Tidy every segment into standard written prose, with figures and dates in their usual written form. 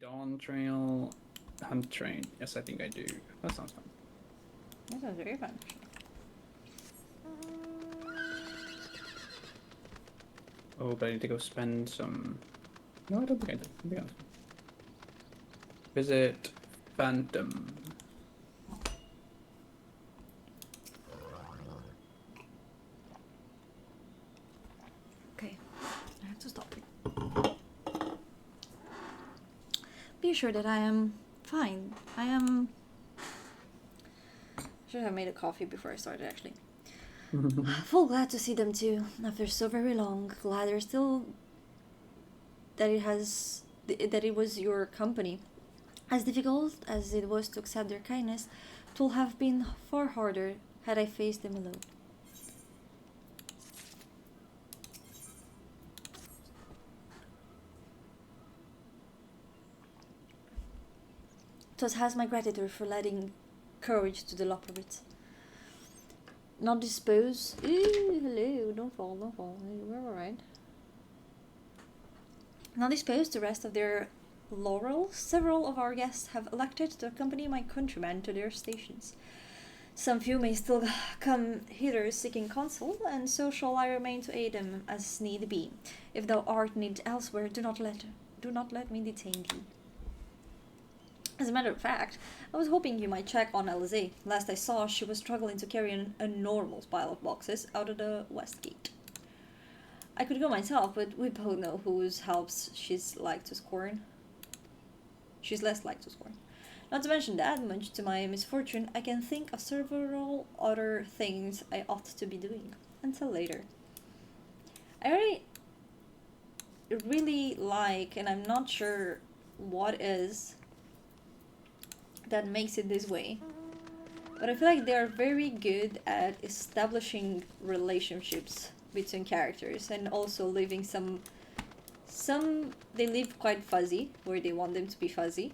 Dawn Trail, Hunt Train. Yes, I think I do. That sounds fun. That sounds very fun. Oh, but I need to go spend some... No, I don't think I did. I think I was... Visit Phantom. Okay, I have to stop it. Be sure that I am fine. I am... Should have made a coffee before I started, actually. Full glad to see them too, after so very long. Glad they're still... that it was your company. As difficult as it was to accept their kindness, it would have been far harder had I faced them alone. Thus has my gratitude for letting courage to the Lopovitz. Not disposed. Ooh, hello, don't fall, don't fall. We're alright. Not disposed to the rest of their laurels, several of our guests have elected to accompany my countrymen to their stations. Some few may still come hither seeking counsel, and so shall I remain to aid them as need be. If thou art needed elsewhere, do not let me detain thee. As a matter of fact, I was hoping you might check on Alizé. Last I saw, she was struggling to carry an enormous pile of boxes out of the west gate. I could go myself, but we both know whose helps she's like to scorn. She's less like to scorn. Not to mention that, much to my misfortune, I can think of several other things I ought to be doing. Until later. I really like, and I'm not sure what is, that makes it this way. But I feel like they are very good at establishing relationships between characters and also leaving some they leave quite fuzzy where they want them to be fuzzy.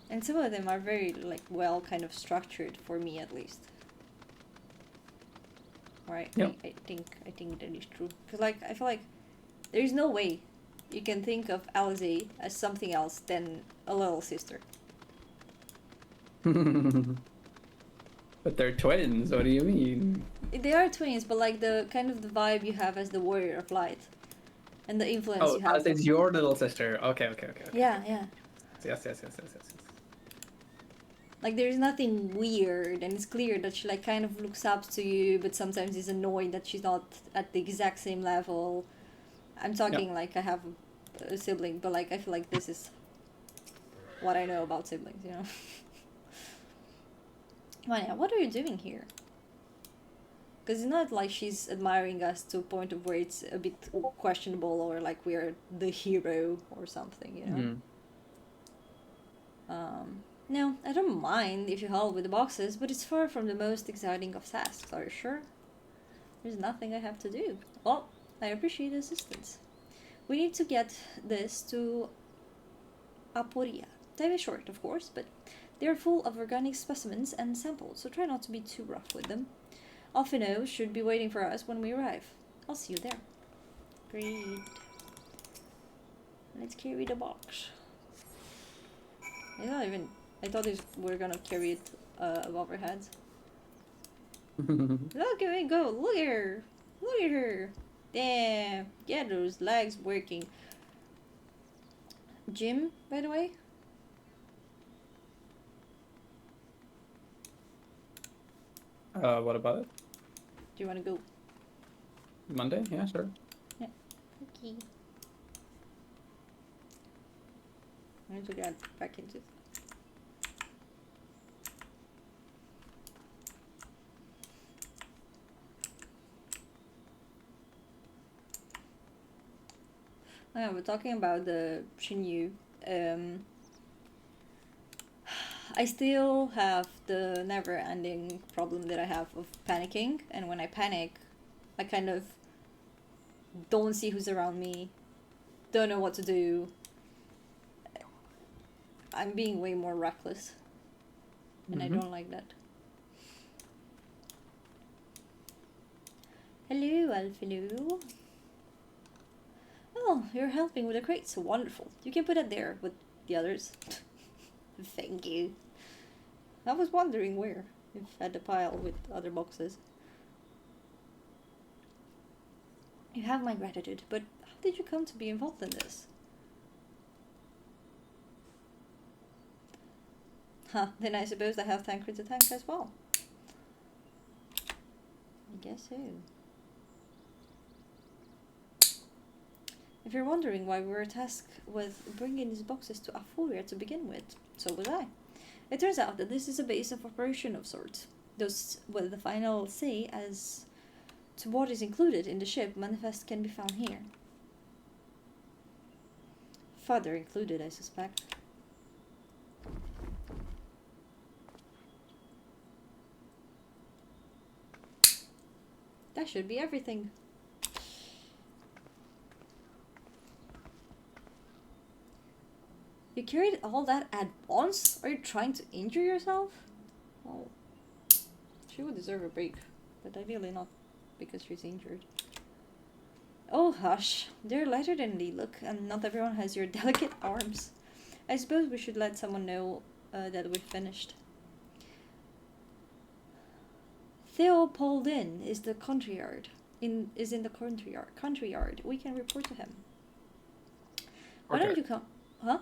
And some of them are very like well kind of structured for me at least. Right? Yep. I think that is true. Cause like I feel like there's no way you can think of Alizé as something else than a little sister. But they're twins, what do you mean? They are twins, but like the kind of the vibe you have as the warrior of light, and the influence you have. Oh, it's your little sister. Okay. Yeah, yeah. Yes. Like there's nothing weird, and it's clear that she like kind of looks up to you, but sometimes is annoyed that she's not at the exact same level. I'm talking like I have a sibling, but like I feel like this is what I know about siblings, you know. Manya, what are you doing here? Because it's not like she's admiring us to a point of where it's a bit questionable or like we're the hero or something, you know? No, I don't mind if you help with the boxes, but it's far from the most exciting of tasks, are you sure? There's nothing I have to do. Well, I appreciate the assistance. We need to get this to Aporia. Time is short, of course, but they are full of organic specimens and samples, so try not to be too rough with them. Alfino should be waiting for us when we arrive. I'll see you there. Great. Let's carry the box. I thought we're gonna carry it above our heads. Look at me go! Look at her! Look at her! Damn! Get those legs working. Jim, by the way? What about it? Do you wanna go? Monday? Yeah, sure. Yeah. Okay. I need to get back into it. Yeah, we're talking about the Shinyu. I still have the never-ending problem that I have of panicking, and when I panic, I kind of don't see who's around me, don't know what to do. I'm being way more reckless, and I don't like that. Hello, Alfino. Oh, you're helping with the crates. Wonderful. You can put it there with the others. Thank you. I was wondering where. If at the pile with other boxes. You have my gratitude, but how did you come to be involved in this? Huh, then I suppose I have Tancred to thank as well. I guess so. If you're wondering why we were tasked with bringing these boxes to Afuria to begin with, so was I. It turns out that this is a base of operation of sorts. Those with the final say as to what is included in the ship manifest can be found here. Father included, I suspect. That should be everything. You carried all that at once? Are you trying to injure yourself? Well, she would deserve a break, but ideally not because she's injured. Oh hush, they're lighter than they look, and not everyone has your delicate arms. I suppose we should let someone know that we've finished. Theopoldin is the country yard. Is in the country yard. We can report to him. Why don't you come? Huh?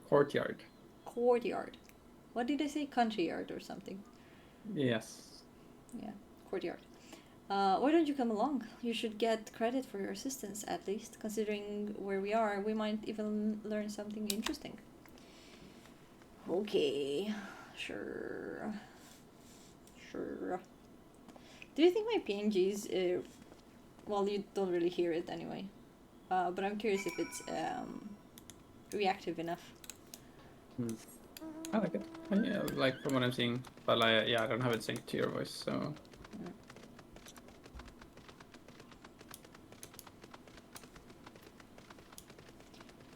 Courtyard. Courtyard. What did I say? Country yard or something? Yes. Yeah, courtyard. Why don't you come along? You should get credit for your assistance, at least. Considering where we are, we might even learn something interesting. Okay, sure. Do you think my PNGs, well, you don't really hear it anyway. But I'm curious if it's reactive enough. I like it. Yeah, like from what I'm seeing. But like, yeah, I don't have it synced to your voice, so...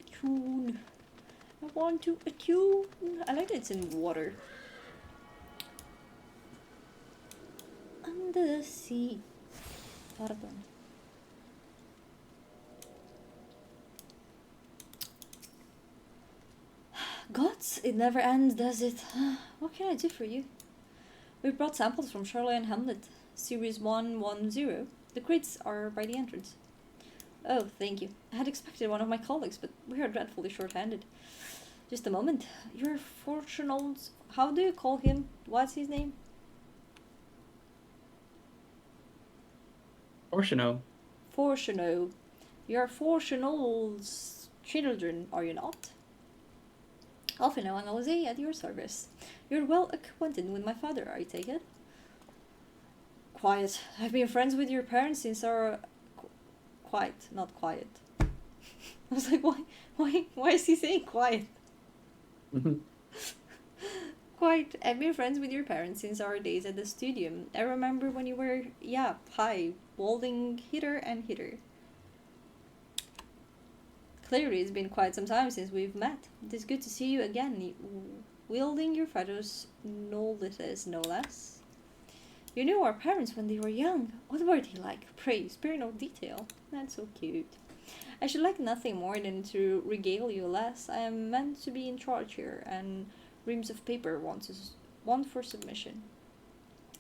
Attune. I want to attune. I like that it's in water. Under the sea. Pardon. Gods, it never ends, does it? What can I do for you? We brought samples from Charlotte and Hamlet, Series 110. The crates are by the entrance. Oh, thank you. I had expected one of my colleagues, but we are dreadfully short-handed. Just a moment. Your Fortunals... How do you call him? What's his name? Fortuno. Fortuno. You're Fortunal's children, are you not? Alfino and Alzey at your service. You're well acquainted with my father, I take it? Quiet. I've been friends with your parents since our... Quiet, not quiet. I was like, why is he saying quiet? Quiet. I've been friends with your parents since our days at the studio. I remember when you were, hi, welding hitter and hitter. Clearly, it's been quite some time since we've met. It is good to see you again, wielding your father's knowledge, no less. You knew our parents when they were young. What were they like? Pray, spare no detail. That's so cute. I should like nothing more than to regale you, lass. I am meant to be in charge here, and reams of paper want for submission.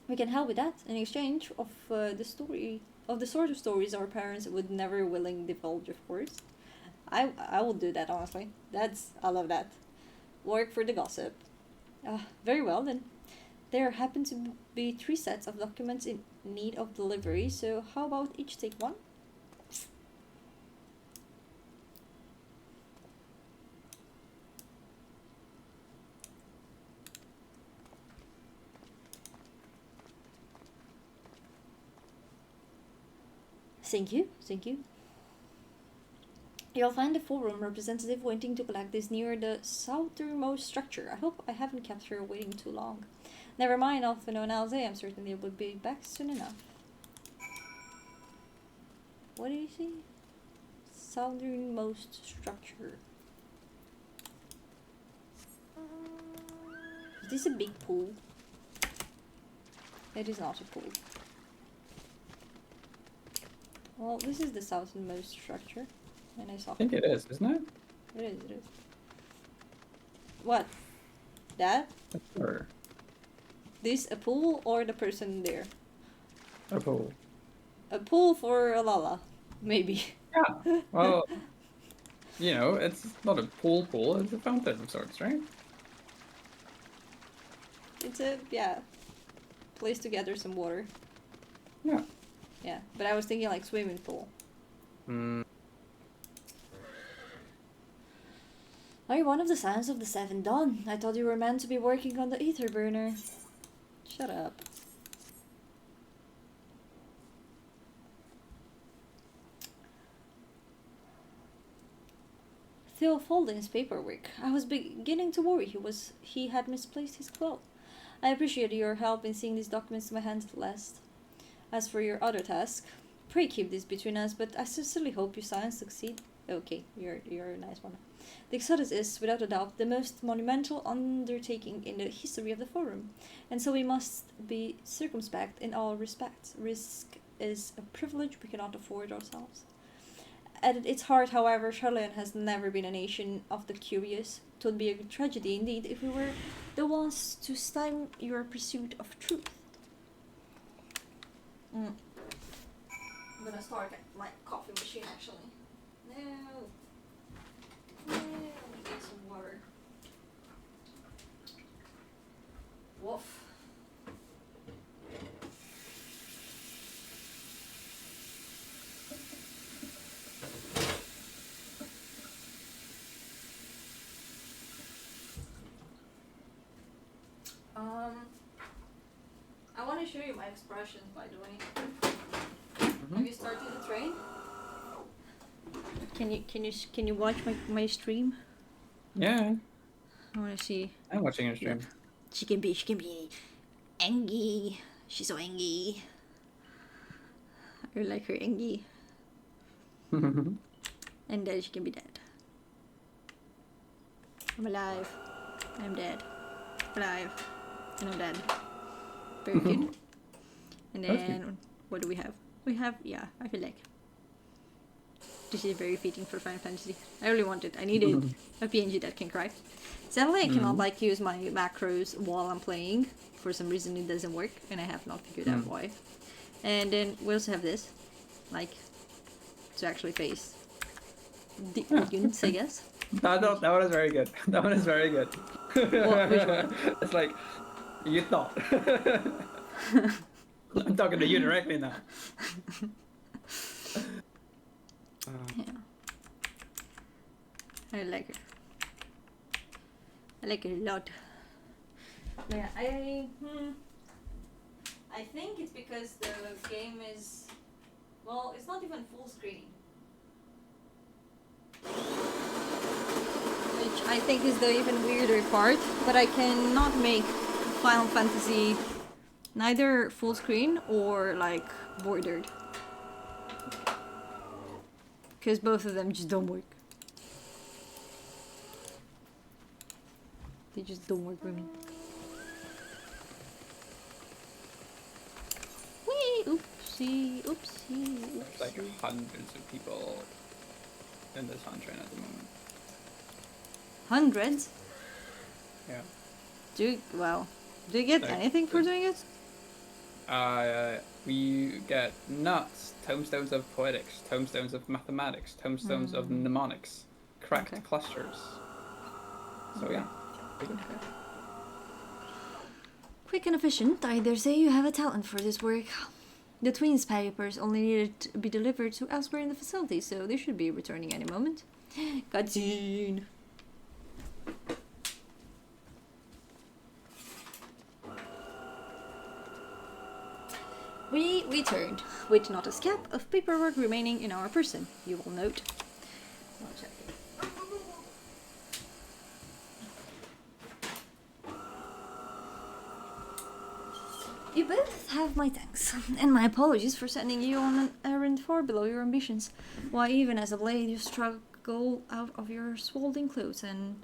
We can help with that in exchange of the sort of stories our parents would never willingly divulge, of course. I will do that, honestly. I love that. Work for the gossip. Very well then. There happen to be 3 sets of documents in need of delivery, so how about each take one? Thank you. You'll find a forum representative waiting to collect this near the southernmost structure. I hope I haven't kept her waiting too long. Never mind, Alfino and Alze, I'm certain they will be back soon enough. What do you see? Southernmost structure. Is this a big pool? It is not a pool. Well, this is the southernmost structure, and I saw. I think it is, isn't it? It is. It is. What? That? Or This a pool or the person there? a pool. A pool for a Lala, maybe. Yeah. Well, you know, it's not a pool. It's a fountain of sorts, right? It's a place to gather some water. Yeah. Yeah, but I was thinking like swimming pool. Mm. Are you one of the Sons of the Seven Dawn? I thought you were meant to be working on the ether burner. Shut up. Still folding his paperwork. I was beginning to worry he had misplaced his quill. I appreciate your help in seeing these documents to my hands at last. As for your other task, pray keep this between us, but I sincerely hope your science succeed. Okay, you're a nice one. The Exodus is, without a doubt, the most monumental undertaking in the history of the Forum, and so we must be circumspect in all respects. Risk is a privilege we cannot afford ourselves. At its heart, however, Charlotte has never been a nation of the curious. It would be a tragedy indeed if we were the ones to stymie your pursuit of truth. I'm gonna start my coffee machine actually. No, let me get some water. Woof. I want to show you my expressions, by the way. Have you started the train? Can you watch my stream? Yeah. I want to see. I'm watching your stream. She can be angry. She's so angry. I like her angry. And then she can be dead. I'm alive. I'm dead. Alive. And I'm dead. Very good. And then, what do we have? We have, I feel like this is very fitting for Final Fantasy. I really wanted, I needed a PNG that can cry. Sadly, I cannot like use my macros while I'm playing. For some reason it doesn't work, and I have not figured out why. And then we also have this, like, to actually face the audience, I guess. That one is very good. That one is very good. Which one? It's like, you thought. I'm talking to you directly now. Yeah. I like her. I like her a lot. Yeah, I think it's because the game is, well, it's not even full screen. Which I think is the even weirder part, but I cannot make Final Fantasy neither full screen or like bordered. Because both of them just don't work. They just don't work for me. Whee! Oopsie, oopsie, oopsie. There's like hundreds of people in this hunt train at the moment. Hundreds? Yeah. Do you get Like, anything for doing it? We get nuts, tomestones of poetics, tomestones of mathematics, tomestones of mnemonics, cracked Okay. clusters. So yeah. Pretty good. Quick and efficient, I dare say you have a talent for this work. The twins' papers only needed to be delivered to elsewhere in the facility, so they should be returning any moment. Cutscene! We returned, with not a scrap of paperwork remaining in our person, you will note. I'll check it. You both have my thanks, and my apologies for sending you on an errand far below your ambitions. Why, even as of late, you struggle out of your swaddling clothes, and...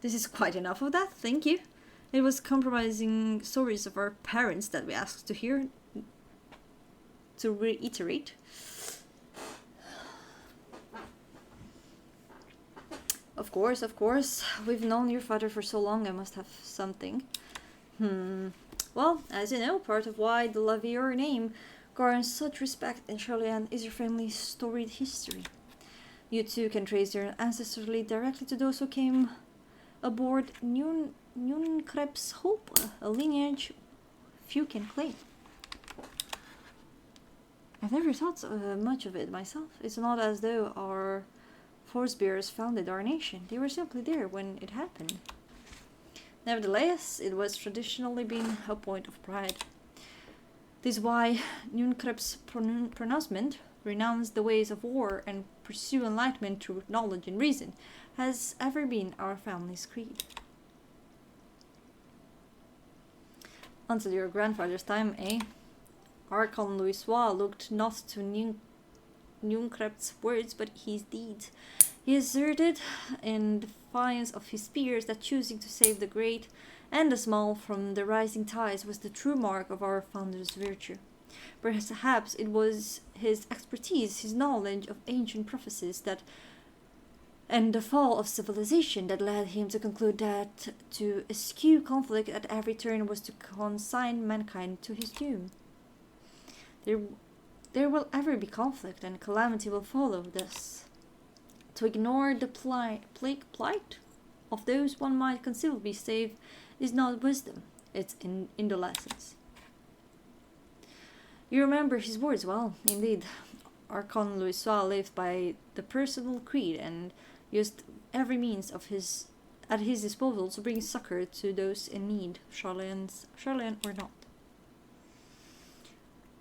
This is quite enough of that, thank you. It was compromising stories of our parents that we asked to hear. to reiterate. Of course. We've known your father for so long, I must have something. Well, as you know, part of why the Lavier name garners such respect in Charlian is your family's storied history. You too can trace your ancestry directly to those who came aboard Krebs Hope, a lineage few can claim. I've never thought much of it myself. It's not as though our forebears founded our nation. They were simply there when it happened. Nevertheless, it was traditionally been a point of pride. This is why Nunkreb's pronouncement, renounce the ways of war and pursue enlightenment through knowledge and reason, has ever been our family's creed. Until your grandfather's time, eh? Archon Louisois looked not to Nunkreb's words but his deeds. He asserted, in defiance of his peers, that choosing to save the great and the small from the rising tides was the true mark of our founder's virtue. Perhaps it was his expertise, his knowledge of ancient prophecies and the fall of civilization that led him to conclude that to eschew conflict at every turn was to consign mankind to his doom. There will ever be conflict, and calamity will follow this. To ignore the plight of those one might conceivably save is not wisdom, it's indolence. You remember his words well, indeed. Archon Louisois lived by the personal creed and used every means at his disposal to bring succor to those in need, Charlian or not.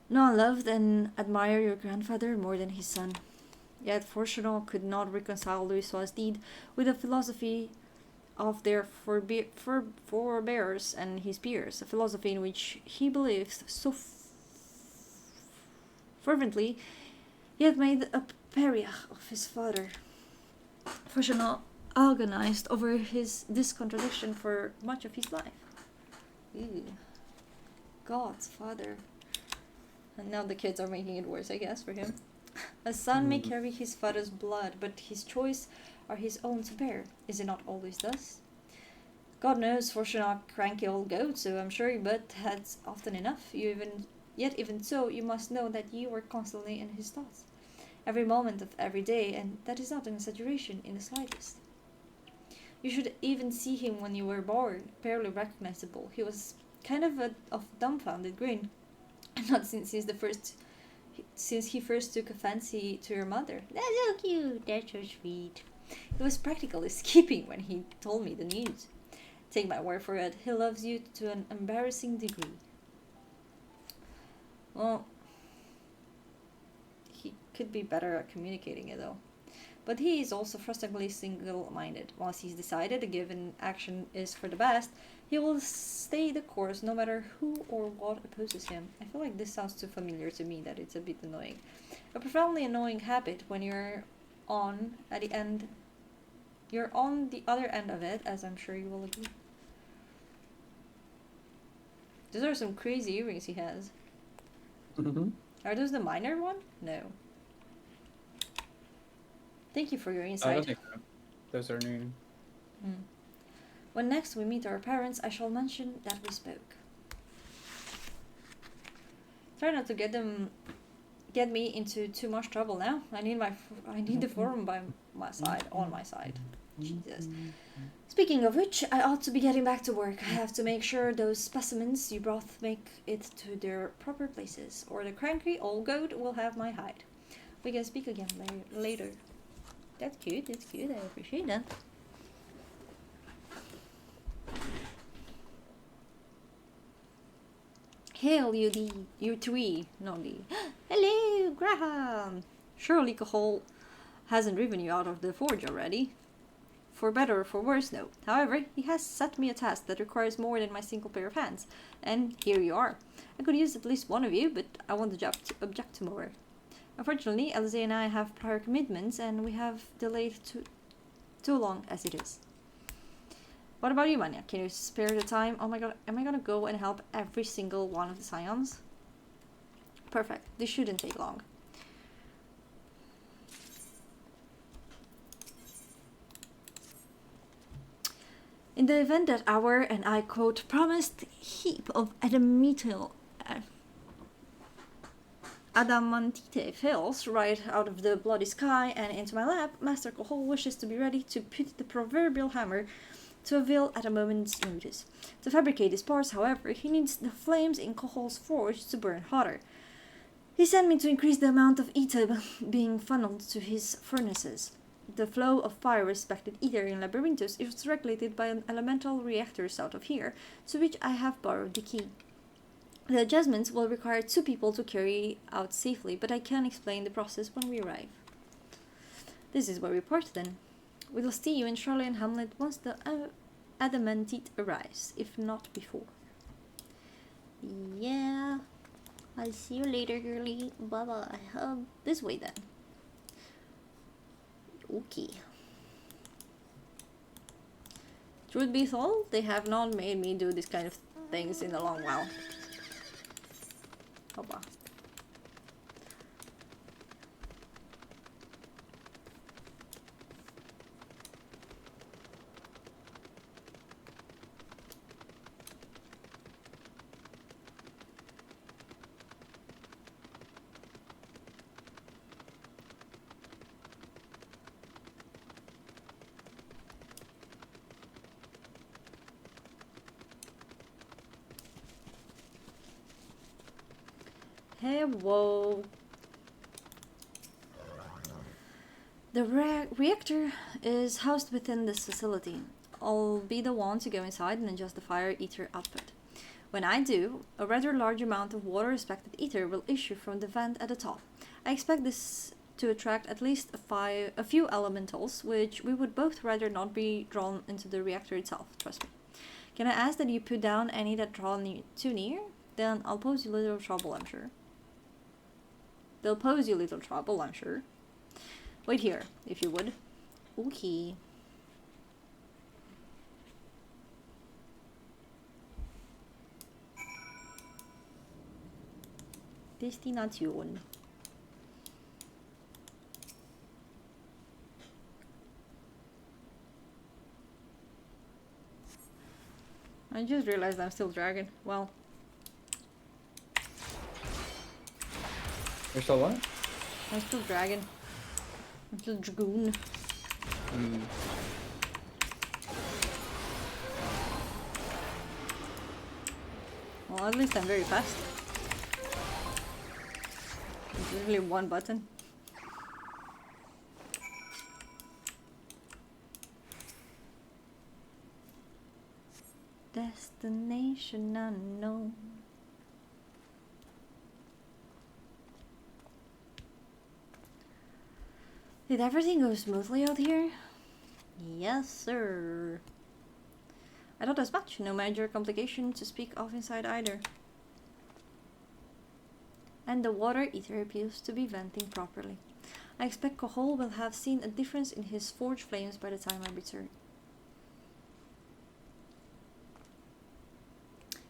No one loved and admired your grandfather more than his son. Yet Fortunato could not reconcile Louisois' deed with the philosophy of their forebears and his peers, a philosophy in which he believed so fervently, yet made a pariah of his father. Fortunato agonized over this contradiction for much of his life. Ew. God's father. And now the kids are making it worse, I guess, for him. A son may carry his father's blood, but his choice are his own to bear. Is it not always thus? God knows Fortunato cranky old goat, so I'm sure he butt heads often enough. Yet even so, you must know that you were constantly in his thoughts. Every moment of every day, and that is not an exaggeration in the slightest. You should even see him when you were born, barely recognizable. He was kind of a dumbfounded grin. Not since he first took a fancy to your mother. That's so cute, that's so sweet. He was practically skipping when he told me the news. Take my word for it, he loves you to an embarrassing degree. Well, he could be better at communicating it though. But he is also frustratingly single-minded. Once he's decided a given action is for the best, he will stay the course no matter who or what opposes him. I feel like this sounds too familiar to me that it's a bit annoying. A profoundly annoying habit when you're on the other end of it, as I'm sure you will agree. Those are some crazy earrings he has. Mm-hmm. Are those the minor one? No. Thank you for your I insight. don't think so. Those are new. When next we meet our parents, I shall mention that we spoke. Try not to get me into too much trouble now. I need the forum by my side, on my side. Jesus. Speaking of which, I ought to be getting back to work. I have to make sure those specimens you brought make it to their proper places, or the cranky old goat will have my hide. We can speak again later. That's cute, I appreciate that. Hail you three, not the. Hello, Graham! Surely Cahol hasn't driven you out of the forge already. For better or for worse, no. However, he has set me a task that requires more than my single pair of hands. And here you are. I could use at least one of you, but I won't object to more. Unfortunately, Elise and I have prior commitments, and we have delayed too long as it is. What about you, Manya? Can you spare the time? Oh my god, am I gonna go and help every single one of the scions? Perfect. This shouldn't take long. In the event that our, and I quote, promised heap of adamantite fails right out of the bloody sky and into my lap, Master Cahol wishes to be ready to put the proverbial hammer to avail at a moment's notice. To fabricate these parts, however, he needs the flames in Cahol's forge to burn hotter. He sent me to increase the amount of ether being funneled to his furnaces. The flow of fire-respected ether in Labyrinthus is regulated by an elemental reactor south of here, to which I have borrowed the key. The adjustments will require 2 people to carry out safely, but I can explain the process when we arrive. This is where we part then. We will see you in Charlotte Hamlet once the adamantite arrives, if not before. Yeah. I'll see you later, girly. Bye-bye. This way then. Okay. Truth be told, they have not made me do this kind of things in a long while. Hoppa. Hey, whoa. The reactor is housed within this facility. I'll be the one to go inside and adjust the fire ether output. When I do, a rather large amount of water-respected ether will issue from the vent at the top. I expect this to attract at least a few elementals, which we would both rather not be drawn into the reactor itself, trust me. Can I ask that you put down any that draw too near? Then I'll pose you little trouble, I'm sure. They'll pose you little trouble, I'm sure. Wait here, if you would. Okay. Destination. I just realized I'm still dragon. Well. You're still what? I'm still dragon. I'm still dragoon. Well, at least I'm very fast. It's literally one button. Destination unknown. Did everything go smoothly out here? Yes, sir. I thought as much. No major complication to speak of inside either. And the water ether appears to be venting properly. I expect Cahol will have seen a difference in his forge flames by the time I return.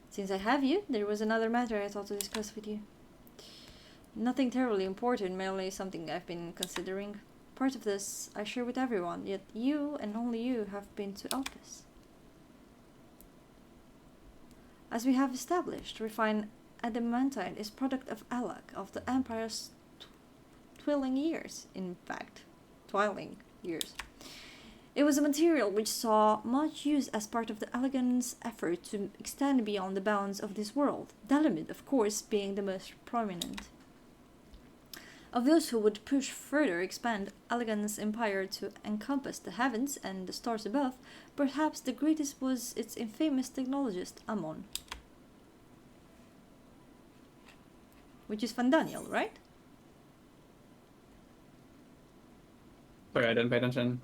Since I have you, there was another matter I thought to discuss with you. Nothing terribly important, merely something I've been considering. Part of this I share with everyone, yet you and only you have been to Elpis. As we have established, refined adamantite is product of Alak, of the Empire's twiling years. In fact, twiling years. It was a material which saw much use as part of the Elegant's effort to extend beyond the bounds of this world, Dalamid, of course, being the most prominent. Of those who would push further expand Elegant's empire to encompass the heavens and the stars above, perhaps the greatest was its infamous technologist, Amon. Which is Fandaniel, right? Sorry, I didn't pay attention.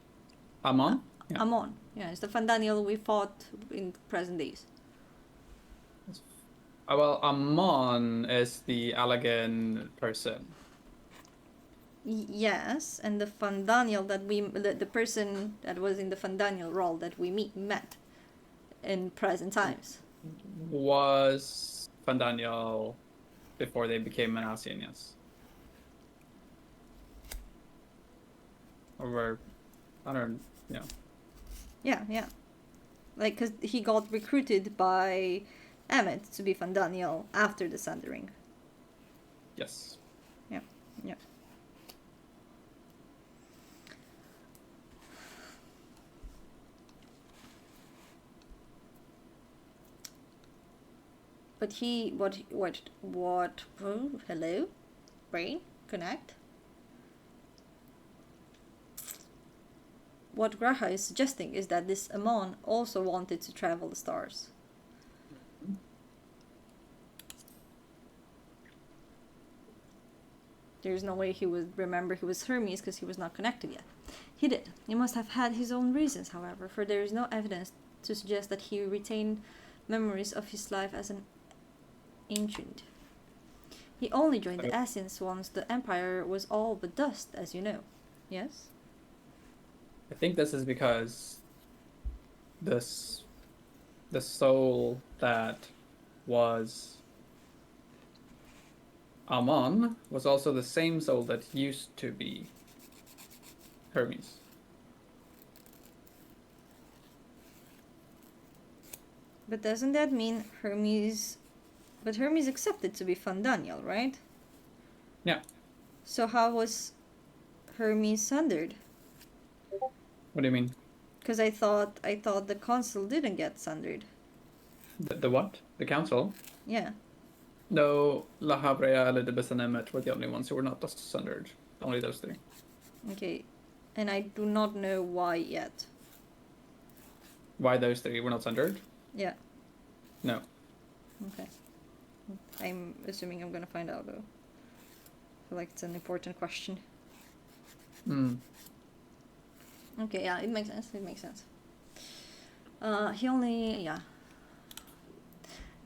Amon? Yeah. Amon. Yeah, it's the Fandaniel we fought in present days. Well, Amon is the Allegan person. Yes, and the Fandaniel that the person that was in the Fandaniel role that we met in present times. Was Fandaniel before they became an Asian, yes. Or were, I don't know. Yeah. Like, because he got recruited by Emmet to be Fandaniel after the Sundering. Yes. Yeah. But oh, hello? Brain? Connect? What Graha is suggesting is that this Amon also wanted to travel the stars. There's no way he would remember he was Hermes because he was not connected yet. He did. He must have had his own reasons, however, for there is no evidence to suggest that he retained memories of his life as an ancient. He only joined the Asians once the empire was all but dust, as you know. Yes? I think this is because the soul that was Amon was also the same soul that used to be Hermes. But doesn't that mean Hermes... But Hermes accepted to be Fandaniel, right? Yeah. So how was Hermes sundered? What do you mean? Because I thought the consul didn't get sundered. The what? The council? Yeah. No, La Habrea, Elidibus, and Emmet were the only ones who were not sundered. Only those three. Okay. And I do not know why yet. Why those three were not sundered? Yeah. No. Okay. I'm assuming I'm gonna find out though. I feel like it's an important question. Okay, yeah, it makes sense. He only, yeah.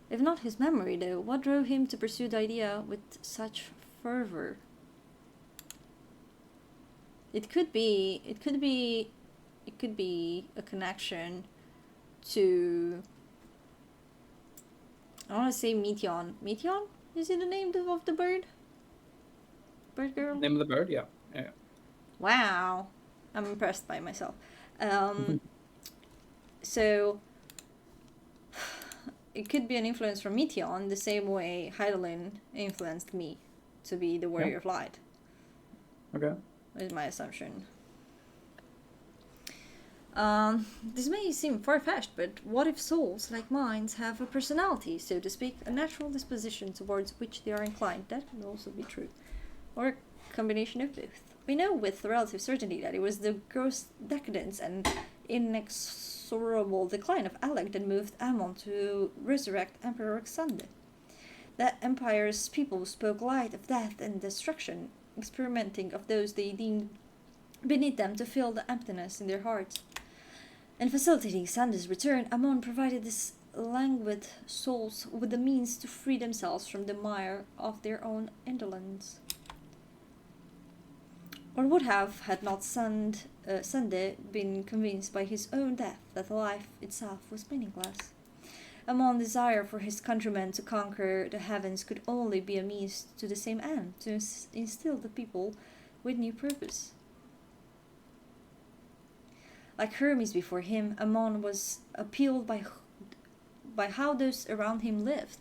If not his memory though, what drove him to pursue the idea with such fervor? It could be a connection to, I want to say Meteon. Meteon? Is it the name of the bird? Bird girl? Name of the bird? Yeah. Wow. I'm impressed by myself. So, it could be an influence from Meteon, the same way Heidelin influenced me to be the Warrior of Light. Okay. Is my assumption. This may seem far-fetched, but what if souls, like minds, have a personality, so to speak, a natural disposition towards which they are inclined? That could also be true. Or a combination of both. We know with relative certainty that it was the gross decadence and inexorable decline of Alec that moved Ammon to resurrect Emperor Xande. The Empire's people spoke light of death and destruction, experimenting of those they deemed beneath them to fill the emptiness in their hearts. In facilitating Xande's return, Ammon provided these languid souls with the means to free themselves from the mire of their own indolence. Or would have, had not Xande been convinced by his own death that life itself was meaningless. Ammon's desire for his countrymen to conquer the heavens could only be a means to the same end, to instill the people with new purpose. Like Hermes before him, Ammon was appalled by how those around him lived,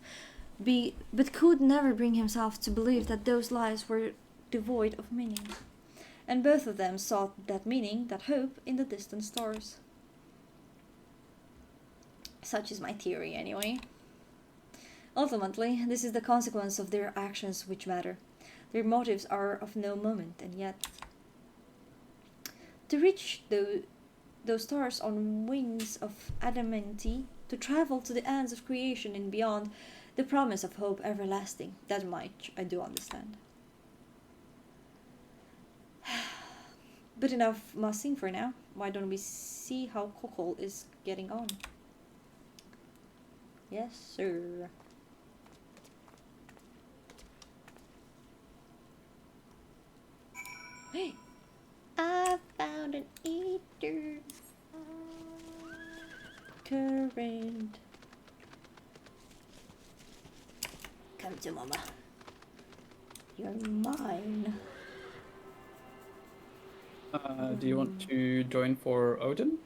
but could never bring himself to believe that those lives were devoid of meaning. And both of them sought that meaning, that hope, in the distant stars. Such is my theory, anyway. Ultimately, this is the consequence of their actions which matter. Their motives are of no moment, and yet... To reach those stars on wings of adamanty, to travel to the ends of creation and beyond, the promise of hope everlasting, that much I do understand. But enough mussing for now. Why don't we see how Kokol is getting on? Yes, sir. Hey! I found an eater. Current. Come to mama. You're mine. Do you want to join for Odin?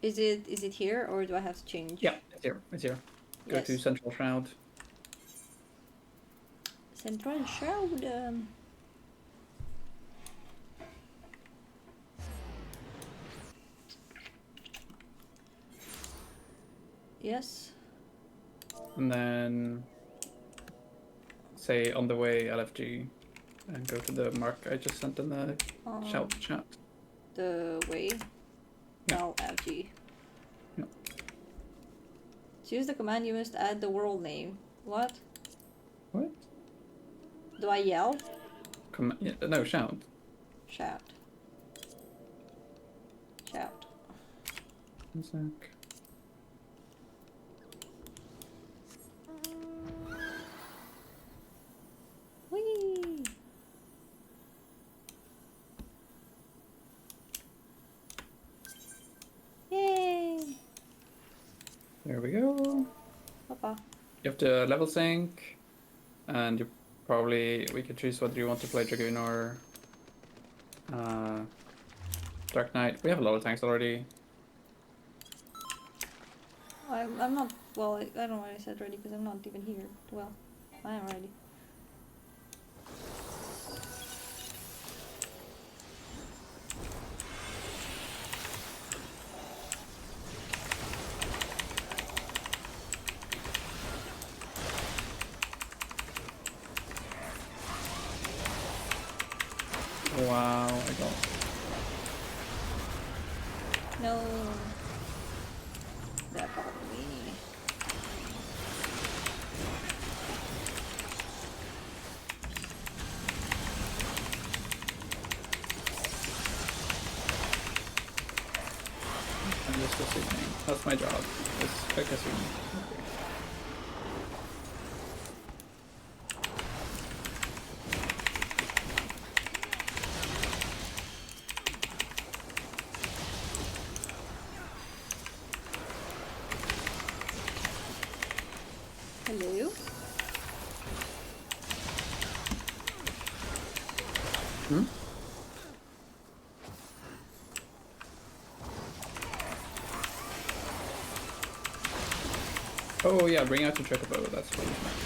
Is it here or do I have to change? Yeah, it's here. It's here. Go Yes. to Central Shroud. Central Shroud. Yes. And then say on the way LFG and go to the mark I just sent in the shout chat. The way. Yeah. LFG. Yeah. To use the command, you must add the world name. What? What? Do I yell? Yeah, no, shout. Shout. Shout. 1 sec. Whee! Yay! There we go. Papa. You have to level sync, and we could choose whether you want to play Dragoon or Dark Knight. We have a lot of tanks already. I'm not. Well, I don't know why I said ready because I'm not even here. Well, I am ready. Wow, I got. No. That bothered me. I'm just assuming. That's my job. Just quick assuming. Okay. Hello? Hmm? Oh yeah, bring out your chocobo. That's what you meant.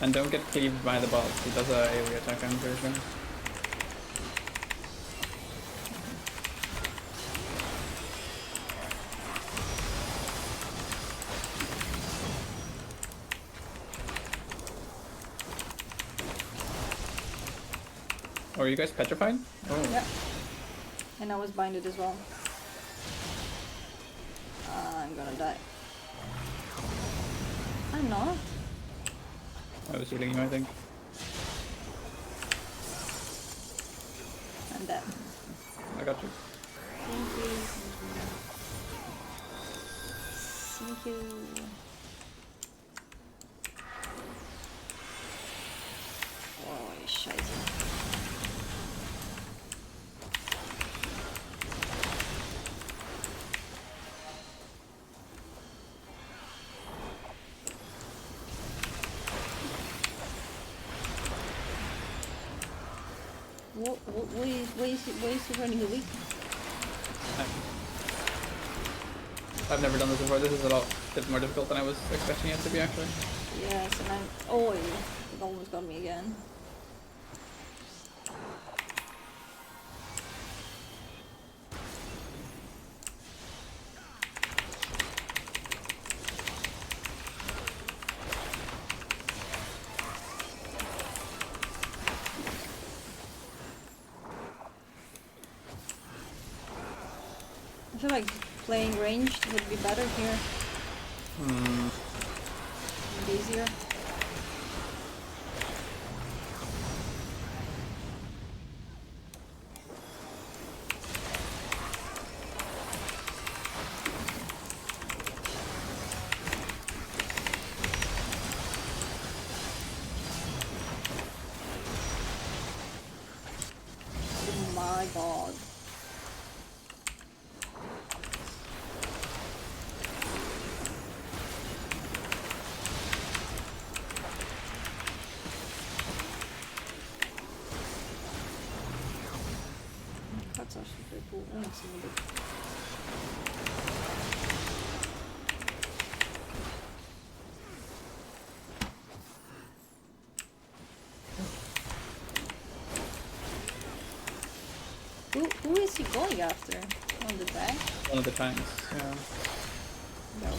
And don't get cleaved by the boss. He does a AoE attack, I'm pretty sure. Oh, are you guys petrified? Oh. Yep. And I was binded as well. I'm gonna die. I'm not. I was healing you, I think. I'm dead. I got you. Thank you. Thank you. Oh, scheiße. What is he running away? I've never done this before. This is a lot more difficult than I was expecting it to be, actually. Yes, and I'm. Oh, it almost got me again. I feel like playing ranged would be better here. Easier. Oh my god. Cool. Let me see a bit. Who is he going after? On the back? One of the tanks. Yeah. No.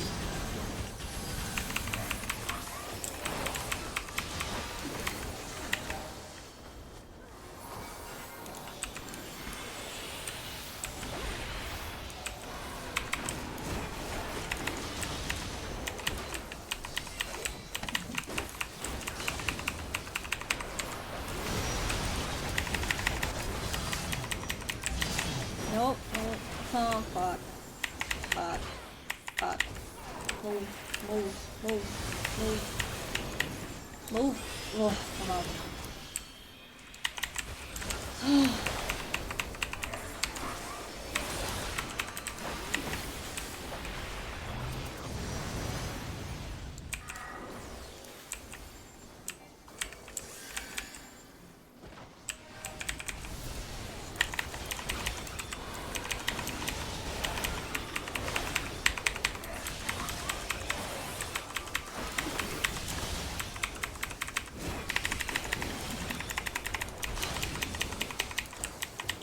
Nope. Nope. Oh, fuck. Fuck. Fuck. Move. Move. Move. Move. Move. Oh, come on.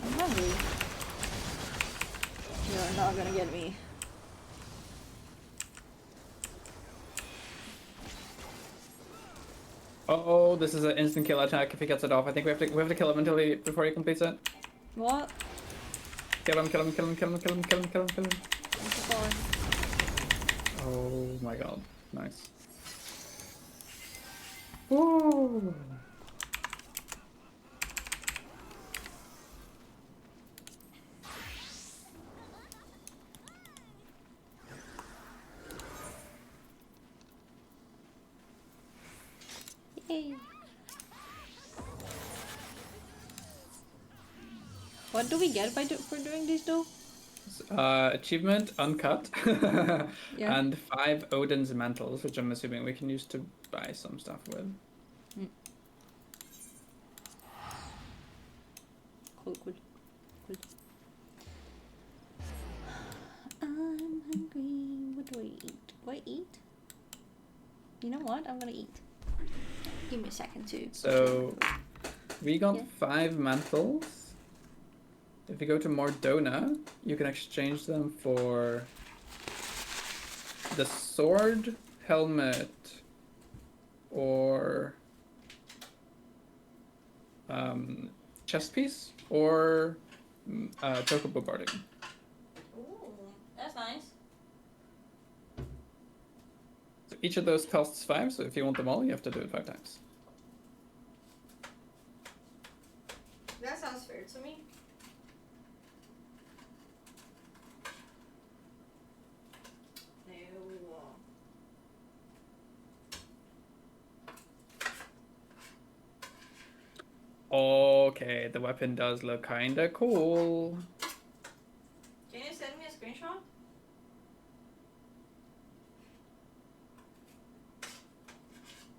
I'm hungry. You're not gonna get me. Oh, this is an instant kill attack if he gets it off. I think we have to kill him before he completes it. What? Kill him, kill him, kill him, kill him, kill him, kill him, kill him, kill him. I'm so far. Oh my god. Nice. Woo! Yay. What do we get for doing this though? Achievement uncut Yeah. and 5 Odin's mantles, which I'm assuming we can use to buy some stuff with. Cool, cool, cool. I'm hungry. What do I eat? Do I eat? You know what? I'm gonna eat. Give me a second to. So we got Yeah. 5 mantles. If you go to Mordona, you can exchange them for the sword, helmet, or chest piece, or chocobo barding. Ooh, that's nice. So each of those costs 5, so if you want them all, you have to do it 5 times. That sounds fair to me. Okay, the weapon does look kinda cool. Can you send me a screenshot?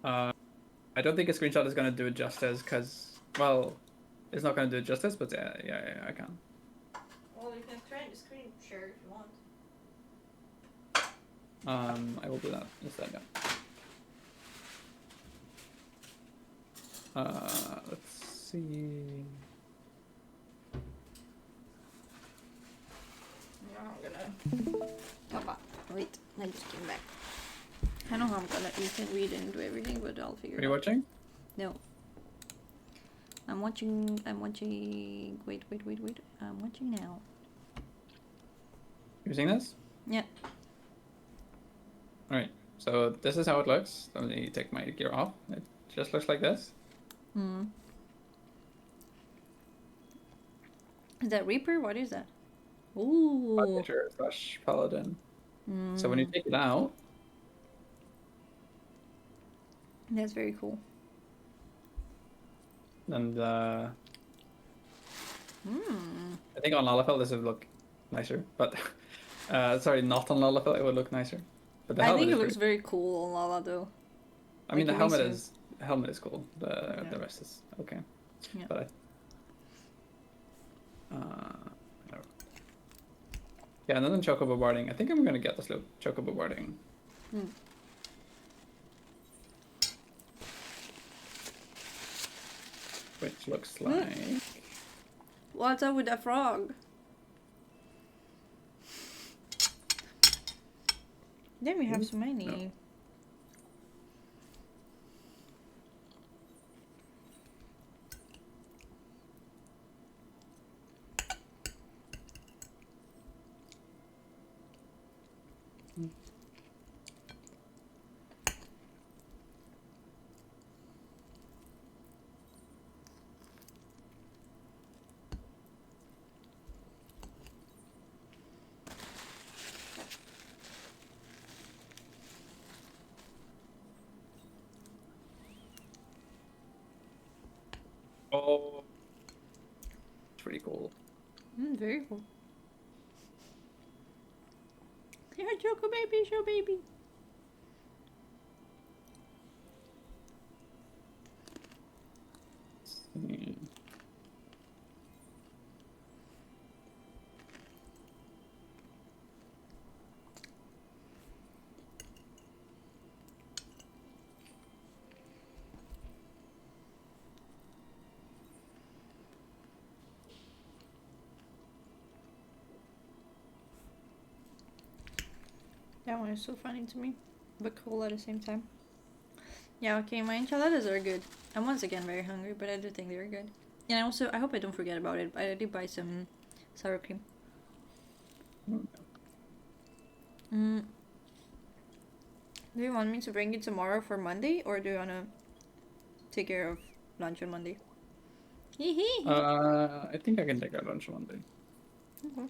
I don't think a screenshot is gonna do it justice, because, well, it's not gonna do it justice, but yeah, I can. Well, you can try the screen share if you want. I will do that instead, yeah. Let's see. Yeah, I'm gonna. Papa, wait, I just came back. I know how I'm gonna eat and read and do everything, but I'll figure Are it you out. watching? No. I'm watching. Wait. I'm watching now. You seeing this? Yeah. Alright, so this is how it looks. Let me take my gear off. It just looks like this. Hmm. Is that Reaper? What is that? Ooh. Archer / Paladin. So when you take it out, That's very cool. and Hmm. I think on Lalafell this would look nicer, but sorry, not on Lalafell it would look nicer. But the I helmet think it is looks pretty- very cool on Lala though. I mean, the like helmet Elysium. is cool. Yeah. The rest is okay. Yeah. But Yeah, and then chocobo boarding. I think I'm gonna get the slow chocobo boarding. Hmm. Which looks like... What's up with that frog? Then we have so many. No. Oh, it's pretty cool. Very cool. Yeah, Choco baby, show baby. That one is so funny to me, but cool at the same time. Yeah, okay, my enchiladas are good. I'm once again very hungry, but I do think they're good. And also, I hope I don't forget about it. I did buy some sour cream. Mm. Do you want me to bring it tomorrow for Monday, or do you want to take care of lunch on Monday? I think I can take out lunch one day. Okay.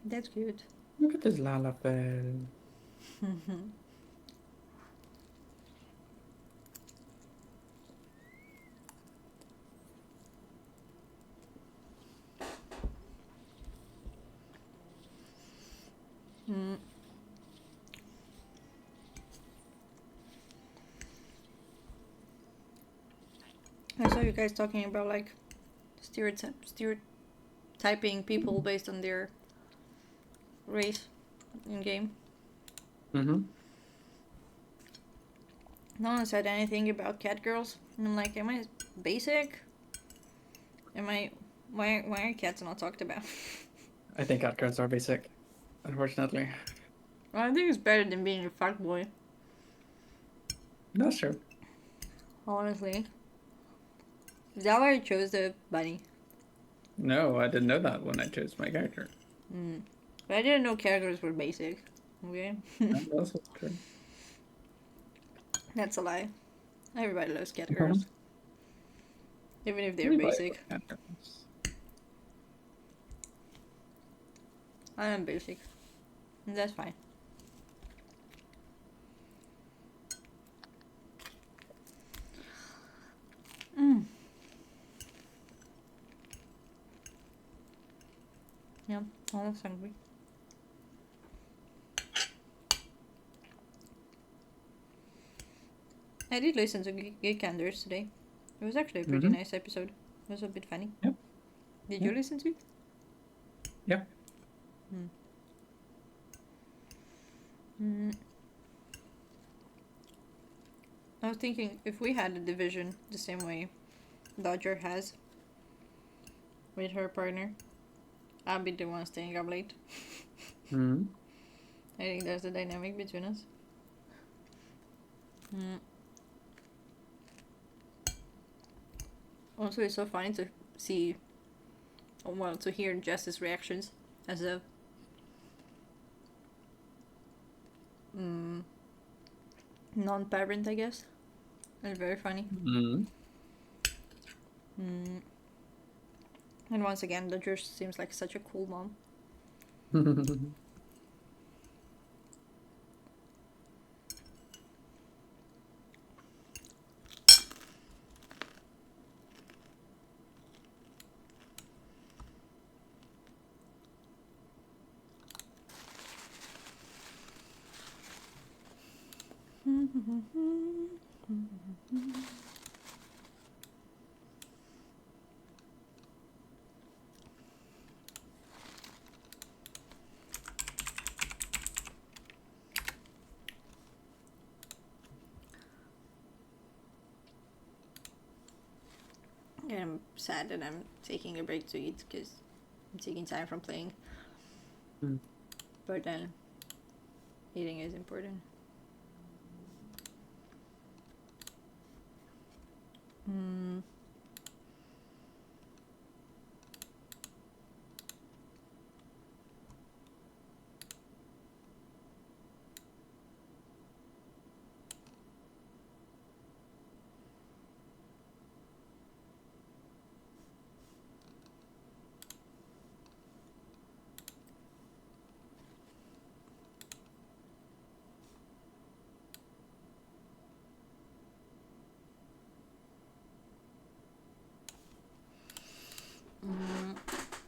That's cute. Look at this Lalafell. Mm. I saw you guys talking about like stereotyping people based on their race in game. Mm-hmm. No one said anything about cat girls. I'm like, am I basic? Am I? Why are cats not talked about? I think cat girls are basic, unfortunately. Well, I think it's better than being a fuckboy. That's true. Honestly, is that why I chose the bunny? No, I didn't know that when I chose my character. But I didn't know cat girls were basic. Okay, That's also true. that's a lie. Everybody loves cat girls, even if they're Everybody basic. loves cat girls. I am basic. And that's fine. Yeah, I'm hungry. I did listen to Geek Candors today. It was actually a pretty nice episode. It was a bit funny. Yep. Did you listen to it? Yep. I was thinking if we had a division the same way Dodger has with her partner, I'd be the one staying up late. Mm-hmm. I think that's the dynamic between us. Also, it's so funny to see, well, to hear Jess's reactions as a non-parent, I guess. It's very funny. Mm-hmm. And once again, Dodger seems like such a cool mom. And I'm sad that I'm taking a break to eat because I'm taking time from playing. Mm. But then eating is important. Mm.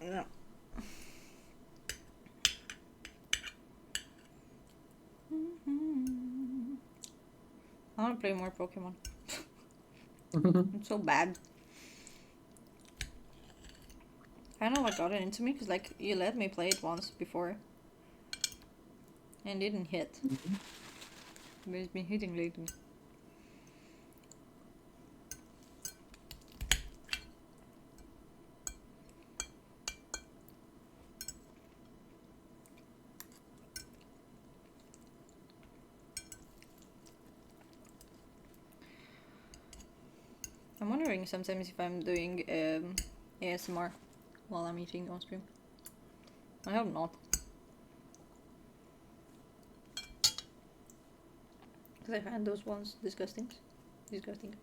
Yeah. I want to play more Pokemon. It's so bad. Kind of like got it into me because like you let me play it once before and it didn't hit. But it's been hitting lately. I'm wondering sometimes if I'm doing ASMR while I'm eating on stream. I hope not. Because I find those ones disgusting. Disgusting.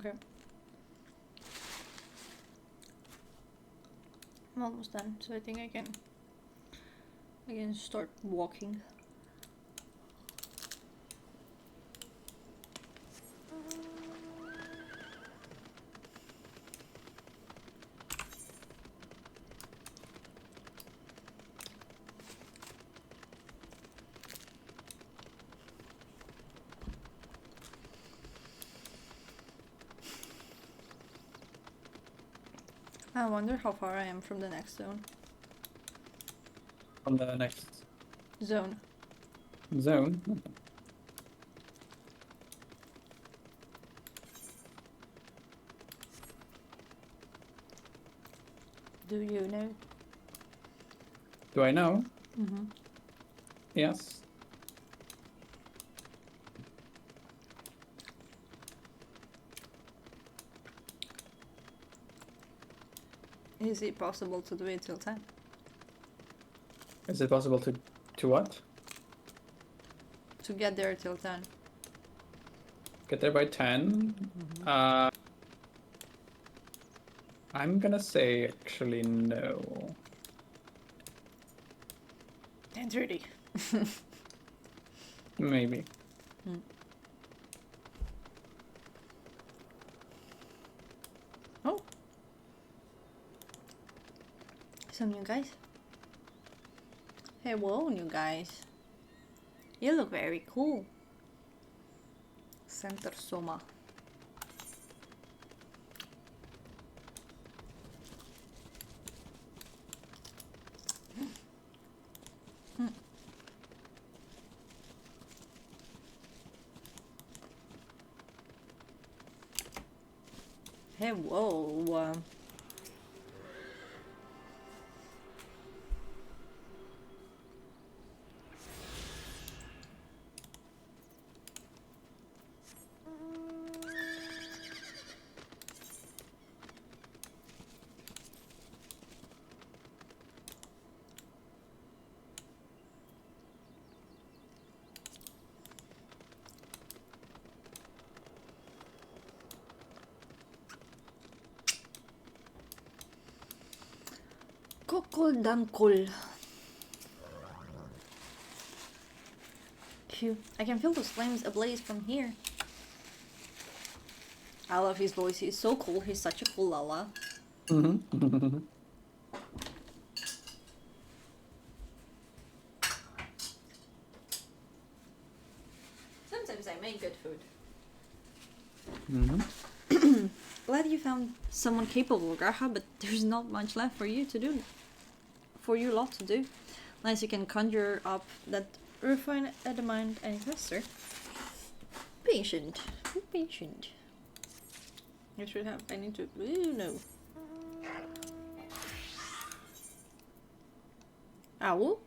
Okay. I'm almost done, so I think I can start walking. I wonder how far I am from the next zone. On the next Zone. zone. Do you know? Do I know? Mm-hmm. Yes. Is it possible to do it till 10? Is it possible to what? To get there till 10. Get there by 10? I'm gonna say actually no. 10:30. Maybe. Oh. Some new guys. Hey, whoa, new guys. You look very cool. Center Soma. Hey, whoa. Kokol dankol. Phew, I can feel those flames ablaze from here. I love his voice, he's so cool, he's such a cool Lala. Mm-hmm. Sometimes I make good food. Mm-hmm. Glad you found found someone capable, Graha, but there's not much left for you to do. For you lot to do. Unless you can conjure up that refined adamant and cluster. Patient. Be patient. You should have. I need to. Ooh, no. Owl?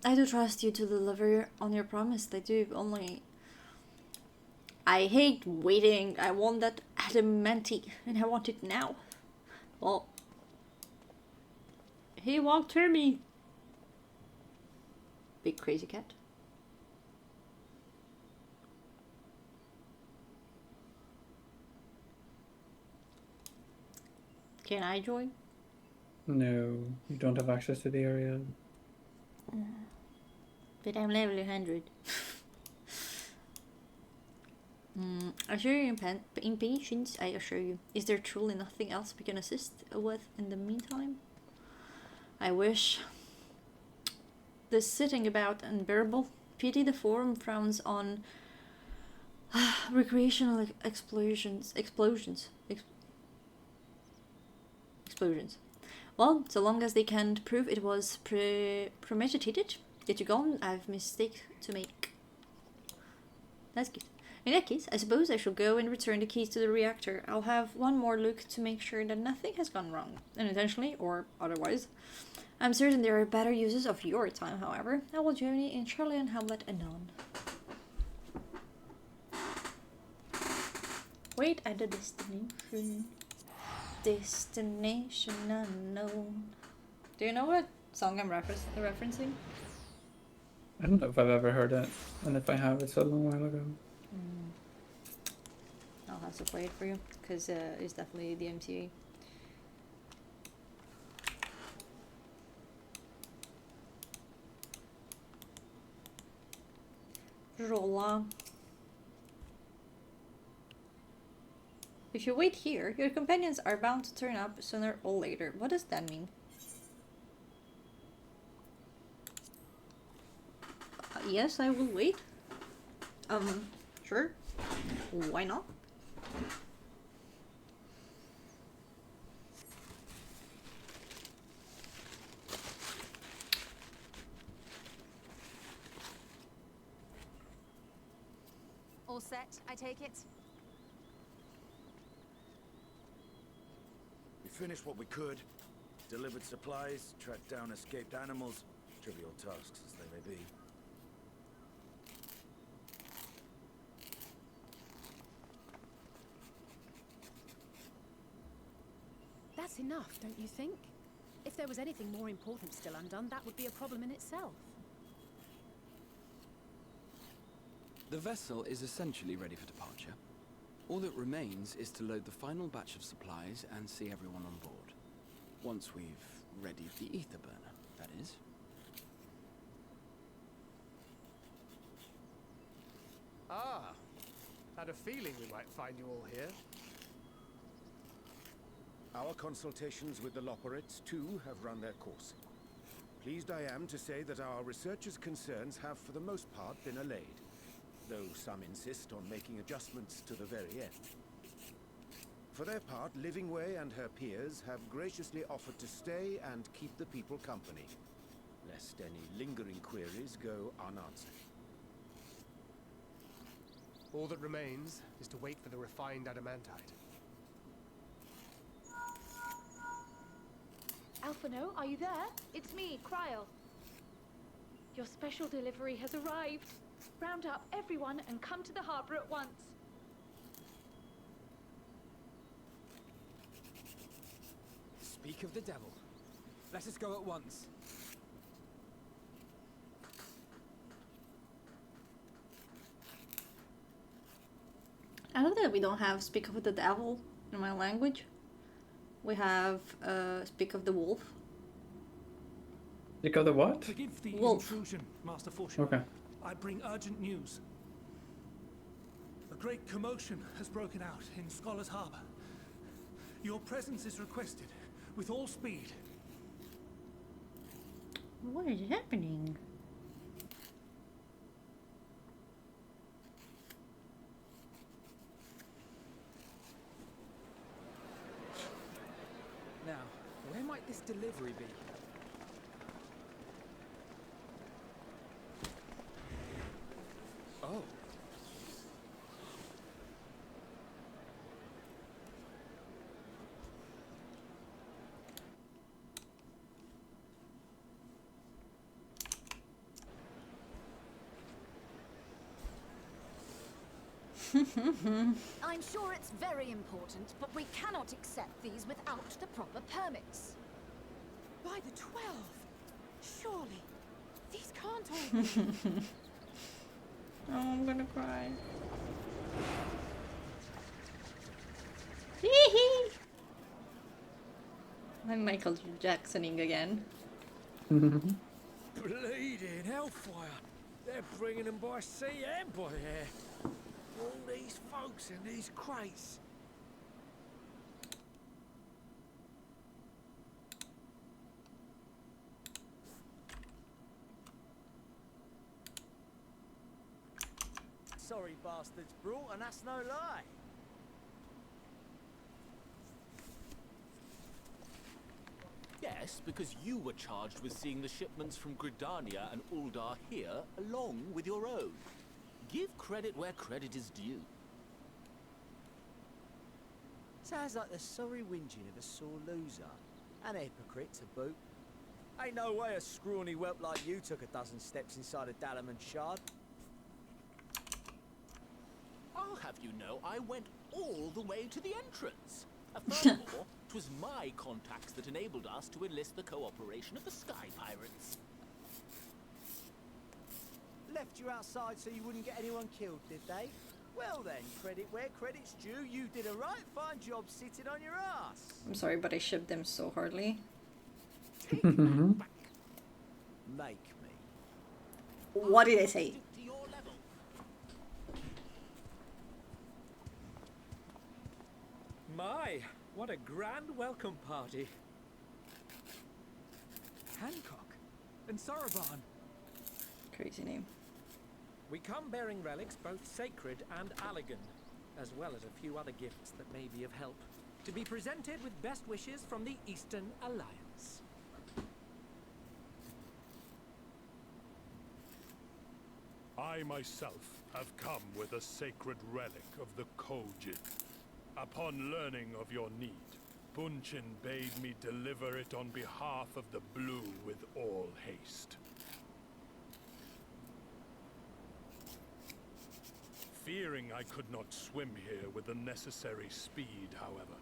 I do trust you to deliver on your promise. I do. Only. I hate waiting. I want that adamantine, and I want it now. Well. He walked through me. Big crazy cat. Can I join? No, you don't have access to the area. But I'm level 100. Assure your impatience, I assure you. Is there truly nothing else we can assist with in the meantime? I wish. This sitting about unbearable. Pity the forum frowns on recreational explosions. Well, so long as they can't prove it was premeditated, get you gone, I've mistake to make. That's good. In that case, I suppose I shall go and return the keys to the reactor. I'll have one more look to make sure that nothing has gone wrong, unintentionally or otherwise. I'm certain there are better uses of your time, however. I will join you in Charlie and Hamlet anon. Wait at the destination. Destination unknown. Do you know what song I'm referencing? I don't know if I've ever heard it, and if I have, it's a long while ago. I'll have to play it for you, because it's definitely the MTA. Rolla. If you wait here, your companions are bound to turn up sooner or later. What does that mean? Yes, I will wait. Sure. Why not? All set, I take it? We finished what we could. Delivered supplies, tracked down escaped animals. Trivial tasks as they may be. That's enough, don't you think? If there was anything more important still undone, that would be a problem in itself. The vessel is essentially ready for departure. All that remains is to load the final batch of supplies and see everyone on board. Once we've readied the ether burner, that is. Ah, had a feeling we might find you all here. Our consultations with the Loperates, too, have run their course. Pleased I am to say that our researchers' concerns have, for the most part, been allayed, though some insist on making adjustments to the very end. For their part, Livingway and her peers have graciously offered to stay and keep the people company, lest any lingering queries go unanswered. All that remains is to wait for the refined adamantite. Alphino, are you there? It's me, Cryle. Your special delivery has arrived. Round up everyone and come to the harbor at once. Speak of the devil. Let us go at once. I love that we don't have Speak of the Devil in my language. We have Speak of the Wolf. You got the what? Forgive the Wolf. intrusion, Master Fortune. Okay. I bring urgent news. A great commotion has broken out in Scholar's Harbor. Your presence is requested with all speed. What is happening? might this delivery be? Oh. I'm sure it's very important, but we cannot accept these without the proper permits. By the 12! Surely, these can't all be. Oh, I'm gonna cry. I'm Michael Jacksoning again. Bleeding hellfire! They're bringing them by sea and by air. All these folks in these crates. Sorry bastards brought, and that's no lie. Yes, because you were charged with seeing the shipments from Gridania and Uldar here, along with your own. Give credit where credit is due. Sounds like the sorry whinging of a sore loser. An hypocrite to boot. Ain't no way a scrawny whelp like you took a dozen steps inside a Dalaman shard. I'll have you know I went all the way to the entrance. Furthermore, 'twas my contacts that enabled us to enlist the cooperation of the Sky Pirates. Left you outside so you wouldn't get anyone killed, did they? Well then, credit where credit's due. You did a right fine job sitting on your ass. I'm sorry, but I shipped them so hardly. Make me. What did I say? To your level. My, what a grand welcome party. Hancock and Saraban. Crazy name. We come bearing relics both sacred and Allagan, as well as a few other gifts that may be of help, to be presented with best wishes from the Eastern Alliance. I myself have come with a sacred relic of the Kojin. Upon learning of your need, Bunchin bade me deliver it on behalf of the Blue with all haste. Fearing I could not swim here with the necessary speed, however,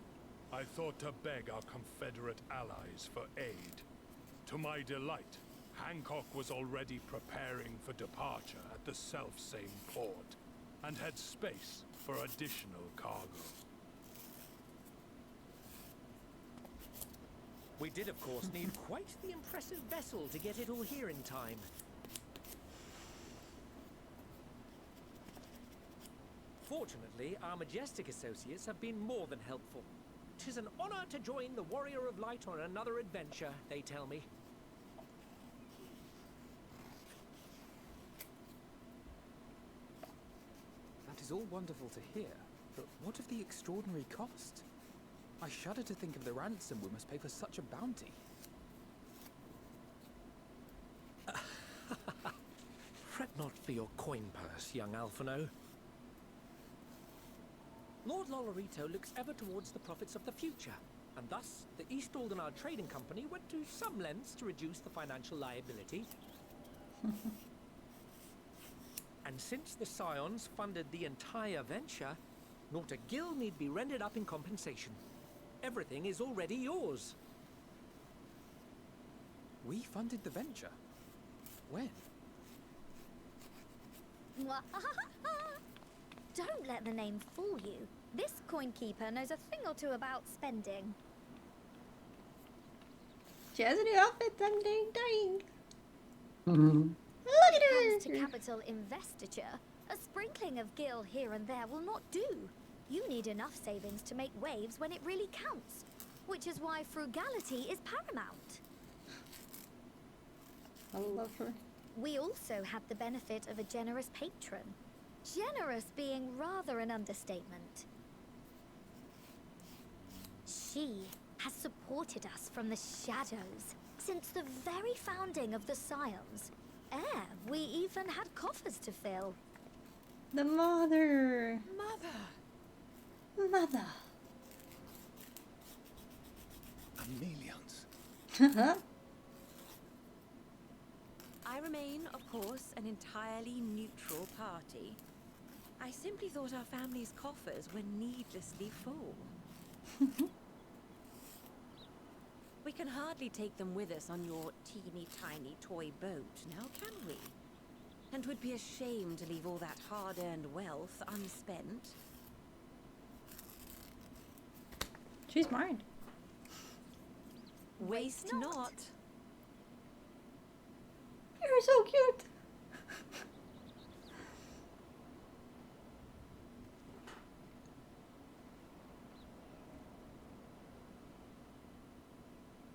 I thought to beg our Confederate allies for aid. To my delight, Hancock was already preparing for departure at the self-same port, and had space for additional cargo. We did, of course, need quite the impressive vessel to get it all here in time. Fortunately, our majestic associates have been more than helpful. 'Tis an honor to join the Warrior of Light on another adventure, they tell me. That is all wonderful to hear, but what of the extraordinary cost? I shudder to think of the ransom we must pay for such a bounty. Fret not for your coin purse, young Alphino. Lord Lolorito looks ever towards the profits of the future, and thus the East Aldenard Trading Company went to some lengths to reduce the financial liability. And since the Scions funded the entire venture, not a gill need be rendered up in compensation. Everything is already yours. We funded the venture? When? Don't let the name fool you. This coin keeper knows a thing or two about spending. She has a new outfit. I'm dying. Look at her! When it comes to capital investiture, a sprinkling of gil here and there will not do. You need enough savings to make waves when it really counts, which is why frugality is paramount. I love her. We also have the benefit of a generous patron. Generous being rather an understatement. She has supported us from the shadows since the very founding of the Scions. We even had coffers to fill. The mother. Mother. Chameleons. I remain, of course, an entirely neutral party. I simply thought our family's coffers were needlessly full. We can hardly take them with us on your teeny-tiny toy boat, now can we? And 'twould be a shame to leave all that hard-earned wealth unspent. She's mine. Waste not. You're so cute.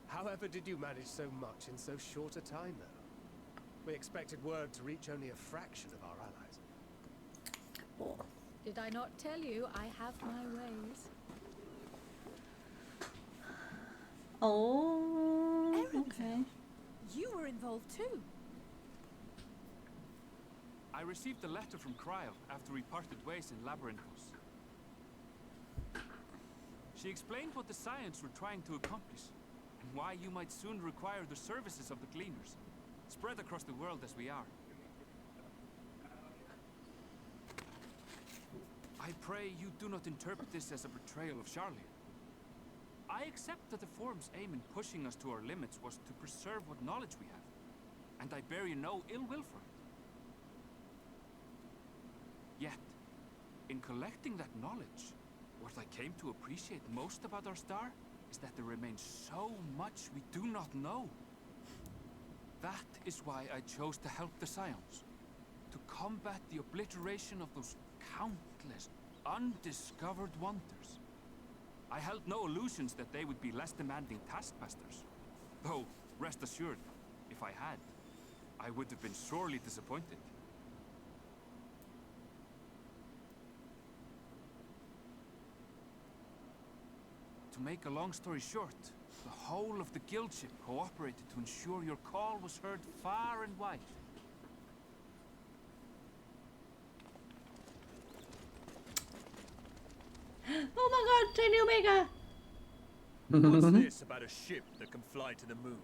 However did you manage so much in so short a time, though? We expected word to reach only a fraction of our allies. Did I not tell you I have my ways? Oh, okay. You were involved too. I received a letter from Cryo after we parted ways in Labyrinthos. She explained what the Scions were trying to accomplish, and why you might soon require the services of the Gleaners, spread across the world as we are. I pray you do not interpret this as a betrayal of Charlie. I accept that the Forum's aim in pushing us to our limits was to preserve what knowledge we have, and I bear you no ill will for it. Yet, in collecting that knowledge, what I came to appreciate most about our star is that there remains so much we do not know. That is why I chose to help the Scions, to combat the obliteration of those countless, undiscovered wonders. I held no illusions that they would be less demanding taskmasters. Though, rest assured, if I had, I would have been sorely disappointed. To make a long story short, the whole of the guildship cooperated to ensure your call was heard far and wide. Oh my god, Tiny Omega! What's this about a ship that can fly to the moon?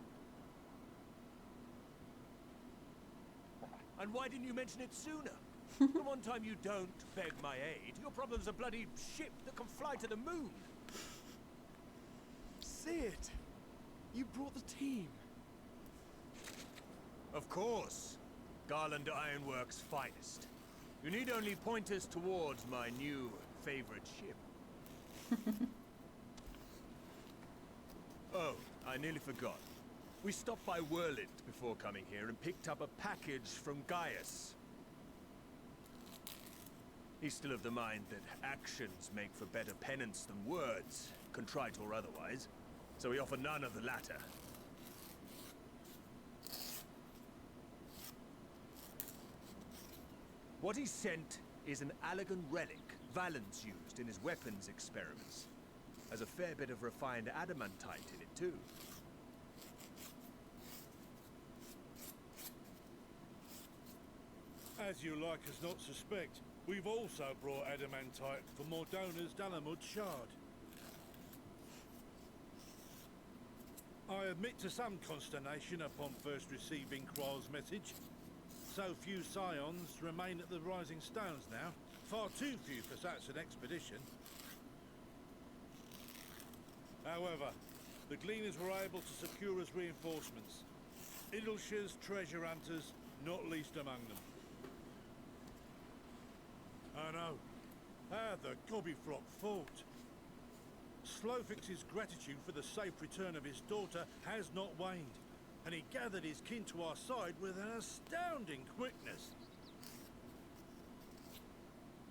And why didn't you mention it sooner? The one time you don't beg my aid, your problem's a bloody ship that can fly to the moon. Sid, you brought the team. Of course. Garland Ironworks' finest. You need only point us towards my new favorite ship. Oh, I nearly forgot. We stopped by Whirlwind before coming here and picked up a package from Gaius. He's still of the mind that actions make for better penance than words, contrite or otherwise, so we offer none of the latter. What he sent is an Allegan relic Valens used in his weapons experiments. Has a fair bit of refined adamantite in it, too. As you like us not suspect, we've also brought adamantite for Mordona's Dalamud shard. I admit to some consternation upon first receiving Kroll's message. So few Scions remain at the Rising Stones now. Far too few for such an expedition. However, the Gleaners were able to secure us reinforcements. Idleshire's treasure hunters, not least among them. I know. How the Gobbyflock fought. Slowfix's gratitude for the safe return of his daughter has not waned, and he gathered his kin to our side with an astounding quickness.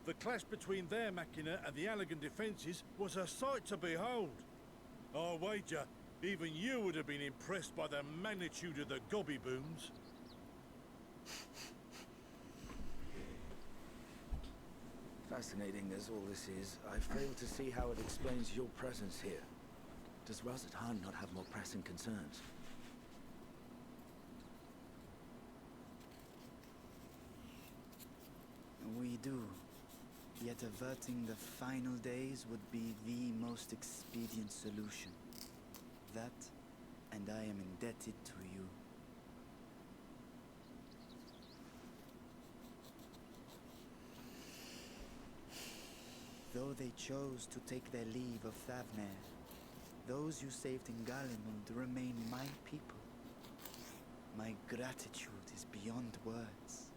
The clash between their machina and the Allegan defences was a sight to behold. I wager even you would have been impressed by the magnitude of the gobby booms. Fascinating as all this is, I fail to see how it explains your presence here. Does Razat-Han not have more pressing concerns? We do. Yet averting the final days would be the most expedient solution. That, and I am indebted to you. Though they chose to take their leave of Thavner, those you saved in Galimund remain my people. My gratitude is beyond words.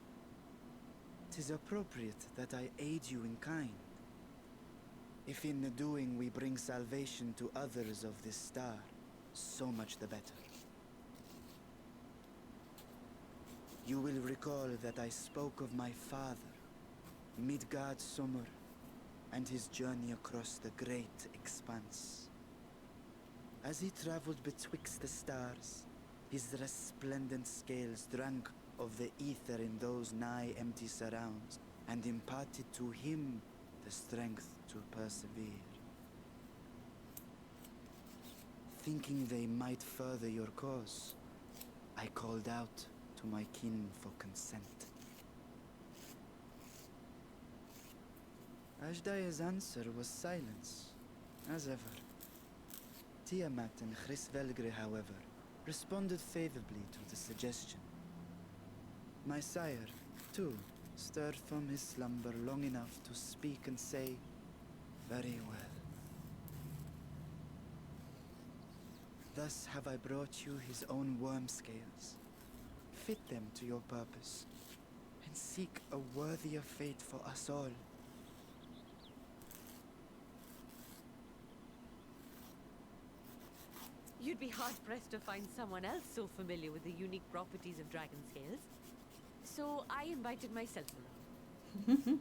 'Tis appropriate that I aid you in kind. If in the doing we bring salvation to others of this star, so much the better. You will recall that I spoke of my father, Midgard Summer, and his journey across the great expanse. As he traveled betwixt the stars, his resplendent scales drank of the ether in those nigh empty surrounds, and imparted to him the strength to persevere. Thinking they might further your cause, I called out to my kin for consent. Ajdaya's answer was silence, as ever. Tiamat and Chrisvelgre, however, responded favorably to the suggestion. My sire, too, stirred from his slumber long enough to speak and say, "Very well." Thus have I brought you his own worm scales. Fit them to your purpose, and seek a worthier fate for us all. You'd be hard-pressed to find someone else so familiar with the unique properties of dragon scales. So I invited myself along.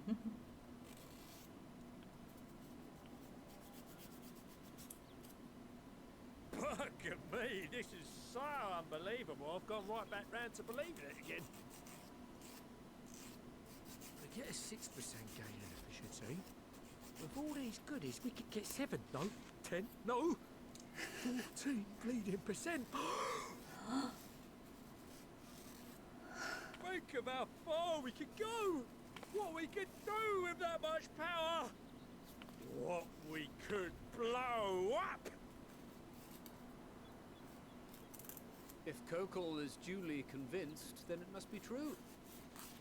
Look at me, this is so unbelievable. I've gone right back round to believing it again. To get a 6% gain in efficiency, with all these goodies, we could get 7, no, 10, no, 14 bleeding percent. Think of how far we could go! What we could do with that much power! What we could blow up! If Kokol is duly convinced, then it must be true.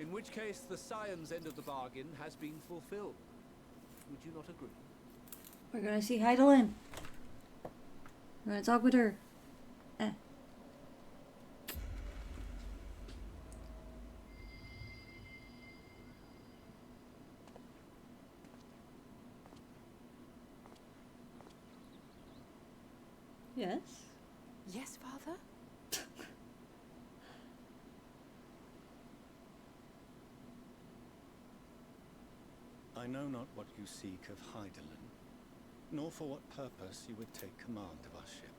In which case, the Scion's end of the bargain has been fulfilled. Would you not agree? We're gonna see Heidelin. We're gonna talk with her. Yes? Yes, Father? I know not what you seek of Heidelin, nor for what purpose you would take command of our ship.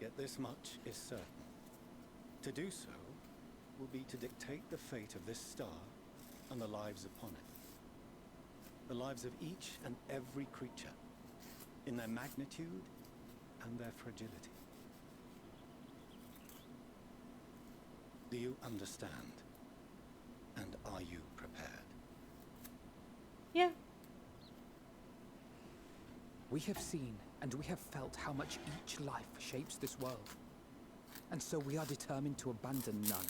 Yet this much is certain. To do so will be to dictate the fate of this star and the lives upon it. The lives of each and every creature, in their magnitude and their fragility. Do you understand? And are you prepared? Yeah. We have seen and we have felt how much each life shapes this world. And so we are determined to abandon none.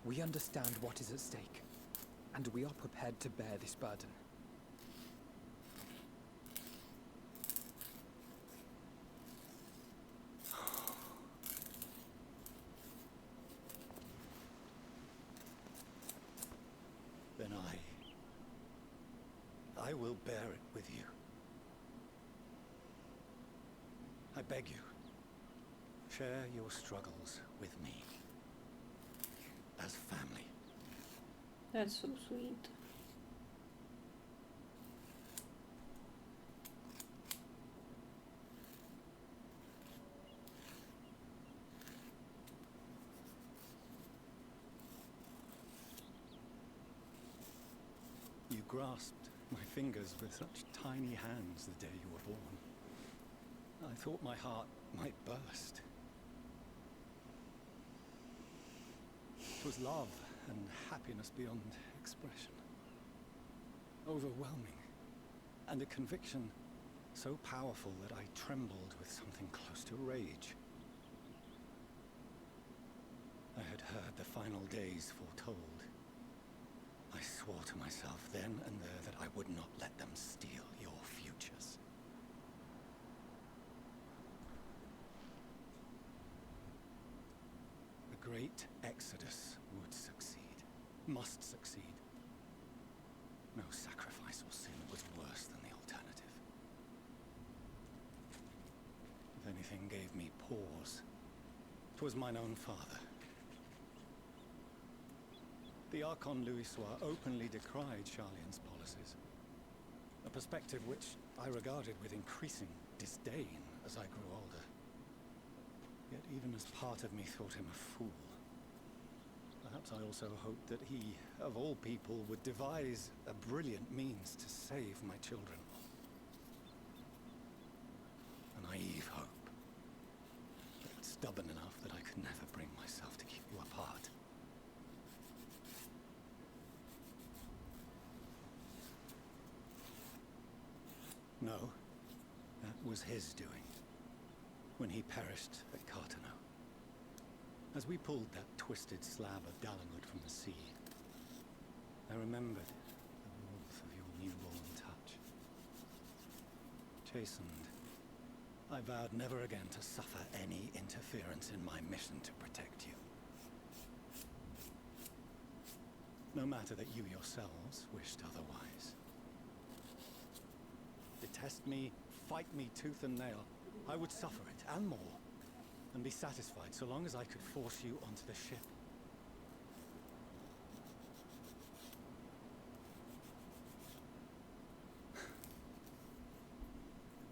We understand what is at stake, and we are prepared to bear this burden. Then I will bear it with you. I beg you, share your struggles with me. As family. That's so sweet. You grasped my fingers with such tiny hands the day you were born. thought my heart might burst. It was love and happiness beyond expression. Overwhelming. And a conviction so powerful that I trembled with something close to rage. I had heard the final days foretold. I swore to myself then and there that I would not let them steal your futures. The great exodus would succeed, must succeed. No sacrifice or sin was worse than the alternative. If anything gave me pause, 'twas mine own father. The Archon Louisois openly decried Charlian's policies, a perspective which I regarded with increasing disdain as I grew older. Yet even as part of me thought him a fool, perhaps I also hoped that he, of all people, would devise a brilliant means to save my children. A naive hope, but stubborn enough that I could never bring myself to keep you apart. No, that was his doing, when he perished at Cartano. As we pulled that twisted slab of Dalamud from the sea, I remembered the warmth of your newborn touch. Chastened, I vowed never again to suffer any interference in my mission to protect you. No matter that you yourselves wished otherwise. Detest me, fight me tooth and nail, I would suffer it, and more, and be satisfied so long as I could force you onto the ship.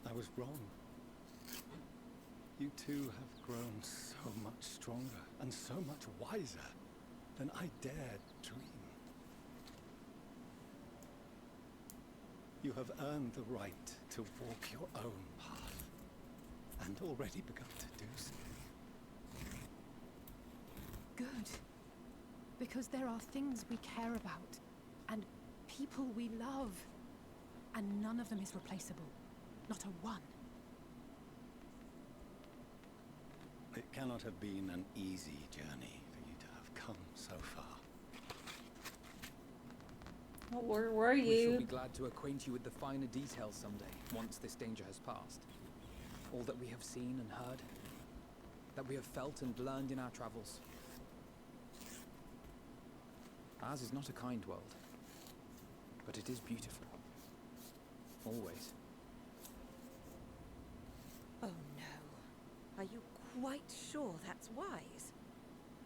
I was wrong. You two have grown so much stronger and so much wiser than I dared dream. You have earned the right to walk your own path, and already begun to do so. Good. Because there are things we care about, and people we love, and none of them is replaceable. Not a one. It cannot have been an easy journey for you to have come so far. Where were We shall you? be glad to acquaint you with the finer details someday, once this danger has passed. All that we have seen and heard, that we have felt and learned in our travels. Ours is not a kind world, but it is beautiful. Always. Oh no. Are you quite sure that's wise?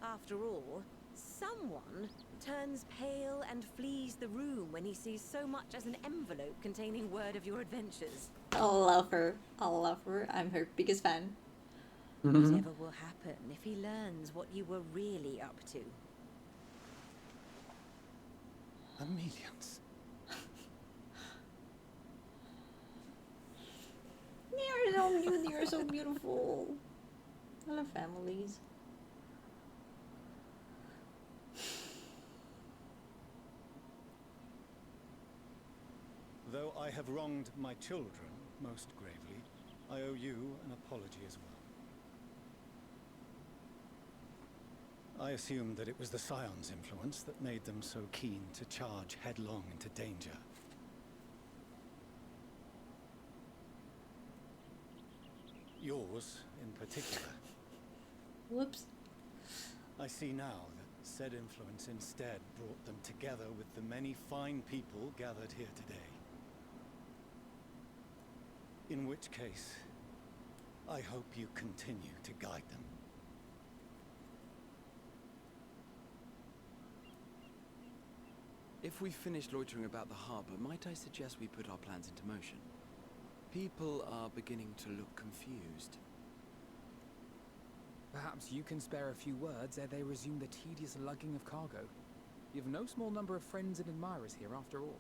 After all, someone turns pale and flees the room when he sees so much as an envelope containing word of your adventures. I love her. I love her. I'm her biggest fan. Whatever will happen if he learns what you were really up to? Amelians. They're so cute. They're so beautiful. I love families. Though I have wronged my children most gravely, I owe you an apology as well. I assumed that it was the Scion's influence that made them so keen to charge headlong into danger. Yours, in particular. Whoops. I see now that said influence instead brought them together with the many fine people gathered here today. In which case, I hope you continue to guide them. If we've finished loitering about the harbour, might I suggest we put our plans into motion? People are beginning to look confused. Perhaps you can spare a few words ere they resume the tedious lugging of cargo. You've no small number of friends and admirers here after all.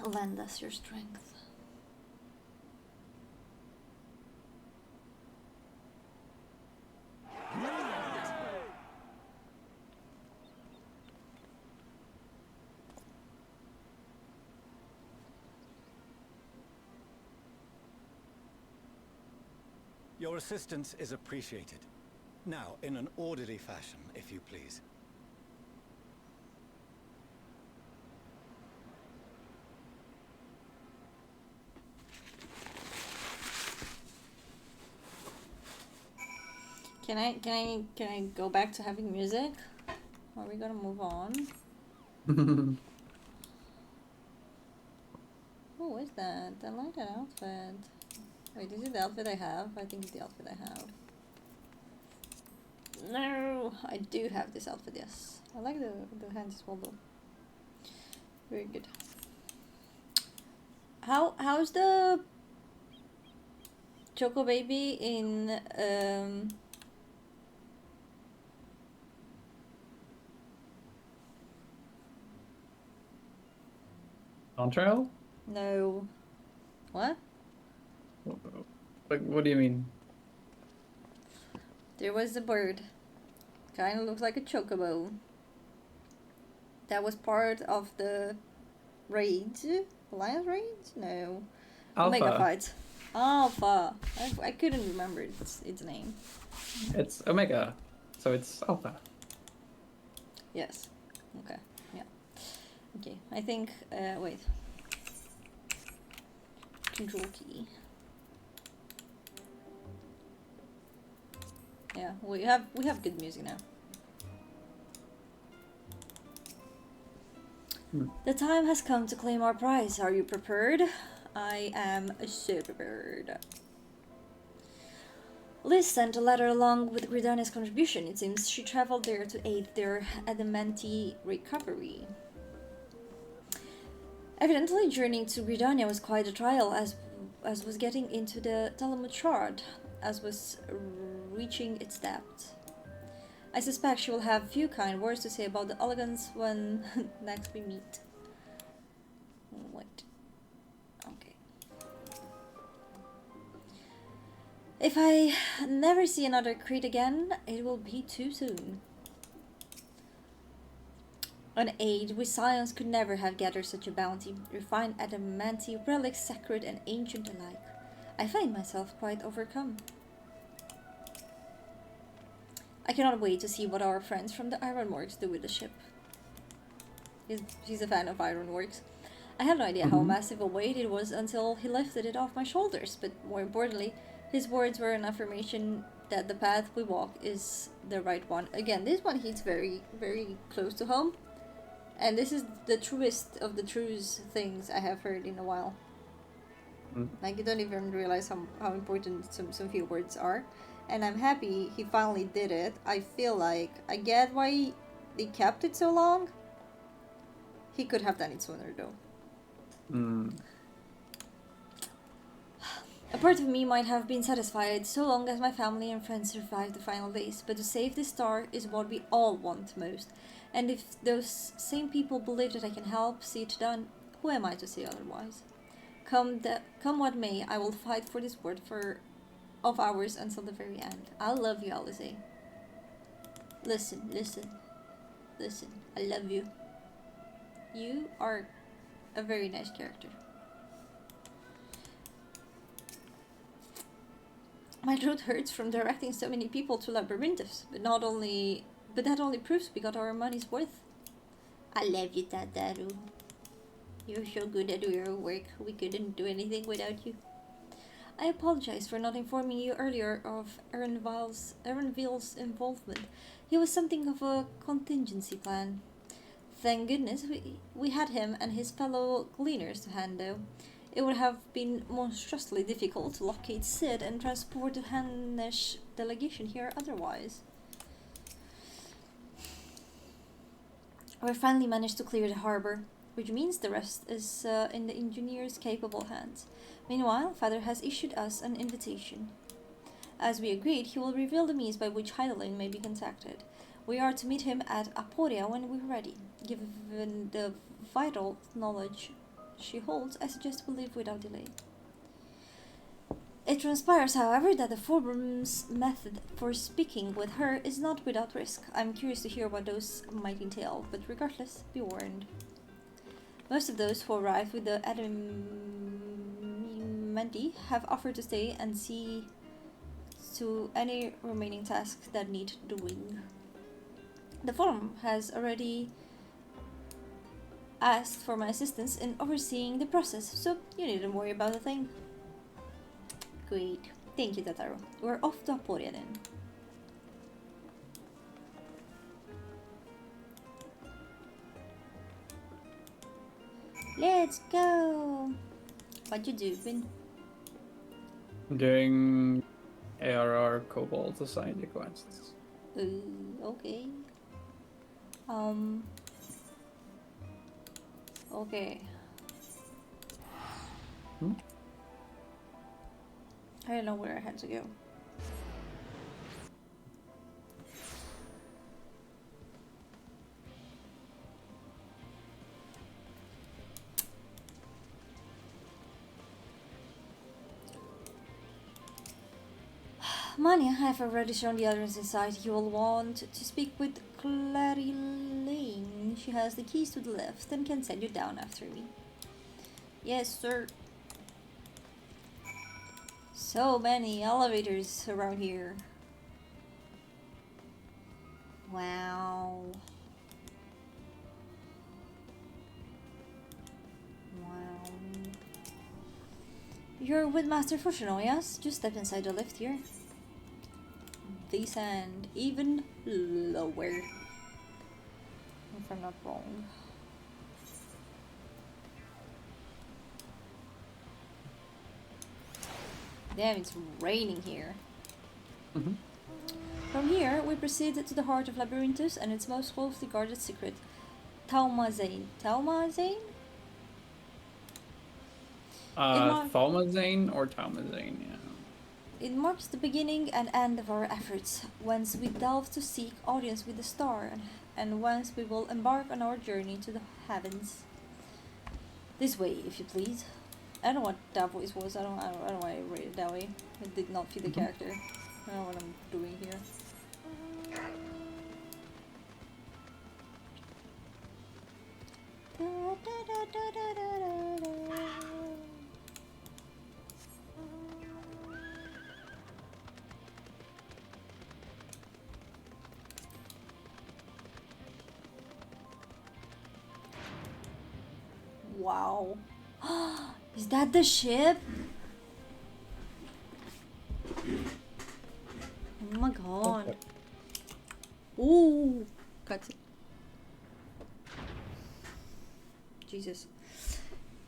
Lend us your strength. Your assistance is appreciated. Now, in an orderly fashion, if you please. Can I go back to having music? Are we gonna move on? Oh, what is that? I like that outfit. Wait, is it the outfit I have? I think it's the outfit I have. No, I do have this outfit, yes. I like the hands as well though. Very good. How's the Choco Baby in On trail? No. What? Like, what do you mean? There was a bird. Kind of looks like a chocobo. That was part of the raid. Alliance raid? No. Alpha. Omega fight. Alpha. I couldn't remember its name. It's Omega, so it's Alpha. Yes. Okay. Yeah. Okay. I think. Wait. Control key. Yeah, we have good music now. The time has come to claim our prize. Are you prepared? I am so prepared. Liz sent a letter along with Gridania's contribution. It seems she traveled there to aid their adamantine recovery. Evidently, journeying to Gridania was quite a trial, as was getting into the Talmud shard, as was reaching its depth. I suspect she will have few kind words to say about the elegance when next we meet. Wait. Okay. If I never see another Crete again, it will be too soon. An aid with science could never have gathered such a bounty, refined adamantine relics, sacred and ancient alike. I find myself quite overcome. I cannot wait to see what our friends from the Ironworks do with the ship. He's a fan of Ironworks. I had no idea how massive a weight it was until he lifted it off my shoulders, but more importantly, his words were an affirmation that the path we walk is the right one. Again, this one hits very, very close to home. And this is the truest of the truest things I have heard in a while. Like, you don't even realize how important some few words are. And I'm happy he finally did it. I feel like I get why they kept it so long. He could have done it sooner though. A part of me might have been satisfied so long as my family and friends survived the final days, but to save this star is what we all want most. And if those same people believe that I can help see it done, who am I to say otherwise? Come what may, I will fight for this word of ours until the very end. I love you, Alize. Listen, I love you. You are a very nice character. My throat hurts from directing so many people to Labyrinthus, but that only proves we got our money's worth. I love you, Tataru. You're so good at your work. We couldn't do anything without you. I apologize for not informing you earlier of Erenville's involvement. He was something of a contingency plan. Thank goodness we had him and his fellow gleaners to hand, though. It would have been monstrously difficult to locate Sid and transport the Hanesh delegation here otherwise. We finally managed to clear the harbor, which means the rest is in the engineer's capable hands. Meanwhile, Father has issued us an invitation. As we agreed, he will reveal the means by which Heidelin may be contacted. We are to meet him at Aporia when we're ready, given the vital knowledge she holds, I suggest we leave without delay. It transpires, however, that the forum's method for speaking with her is not without risk. I'm curious to hear what those might entail, but regardless, be warned. Most of those who arrived with the Adamandi have offered to stay and see to any remaining tasks that need doing. The forum has already asked for my assistance in overseeing the process, so you needn't worry about a thing. Great. Thank you, Tataro. We're off to Aporia then. Let's go! What you doing? Doing ARR Cobalt Society quests. Okay. Okay. I don't know where I had to go. Mania, I have already shown the others inside. You will want to speak with Clary Lane. She has the keys to the lift and can send you down after me. Yes, sir. So many elevators around here. Wow. Wow. You're with Master Fushino, yes? Just step inside the lift here. Descend even lower. If I'm not wrong. Damn, it's raining here. From here, we proceed to the heart of Labyrinthus and its most closely guarded secret, Taumazane. Taumazane? Thalmazane or Talmazane, yeah. It marks the beginning and end of our efforts, whence we delve to seek audience with the star, and whence we will embark on our journey to the heavens. This way, if you please. I don't know what that voice was. I don't know why I read it that way. It did not fit the character. I don't know what I'm doing here. Wow. Is that the ship? Oh my god. Ooh. Cutscene. Jesus.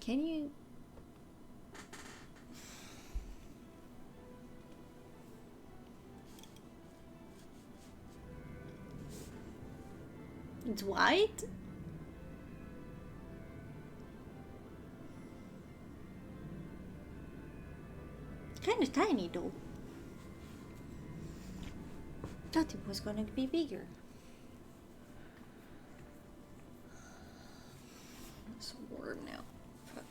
Can you... It's white? Kind of tiny though. Thought it was gonna be bigger. It's warm now. Fuck.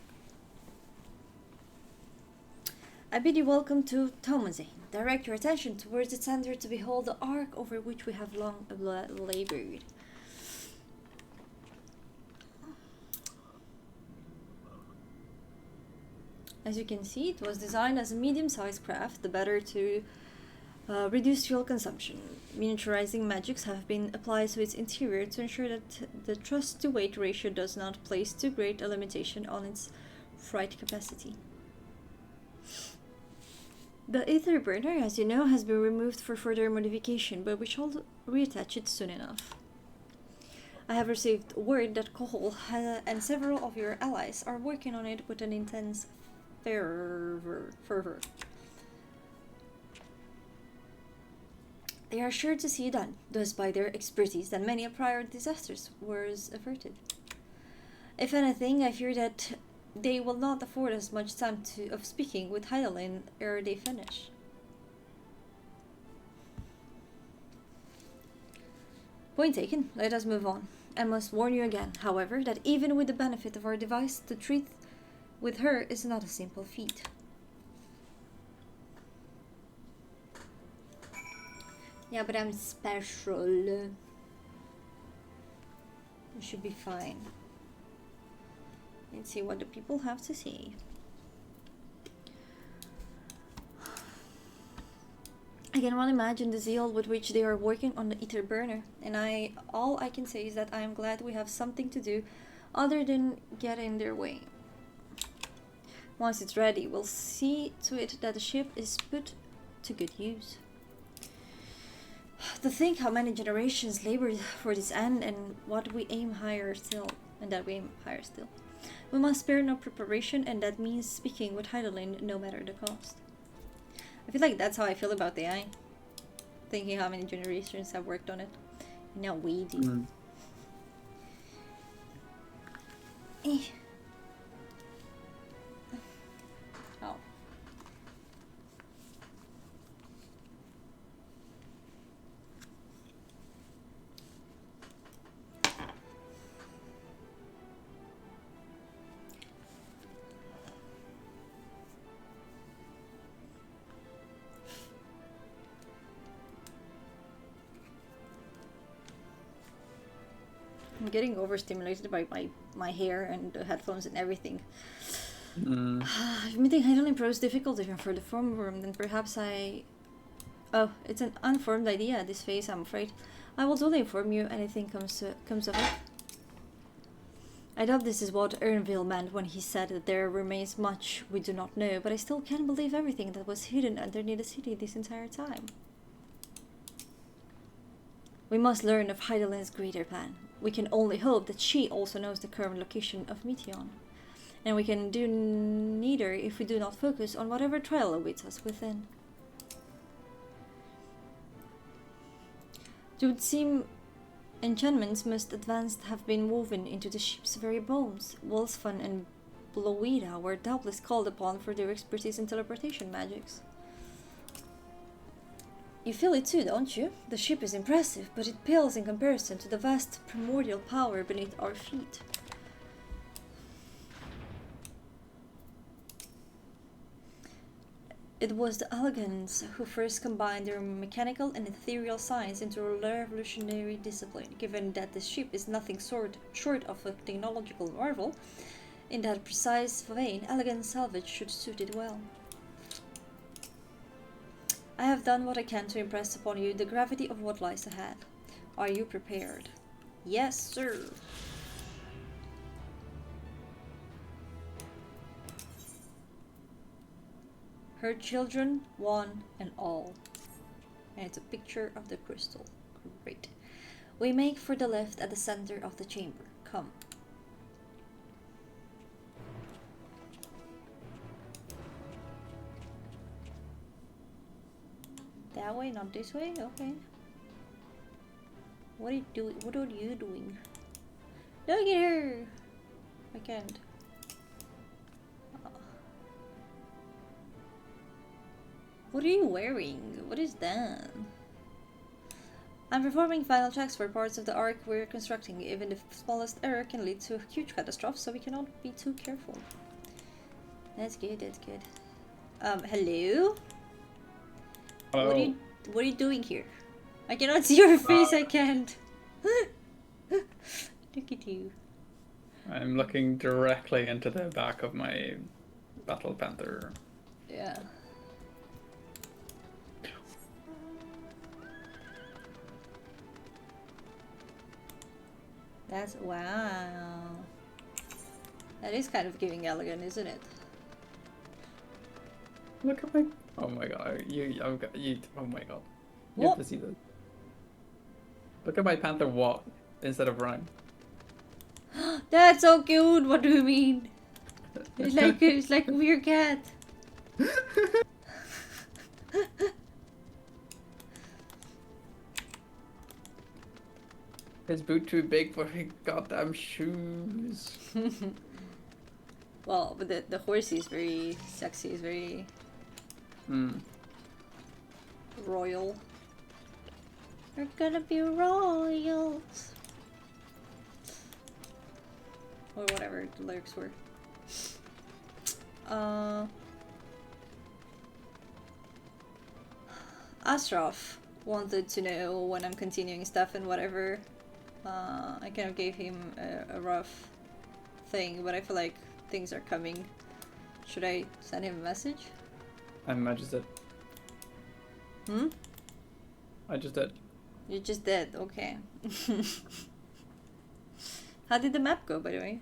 I bid you welcome to Taumazane. Direct your attention towards the center to behold the arc over which we have long labored. As you can see, it was designed as a medium-sized craft, the better to reduce fuel consumption. Miniaturizing magics have been applied to its interior to ensure that the thrust-to-weight ratio does not place too great a limitation on its freight capacity. The ether burner, as you know, has been removed for further modification, but we shall reattach it soon enough. I have received word that Kohol and several of your allies are working on it with an intense fervor. They are sure to see it done, thus by their expertise that many a prior disasters was averted. If anything, I fear that they will not afford us much time of speaking with Heidelin ere they finish. Point taken, let us move on. I must warn you again, however, that even with the benefit of our device to treat with her is not a simple feat. Yeah, but I'm special. You should be fine. Let's see what the people have to say. I can well imagine the zeal with which they are working on the ether burner, and all I can say is that I am glad we have something to do other than get in their way. Once it's ready, we'll see to it that the ship is put to good use. To think how many generations labored for this end, and what we aim higher still, We must spare no preparation, and that means speaking with Heidelin no matter the cost. I feel like that's how I feel about AI. Thinking how many generations have worked on it. And now we do. Oh. I'm getting overstimulated by my hair and the headphones and everything. Admitting Heidelin Pro is difficult even for the form room, then perhaps Oh, it's an unformed idea at this phase, I'm afraid. I will totally inform you anything comes of it. I doubt this is what Ernville meant when he said that there remains much we do not know, but I still can't believe everything that was hidden underneath the city this entire time. We must learn of Heidelin's greater plan. We can only hope that she also knows the current location of Meteon. And we can do neither if we do not focus on whatever trial awaits us within. It would seem enchantments most advanced have been woven into the ship's very bones. Wolfsfan and Bloida were doubtless called upon for their expertise in teleportation magics. You feel it too, don't you? The ship is impressive, but it pales in comparison to the vast primordial power beneath our feet. It was the Allegans who first combined their mechanical and ethereal science into a revolutionary discipline. Given that the ship is nothing short of a technological marvel, in that precise vein, elegant salvage should suit it well. I have done what I can to impress upon you the gravity of what lies ahead. Are you prepared? Yes, sir. Her children, one and all. And it's a picture of the crystal. Great. We make for the left at the center of the chamber. Come. That way, not this way? Okay. What are you doing? What are you doing? Look at her! I can't. What are you wearing? What is that? I'm performing final checks for parts of the arc we're constructing. Even the smallest error can lead to a huge catastrophe, so we cannot be too careful. That's good, that's good. Hello? Hello. What are you doing here? I cannot see your face, I can't. Look at you. I'm looking directly into the back of my Battle Panther. Yeah. That's wow. That is kind of giving elegant, isn't it? Look at my. Oh my god! You. Oh my god! You What? have to see this. Look at my panther walk instead of run. That's so cute. What do you mean? It's like a weird cat. His boot too big for his goddamn shoes. Well, but the horsey is very sexy. Is very royal. We're gonna be royals. Or whatever the lyrics were. Ashraf wanted to know when I'm continuing stuff and whatever. I kind of gave him a rough thing, but I feel like things are coming. Should I send him a message? I just did. Hmm? I just did. You just did, okay. How did the map go, by the way?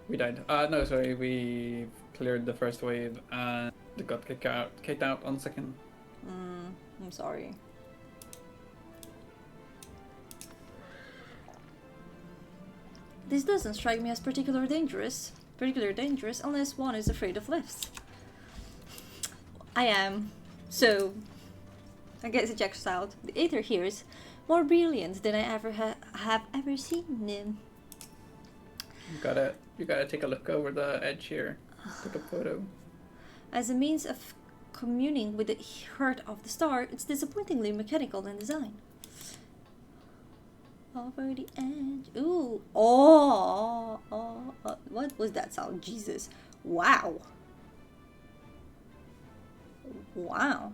We died. No, sorry, we cleared the first wave and got kicked out on second. I'm sorry. This doesn't strike me as particularly dangerous unless one is afraid of lifts. I am. So, I guess it checks out. The ether here is more brilliant than I ever have ever seen him. You gotta take a look over the edge here. Take a photo. As a means of communing with the heart of the star, it's disappointingly mechanical in design. Over the edge. Ooh. Oh. What was that sound? Jesus. Wow. Wow.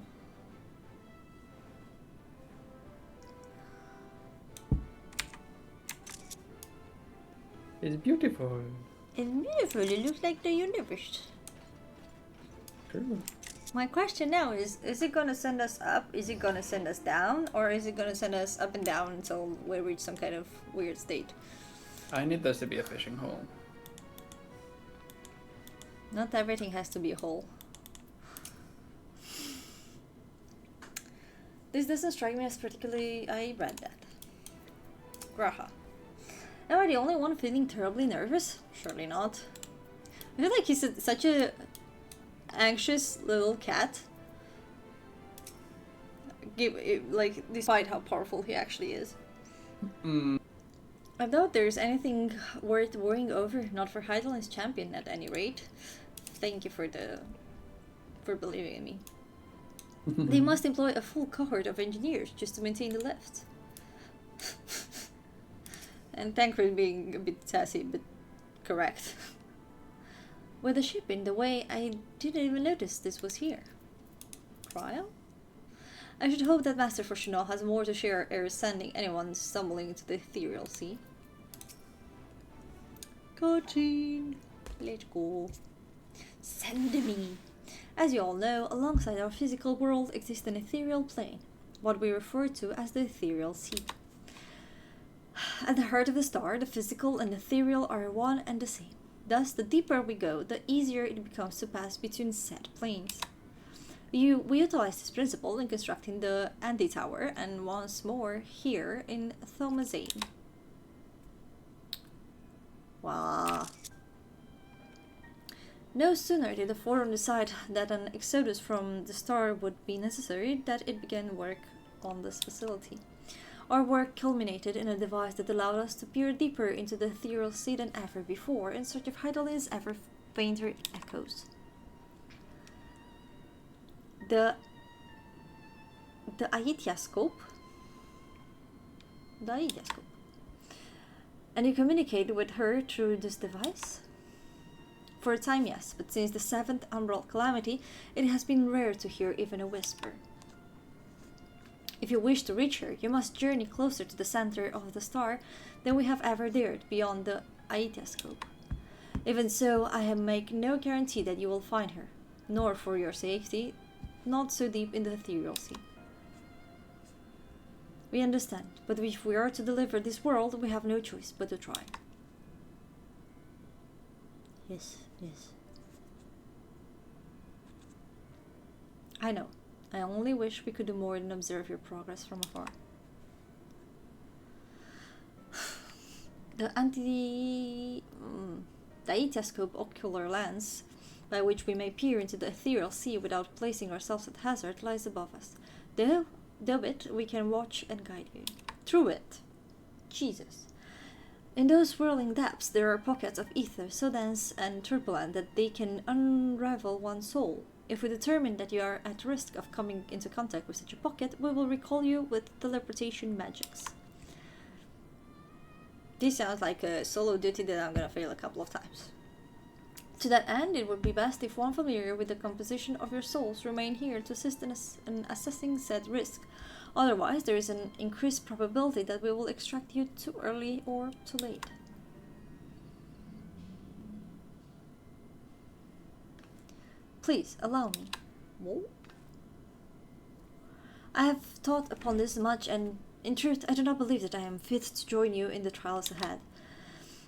It's beautiful. It's beautiful. It looks like the universe. True. My question now is it gonna send us up? Is it gonna send us down? Or is it gonna send us up and down until we reach some kind of weird state? I need this to be a fishing hole. Not everything has to be a hole. This doesn't strike me as particularly... I read that. Graha. Am I the only one feeling terribly nervous? Surely not. I feel like he's such a anxious little cat. Like, despite how powerful he actually is. I doubt there's anything worth worrying over, not for Heidel's champion at any rate. Thank you for believing in me. They must employ a full cohort of engineers just to maintain the lift. And Tancred being a bit sassy, but correct. With the ship in the way, I didn't even notice this was here. Cryo? I should hope that Master Fortunal has more to share ere sending anyone stumbling into the ethereal sea. Coaching! Let's go. Send me! As you all know, alongside our physical world exists an ethereal plane, what we refer to as the ethereal sea. At the heart of the star, the physical and ethereal are one and the same. Thus, the deeper we go, the easier it becomes to pass between said planes. We utilize this principle in constructing the anti-tower, and once more here in Thomazane. Wow. No sooner did the Forum decide that an exodus from the star would be necessary than it began work on this facility. Our work culminated in a device that allowed us to peer deeper into the ethereal sea than ever before in search of Heidel's ever fainter echoes. The Aityascope. And you communicate with her through this device? For a time, yes, but since the 7th Umbral Calamity, it has been rare to hear even a whisper. If you wish to reach her, you must journey closer to the center of the star than we have ever dared beyond the Aityascope. Even so, I make no guarantee that you will find her, nor for your safety, not so deep in the ethereal sea. We understand, but if we are to deliver this world, we have no choice but to try. Yes. I know. I only wish we could do more than observe your progress from afar. The Aityascope ocular lens, by which we may peer into the ethereal sea without placing ourselves at hazard, lies above us. Though it, we can watch and guide you. Through it. Jesus. In those swirling depths, there are pockets of ether so dense and turbulent that they can unravel one's soul. If we determine that you are at risk of coming into contact with such a pocket, we will recall you with teleportation magics. This sounds like a solo duty that I'm gonna fail a couple of times. To that end, it would be best if one familiar with the composition of your souls remain here to assist in assessing said risk. Otherwise, there is an increased probability that we will extract you too early or too late. Please, allow me. Whoa. I have thought upon this much, and in truth, I do not believe that I am fit to join you in the trials ahead.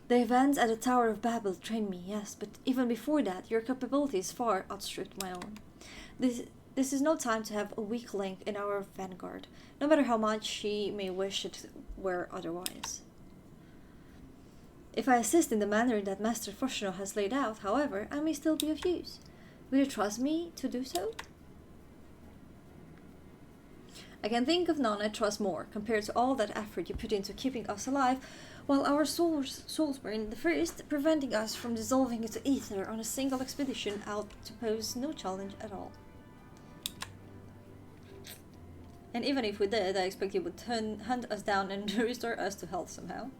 The events at the Tower of Babel trained me, yes, but even before that, your capabilities far outstripped my own. This is no time to have a weak link in our vanguard, no matter how much she may wish it were otherwise. If I assist in the manner that Master Foshino has laid out, however, I may still be of use. Will you trust me to do so? I can think of none I trust more, compared to all that effort you put into keeping us alive, while our souls were in the first, preventing us from dissolving into ether on a single expedition out to pose no challenge at all. And even if we did, I expect you would hunt us down and restore us to health somehow.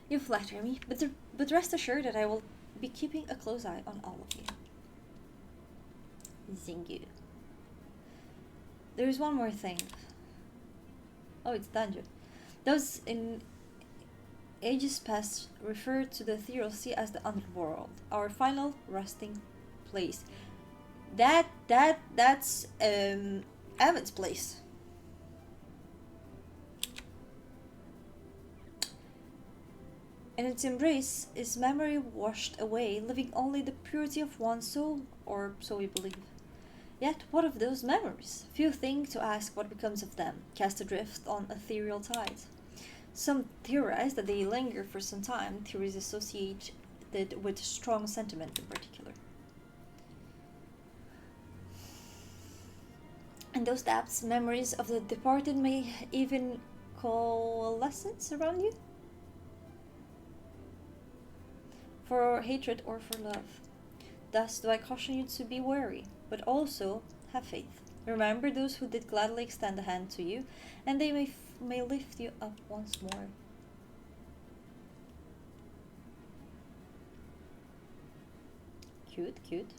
You flatter me, but rest assured that I will be keeping a close eye on all of you. Zingu. There is one more thing. Oh, it's dungeon. Those in ages past referred to the ethereal sea as the underworld, our final resting place. That's Evan's place. In its embrace is memory washed away, leaving only the purity of one's soul, or so we believe. Yet, what of those memories? Few think to ask what becomes of them, cast adrift on ethereal tides. Some theorize that they linger for some time, theories associated with strong sentiment in particular. In those depths, memories of the departed may even coalesce around you? For hatred or for love. Thus do I caution you to be wary, but also have faith. Remember those who did gladly extend a hand to you, and they may lift you up once more. Cute, cute.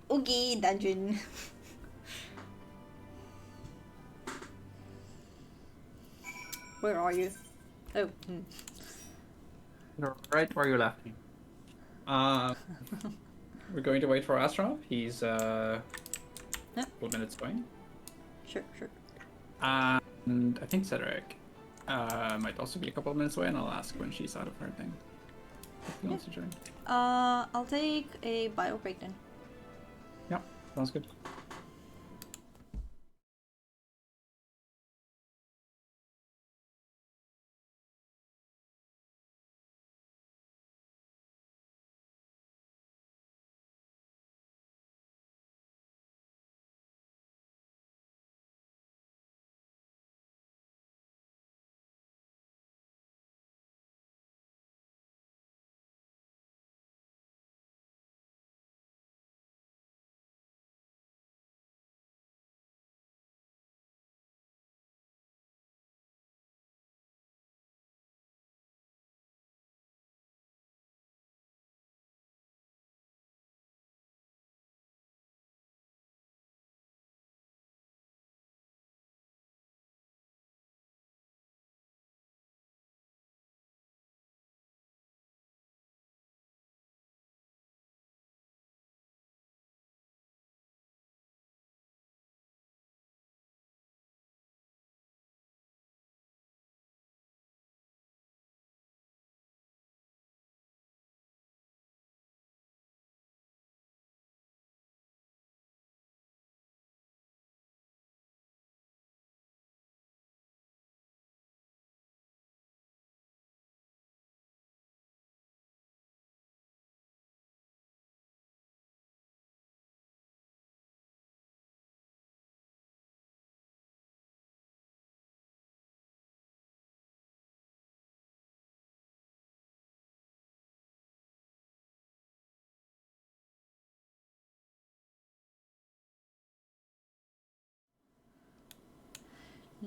Okay, dungeon. Where are you? Oh. You're right where you left me. We're going to wait for Astrov. He's a couple minutes away. Sure. And I think Cedric might also be a couple of minutes away, and I'll ask when she's out of her thing. If he wants to join. I'll take a bio break then. Yeah, sounds good.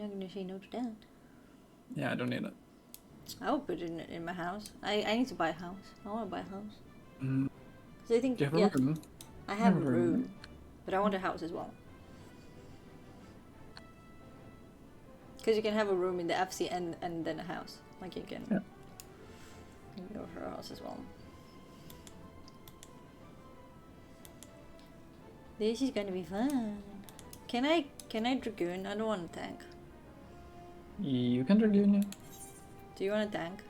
You're not gonna say no to that. Yeah, I don't need it. I would put it in my house. I need to buy a house. I want to buy a house. Mm. Cause I think Do you have a room? I have a room, but I want a house as well. Because you can have a room in the FC and then a house. Like you can go for a house as well. This is gonna be fun. Can I dragoon? I don't want a tank. You can dragoon, yeah. Do you want a tank?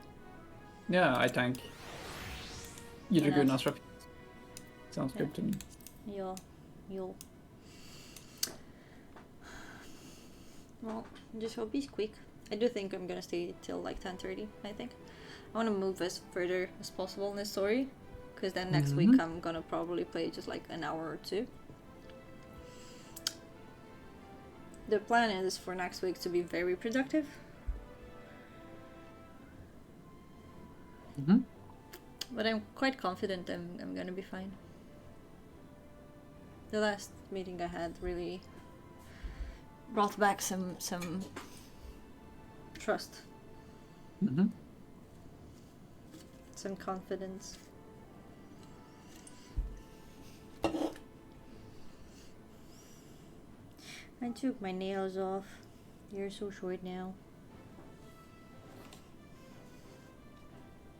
Yeah, I tank. You Yeah, dragoon nice. us. Sounds good to me. You'll. Well, just hope he's quick. I do think I'm gonna stay till like 10:30. I think I want to move as further as possible in this story, because then next week I'm gonna probably play just like an hour or two. The plan is for next week to be very productive. But I'm quite confident I'm gonna be fine. The last meeting I had really brought back some trust. Some confidence. I took my nails off. They're so short now.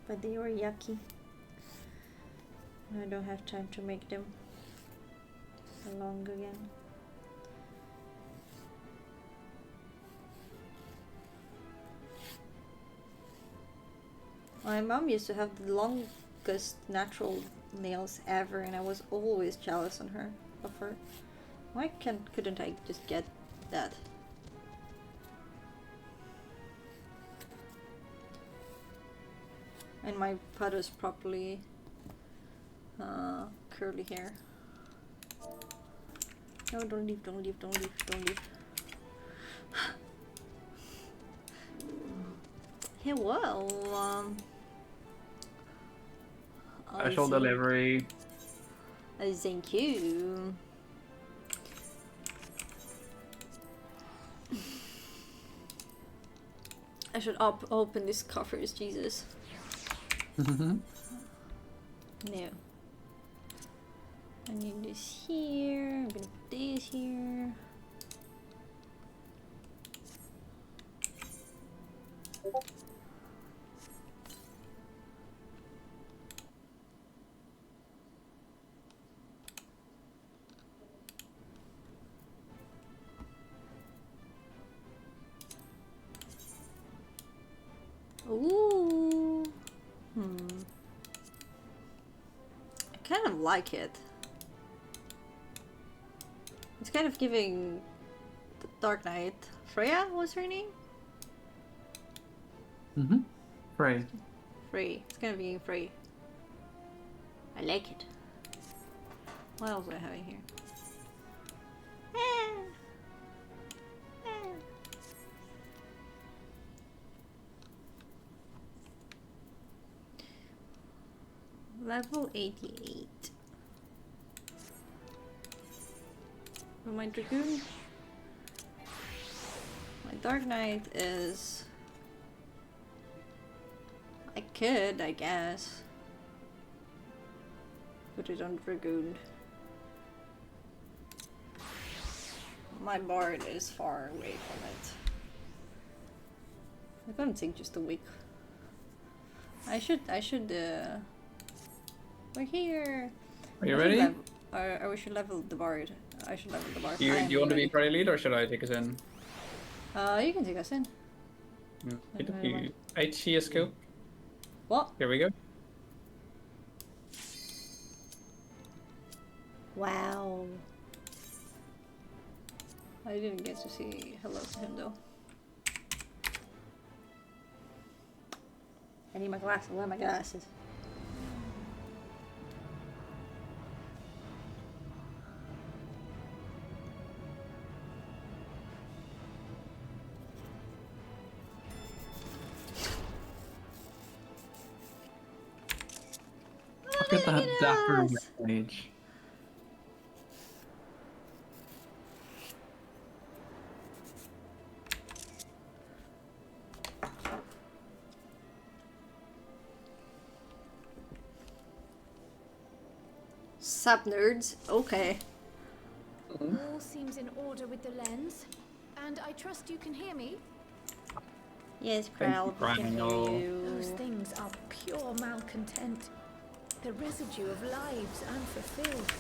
But they were yucky. I don't have time to make them long again. My mom used to have the longest natural nails ever, and I was always jealous of her. Why couldn't I just get that? And my Pado's properly curly hair. No, don't leave. Hey, well, Special delivery. Thank you. I should open these coffers, Jesus. No. I need this here. I'm gonna put this here. Ooh. I kind of like it. It's kind of giving the Dark Knight. Freya was her name? Frey. Frey. It's gonna be Frey. I like it. What else do I have in here? Level 88. For my Dragoon, my Dark Knight is... I could, I guess, put it on Dragoon. My Bard is far away from it. It's gonna take just a week. I should, we're here! Are you ready? Or we should level the Bard. I should level the Bard. Do you want to be party lead or should I take us in? You can take us in. HC scope. What? Here we go. Wow. I didn't get to say hello to him though. I need my glasses. Where are my glasses? Look at that dapper mage. Sap nerds. Okay. All seems in order with the lens. And I trust you can hear me? Yes, Thank Kral, you, we can hear Cranial. you. Those things are pure malcontent. The residue of lives unfulfilled.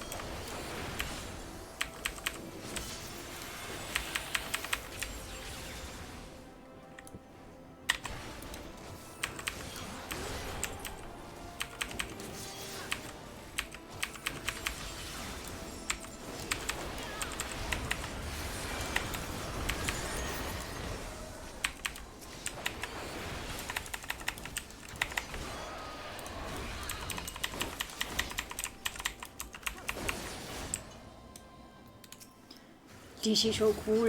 This is so cool.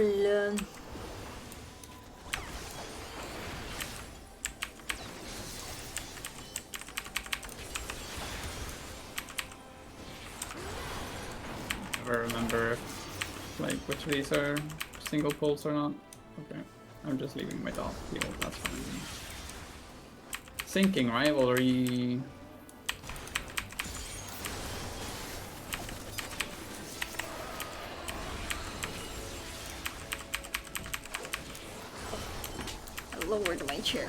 Never remember if, like, which of these are single pulse or not. Okay, I'm just leaving my dot field, that's fine. Sinking rivalry. I lowered my chair.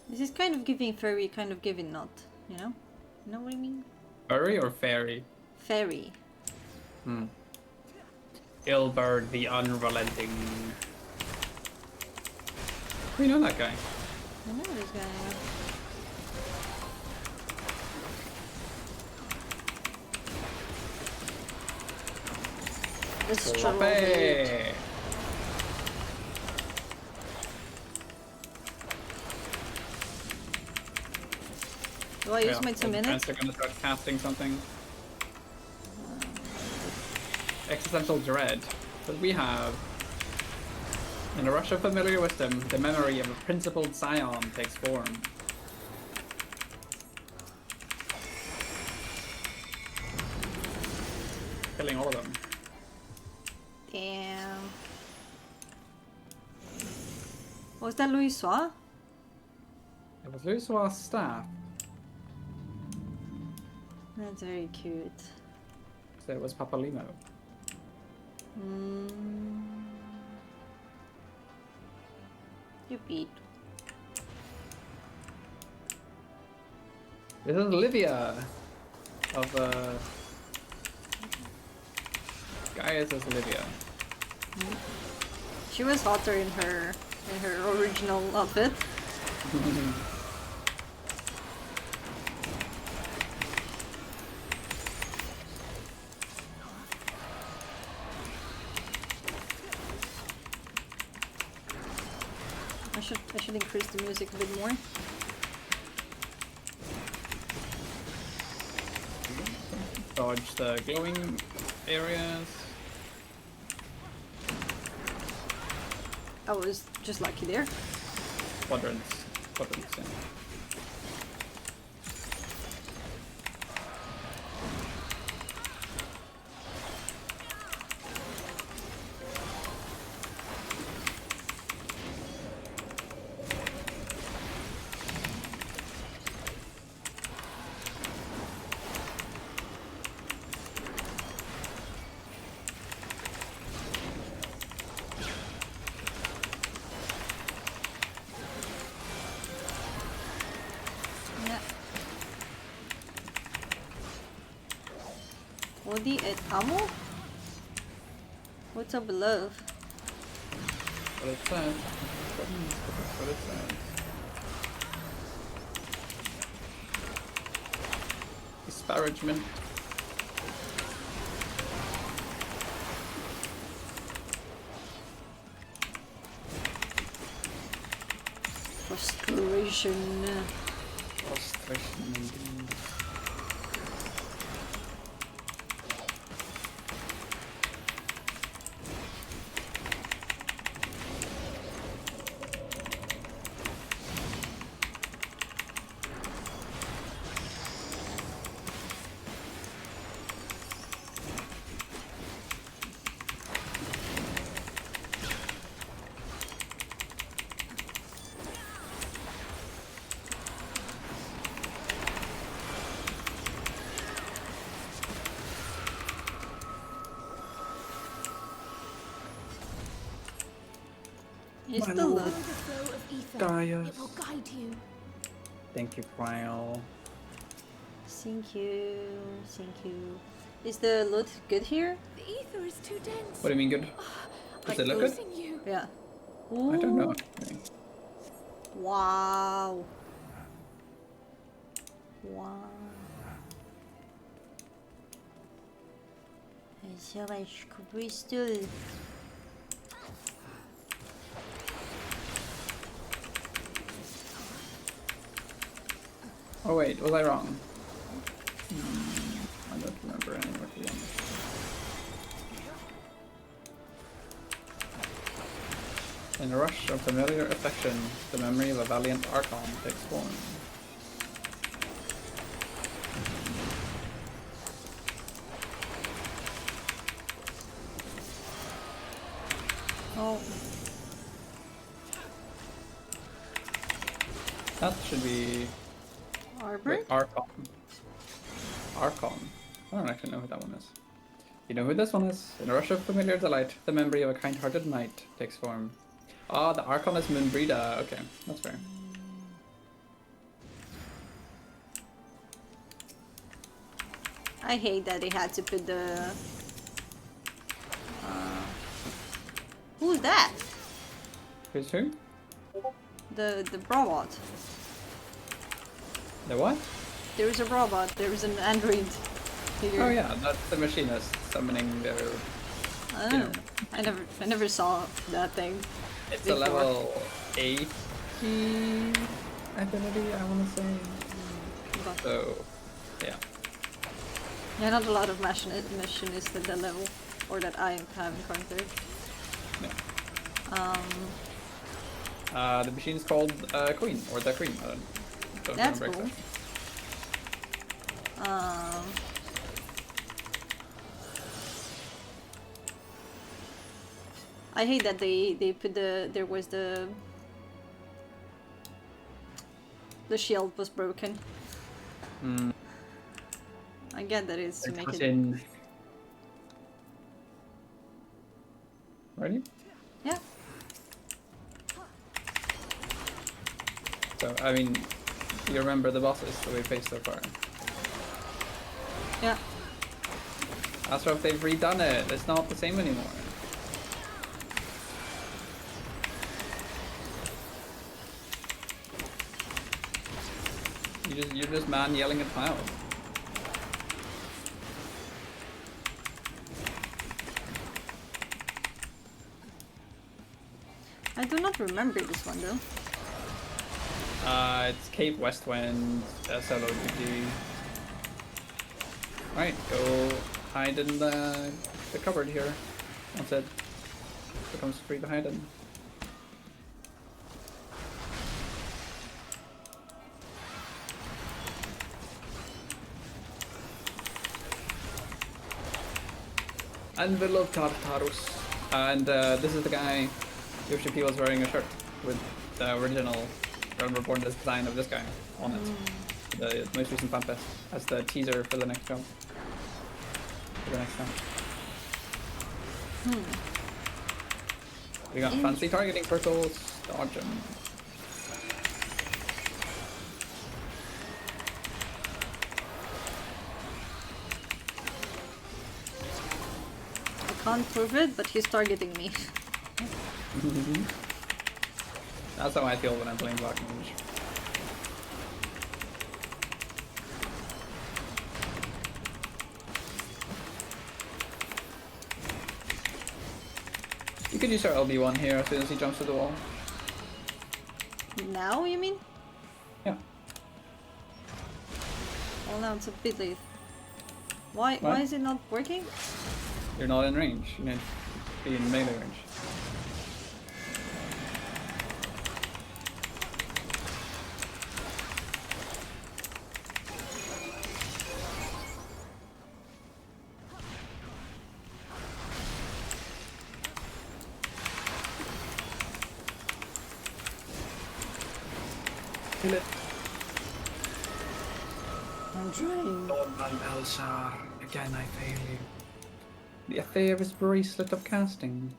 This is kind of giving fairy, kind of giving not, you know? You know what I mean? Furry or fairy? Fairy. Hmm. Ilberd the Unrelenting. We know that guy. I know this guy. Let's Sloppy. Do I use my 2 minutes? They're gonna start casting something. Existential dread. But we have, in a rush of familiar wisdom, the memory of a principled scion takes form. Killing all of them. Damn. Was that Louis Soir? It was Louisoir's staff. That's very cute. So it was Papalino. You beat. This is Olivia of Gaius as Olivia. She was hotter in her original outfit. I should increase the music a bit more. Dodge the glowing areas. I was just lucky there. Quadrants, yeah. Body and ammo? What's up below? What it says. That's what it says. Disparagement. Frustration. Frustration indeed. Is My the lord. loot? Follow the flow of ether. Gaius. It will guide you. Thank you, Cryle. Thank you. Thank you. Is the loot good here? The ether is too dense. What do you mean good? Does it look good? Losing you. Yeah. I don't know. Ooh. Wow. Wow. So much crystal. Oh wait, was I wrong? I don't remember anymore, to be honest. In a rush of familiar affection, the memory of a valiant Archon takes form. Oh. That should be... Arbor? Wait, Archon. Archon. I don't actually know who that one is. You know who this one is? In a rush of familiar delight, the memory of a kind-hearted knight takes form. Ah, the Archon is Moonbrida. Okay, that's fair. I hate that they had to put the... who's that? Who's who? The robot. The what? There is a robot. There is an android here. Oh yeah, that's the machinist summoning their... I know. I never saw that thing. It's before. a level 80 ability, I want to say. Okay. So, yeah. Yeah, not a lot of machinists at that level, or that I have encountered. No. The machine is called Queen, or the Queen. I don't That's remember cool. exactly. I hate that they put there was the shield was broken. I get that it's to make it. In... Ready? Yeah. So, I mean, you remember the bosses that we faced so far? Yeah. Ask if they've redone it. It's not the same anymore. You're just man yelling at cloud. I do not remember this one though. It's Cape Westwind, solo duty. Right, go hide in the cupboard here. Once it becomes free to hide in. Anvil of Tartarus. And this is the guy Yoshi P was wearing a shirt with the original Realm Reborn design of this guy on it. The most recent FanFest as the teaser for the next film. For the next time. We got fancy targeting circles, dodge them. I can't prove it, but he's targeting me. That's how I feel when I'm playing Black Mage. You could use our LB1 here as soon as he jumps to the wall. Now, you mean? Yeah. Well, now it's a bit late. Why is it not working? You're not in range. You need to be in melee range. Kill it. I'm trying. Lord Balthazar, again I fail you. The Aether's bracelet of casting.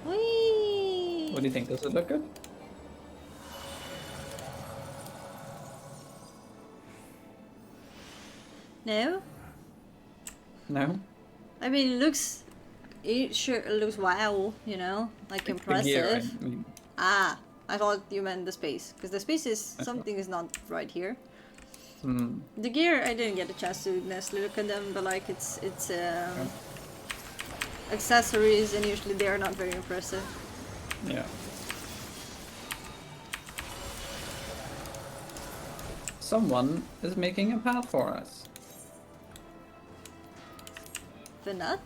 Whee! What do you think? Does it look good? No? No? I mean, it looks... It sure looks wow, you know? Like impressive. The gear, I mean. Ah, I thought you meant the space. Because the space is... Something is not right here. Mm. The gear, I didn't get a chance to necessarily look at them, but like it's accessories, and usually they are not very impressive. Yeah. Someone is making a path for us. The nut?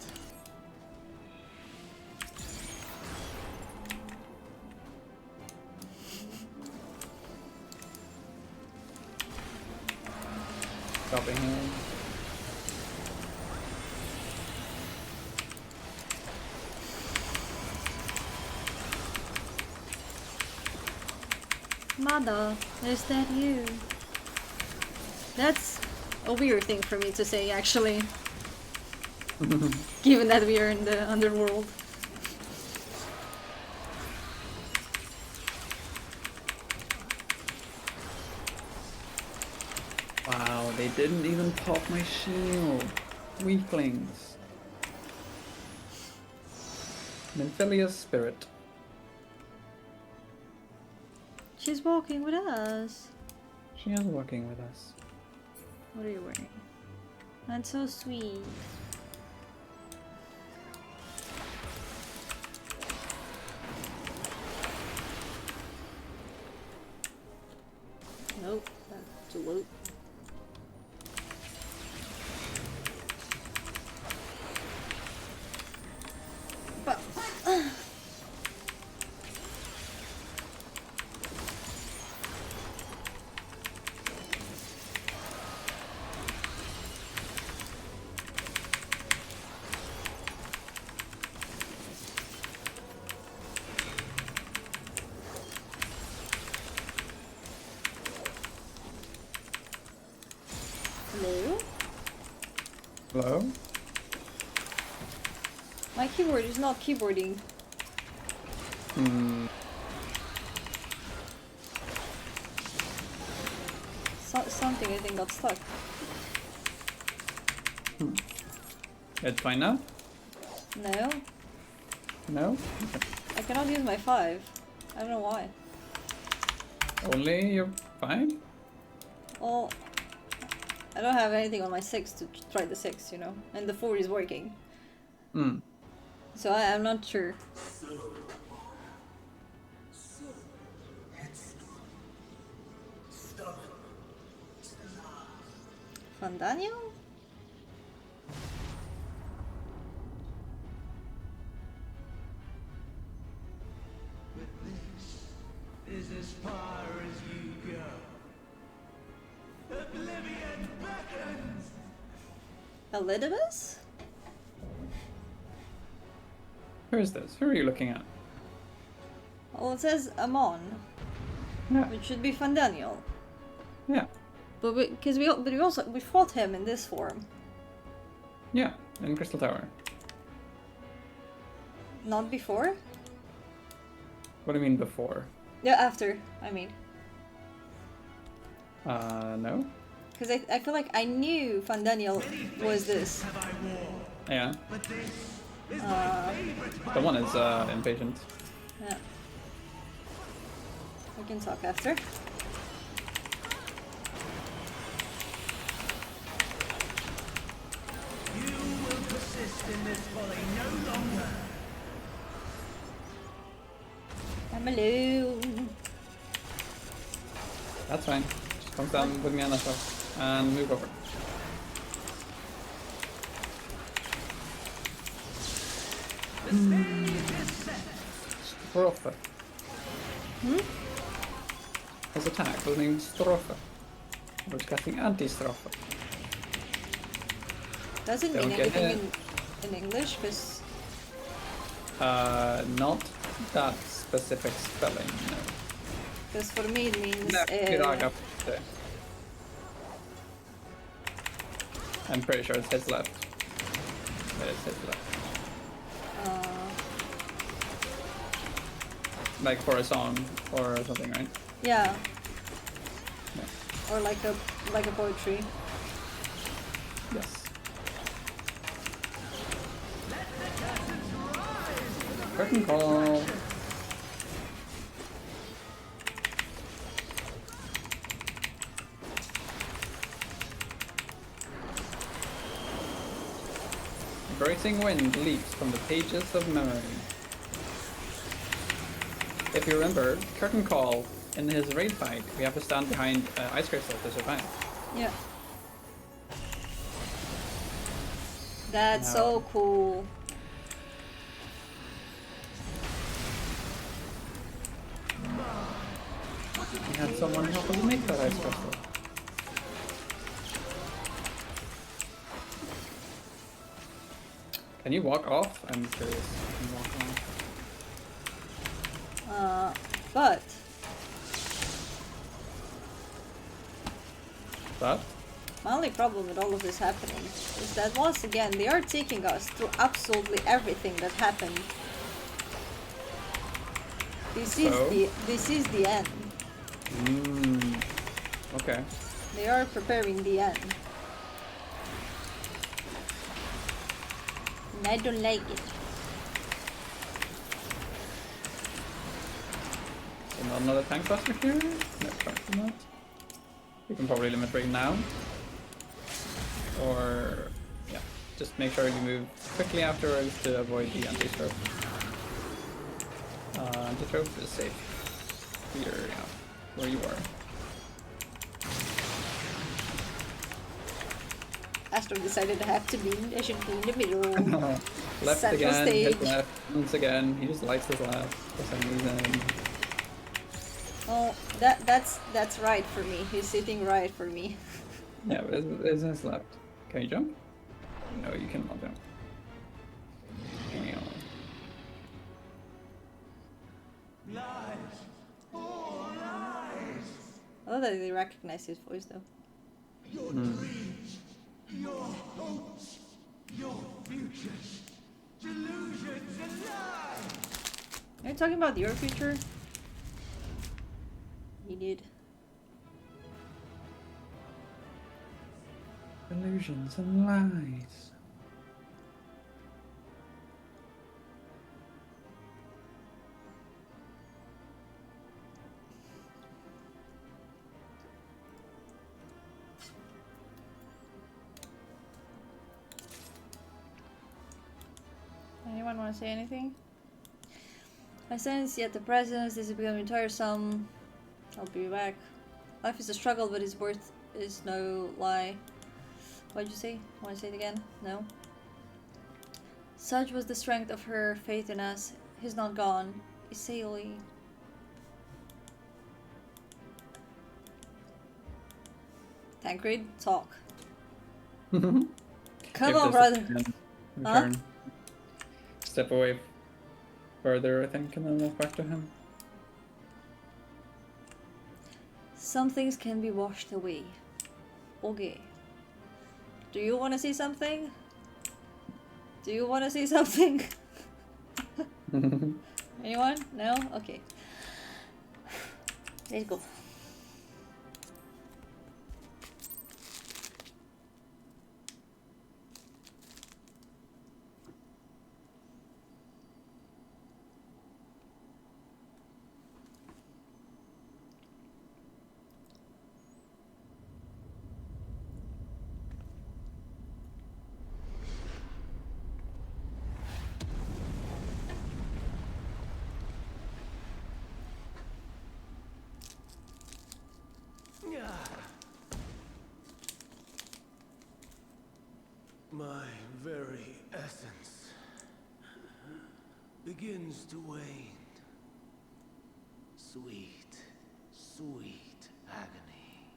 Stopping him. Mother, is that you? That's a weird thing for me to say, actually. Given that we are in the underworld. Wow, they didn't even pop my shield. Weaklings. Menphilia's spirit. She's walking with us. She is walking with us. What are you wearing? That's so sweet. Nope, that's too low. But hello? Hello? My keyboard is not keyboarding. Hmm. Something I think got stuck. It's fine now? No? No? I cannot use my 5. I don't know why. Only you're fine? Well, I don't have anything on my 6 to try the 6, you know? And the 4 is working. Hmm. So I'm not sure. Van Daniel? Is as far as you go. Oblivion beckons! Elidibus? Who is this? Who are you looking at? Well, it says Amon. Yeah. Which should be Van Daniel. Yeah. But we fought him in this form. Yeah, in Crystal Tower. Not before? What do you mean before? Yeah, after, I mean. No? Because I feel like I knew Van Daniel was this. Yeah. Uh, The one is impatient. yeah. We can talk after. You will persist in this folly no longer. I'm alone. That's fine. Just come down with me on that stuff and move over. Strophe. His attack was named Strophe. I was casting anti-Strophe. Does it Don't mean get anything in English? Because not that specific spelling, no. for me it means I'm pretty sure it's his left. It is his left. Like for a song or something, right? yeah. Or like a poetry. Yes. Curtain call. Bracing wind leaps from the pages of memory. If you remember, Curtain Call, in his raid fight, we have to stand behind ice crystal to survive. Yeah. That's so cool. We had someone help us make that ice crystal. Can you walk off? I'm curious. Can you walk off? But my only problem with all of this happening is that once again they are taking us through absolutely everything that happened. This is the end. Okay. They are preparing the end. And I don't like it. So not another tank buster here? No, probably not. You can probably limit break now. Or, yeah, just make sure you move quickly afterwards to avoid the anti-stroke. Anti-stroke is safe. Here, yeah, where you are. Astro decided to have to be, I should be in the middle. Left Central again, stage. hit left, once again, he just likes his left for some reason. Oh, that's right for me. He's sitting right for me. Yeah, but it's his left. Can you jump? No, you cannot jump. Lies! All lies! I love that they recognize his voice though. Your dreams, your hopes, your futures, delusions and lies! Are you talking about your future? He did. Illusions and lies. Anyone want to say anything? I sense yet the presence. This is becoming tiresome. I'll be back. Life is a struggle, but its worth is no lie. What'd you say? Want to say it again? No? Such was the strength of her faith in us. He's not gone. Isaili. Tancred, talk. Come on, brother. Huh? Step away further, I think, and then walk back to him. Some things can be washed away. Okay. Do you want to see something? Do you want to see something? Anyone? No? Okay. Let's go. begins to wane. Sweet, sweet agony.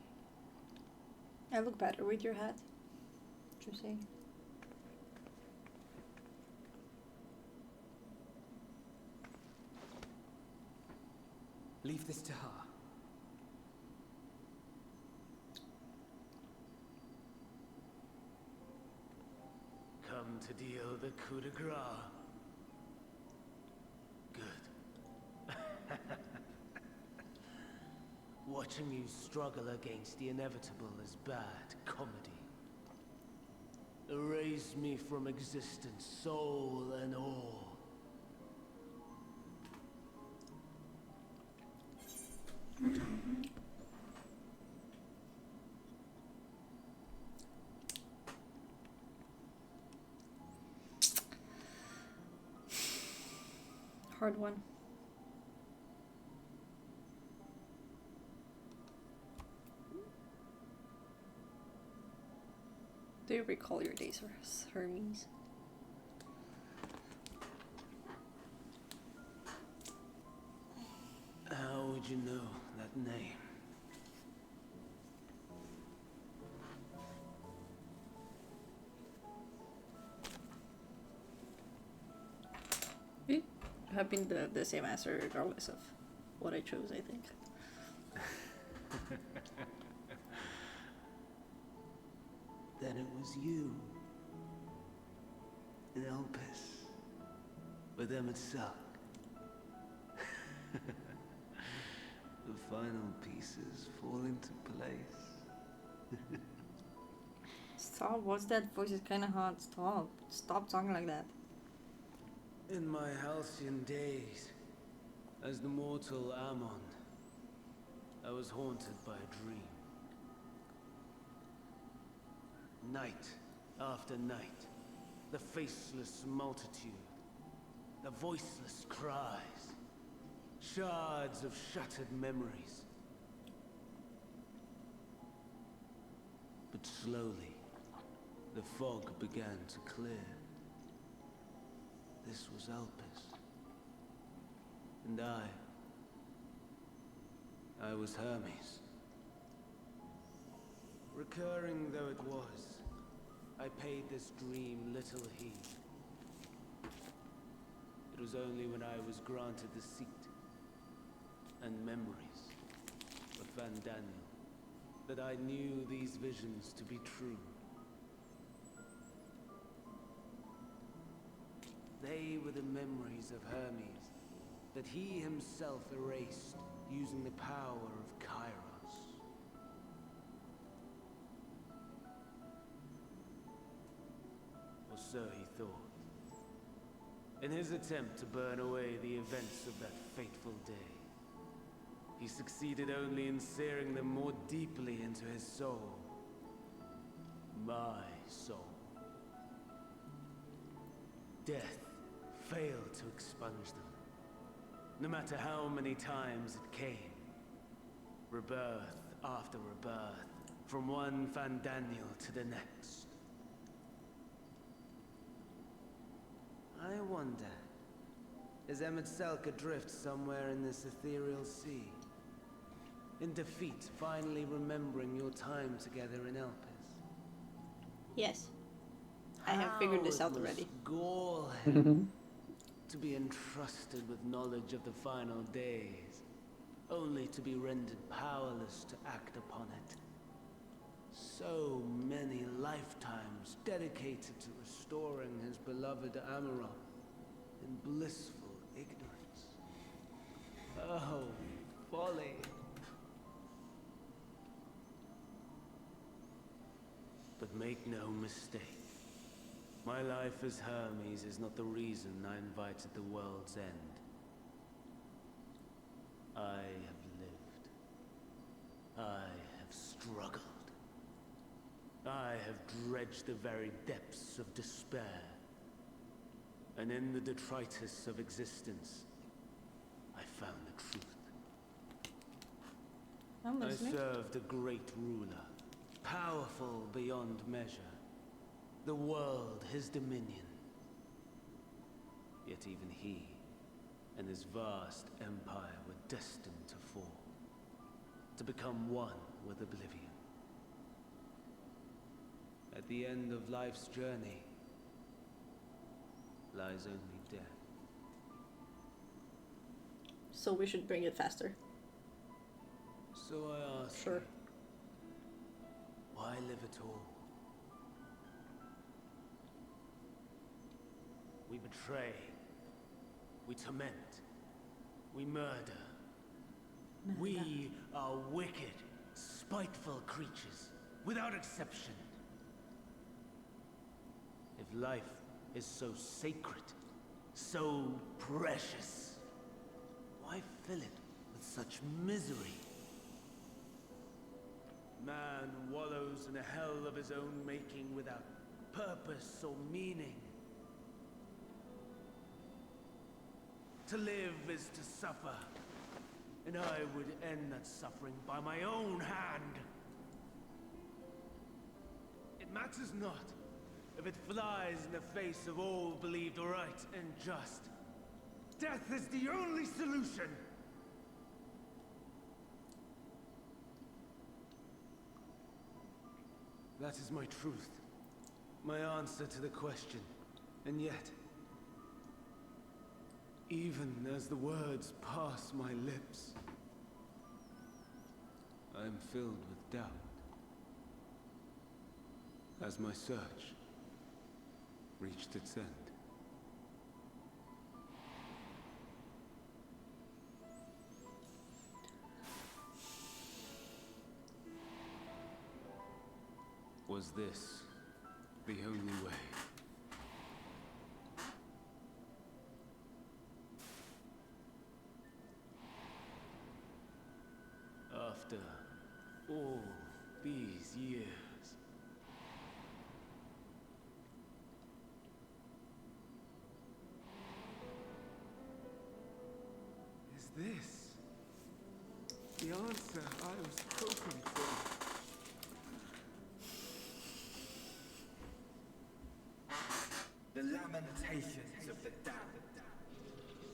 I look better with your hat. What you say? Leave this to her. Come to deal the coup de grace. Good. Watching you struggle against the inevitable is bad comedy. Erase me from existence, soul and all. Hard one. Do you recall your days as Hermes? How would you know that name? It have been the same answer regardless of what I chose, I think. Then it was you. In Elpis. With Emmet-Selk. The final pieces fall into place. Stop, what's that voice? Is kinda hard. Stop. Stop talking like that. In my halcyon days, as the mortal Ammon, I was haunted by a dream. Night after night, the faceless multitude, the voiceless cries, shards of shattered memories. But slowly, the fog began to clear. This was Elpis. And I was Hermes. Recurring though it was, I paid this dream little heed. It was only when I was granted the seat and memories of Van Daniel that I knew these visions to be true. They were the memories of Hermes that he himself erased using the power of Kairos. Or so he thought. In his attempt to burn away the events of that fateful day, he succeeded only in searing them more deeply into his soul. My soul. Death failed to expunge them. No matter how many times it came. Rebirth after rebirth, from one Van Daniel to the next. I wonder, is Emmet-Selk adrift somewhere in this ethereal sea? In defeat, finally remembering your time together in Elpis? Yes. I have figured this out already. Gall him to be entrusted with knowledge of the final days, only to be rendered powerless to act upon it. So many lifetimes dedicated to restoring his beloved Amarok in blissful ignorance. Oh, folly. But make no mistake. My life as Hermes is not the reason I invited the world's end. I have lived. I have struggled. I have dredged the very depths of despair. And in the detritus of existence, I found the truth. I served a great ruler, powerful beyond measure. The world his dominion. Yet even he and his vast empire were destined to fall, to become one with oblivion. At the end of life's journey lies only death. So we should bring it faster. So I ask you, why live at all? We betray, we torment, we murder. We are wicked, spiteful creatures, without exception. If life is so sacred, so precious, why fill it with such misery? Man wallows in a hell of his own making without purpose or meaning. To live is to suffer, and I would end that suffering by my own hand. It matters not if it flies in the face of all believed right and just. Death is the only solution. That is my truth, my answer to the question. And yet, even as the words pass my lips, I am filled with doubt. As my search reached its end. Was this the only way? After all these years, is this the answer I was hoping for? The lamentations of the damned.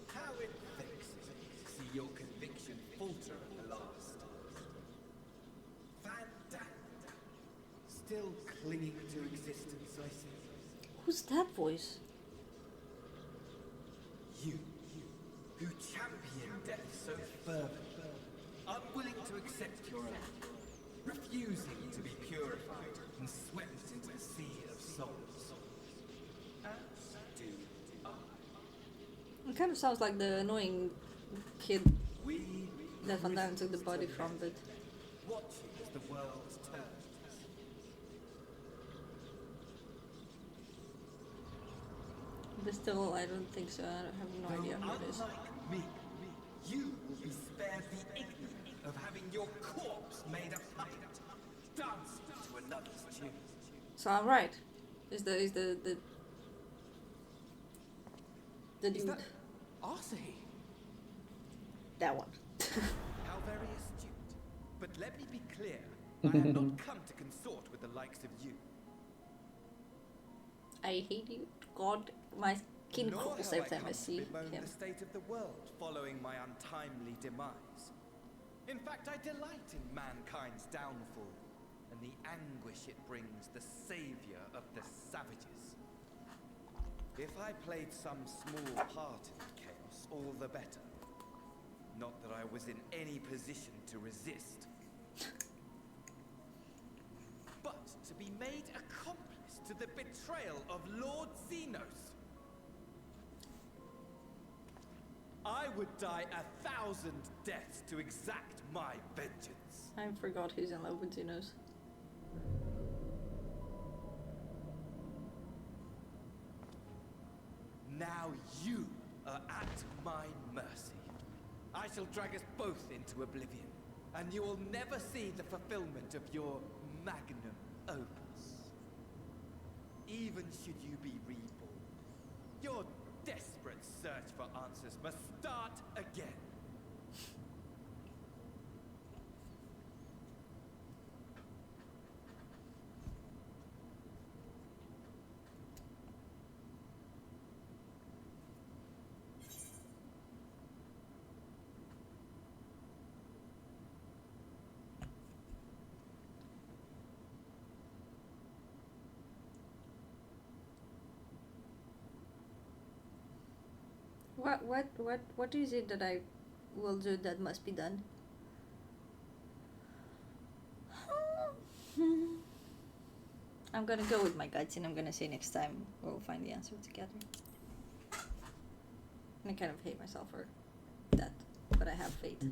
How it vexes me to see your conviction falter at the last. Fandango. Still clinging to existence, I see. Who's that voice? You, who champion death so fervently, unwilling to accept your own, refusing to be purified and swept into the sea of souls. It kind of sounds like the annoying kid that Van Damme took the body from, but... Watching as the world turns. But still, I don't think so. I have no idea who it is. Unlike me, you will be spared the ignominy of having your corpse made a puppet, dancing to another's tune. So I'm right. Is the dude. Arcee? That one. How very astute. But let me be clear, I have not come to consort with the likes of you. I hate you. God, my skin Nor crawls have every time I come see to bemoan him. the state of the world following my untimely demise. In fact, I delight in mankind's downfall and the anguish it brings the savior of the savages. If I played some small part in the chaos, all the better. Not that I was in any position to resist. But to be made accomplice to the betrayal of Lord Xenos. I would die 1,000 deaths to exact my vengeance. I forgot he's in love with Xenos. Now you are at my mercy. I shall drag us both into oblivion, and you will never see the fulfillment of your magnum opus. Even should you be reborn, your desperate search for answers must start again. What is it that I will do that must be done? I'm gonna go with my guts and I'm gonna say next time we'll find the answer together. I kind of hate myself for that, but I have faith.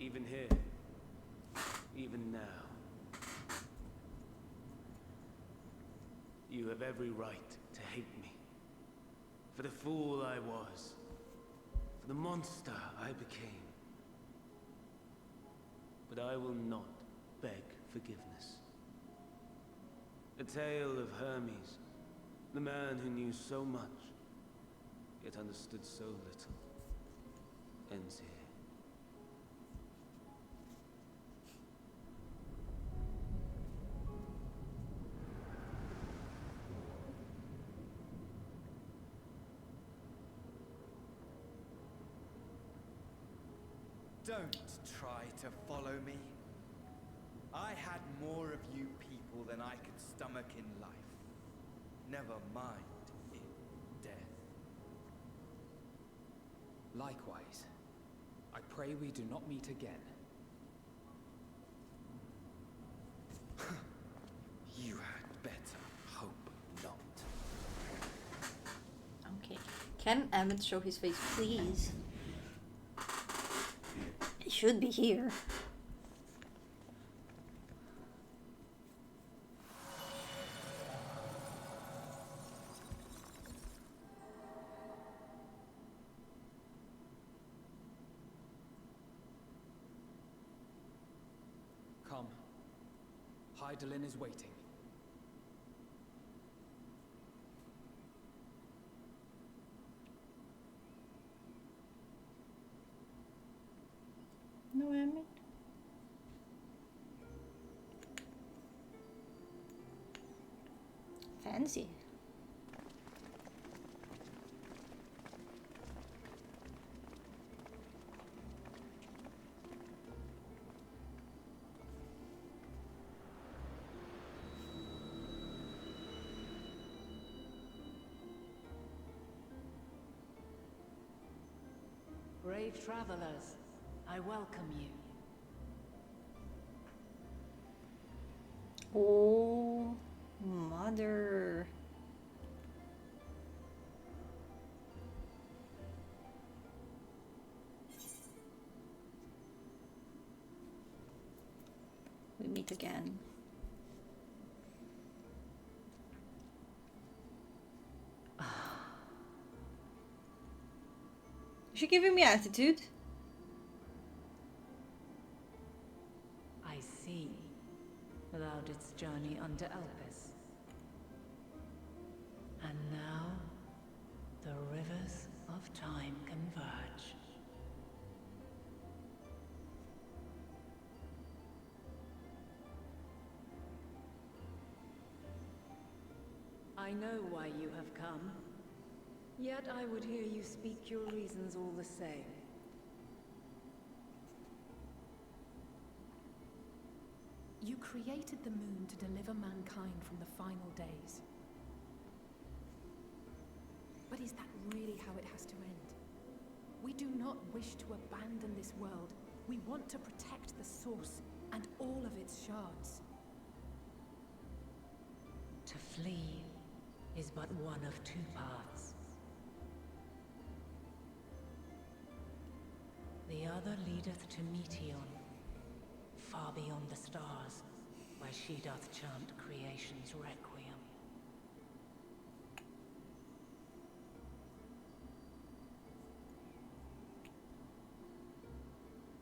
Even here, even now, you have every right to hate me. For the fool I was, for the monster I became. But I will not beg forgiveness. The tale of Hermes, the man who knew so much, yet understood so little, ends here. Don't try to follow me. I had more of you people than I could stomach in life. Never mind in death. Likewise, I pray we do not meet again. You had better hope not. Okay. Can Emmett show his face, please? He should be here. Come. Hydaelyn is waiting. No, Emmett. Fancy. Brave travelers, I welcome you. Oh, mother. We meet again. Is she giving me attitude? I see. Allowed its journey under Elpis. And now, the rivers of time converge. I know why you have come. Yet I would hear you speak your reasons all the same. You created the moon to deliver mankind from the final days. But is that really how it has to end? We do not wish to abandon this world. We want to protect the source and all of its shards. To flee is but one of two paths. The other leadeth to Meteon, far beyond the stars, where she doth chant creation's requiem.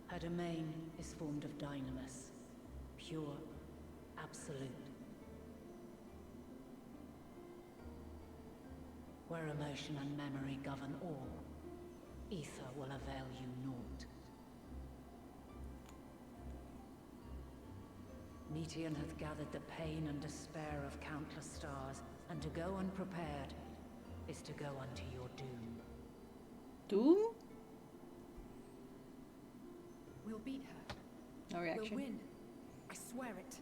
Her domain is formed of dynamis, pure, absolute. Where emotion and memory govern all, ether will avail you naught. Meteon hath gathered the pain and despair of countless stars, and to go unprepared is to go unto your doom. Doom? We'll beat her. No reaction. We'll win. I swear it.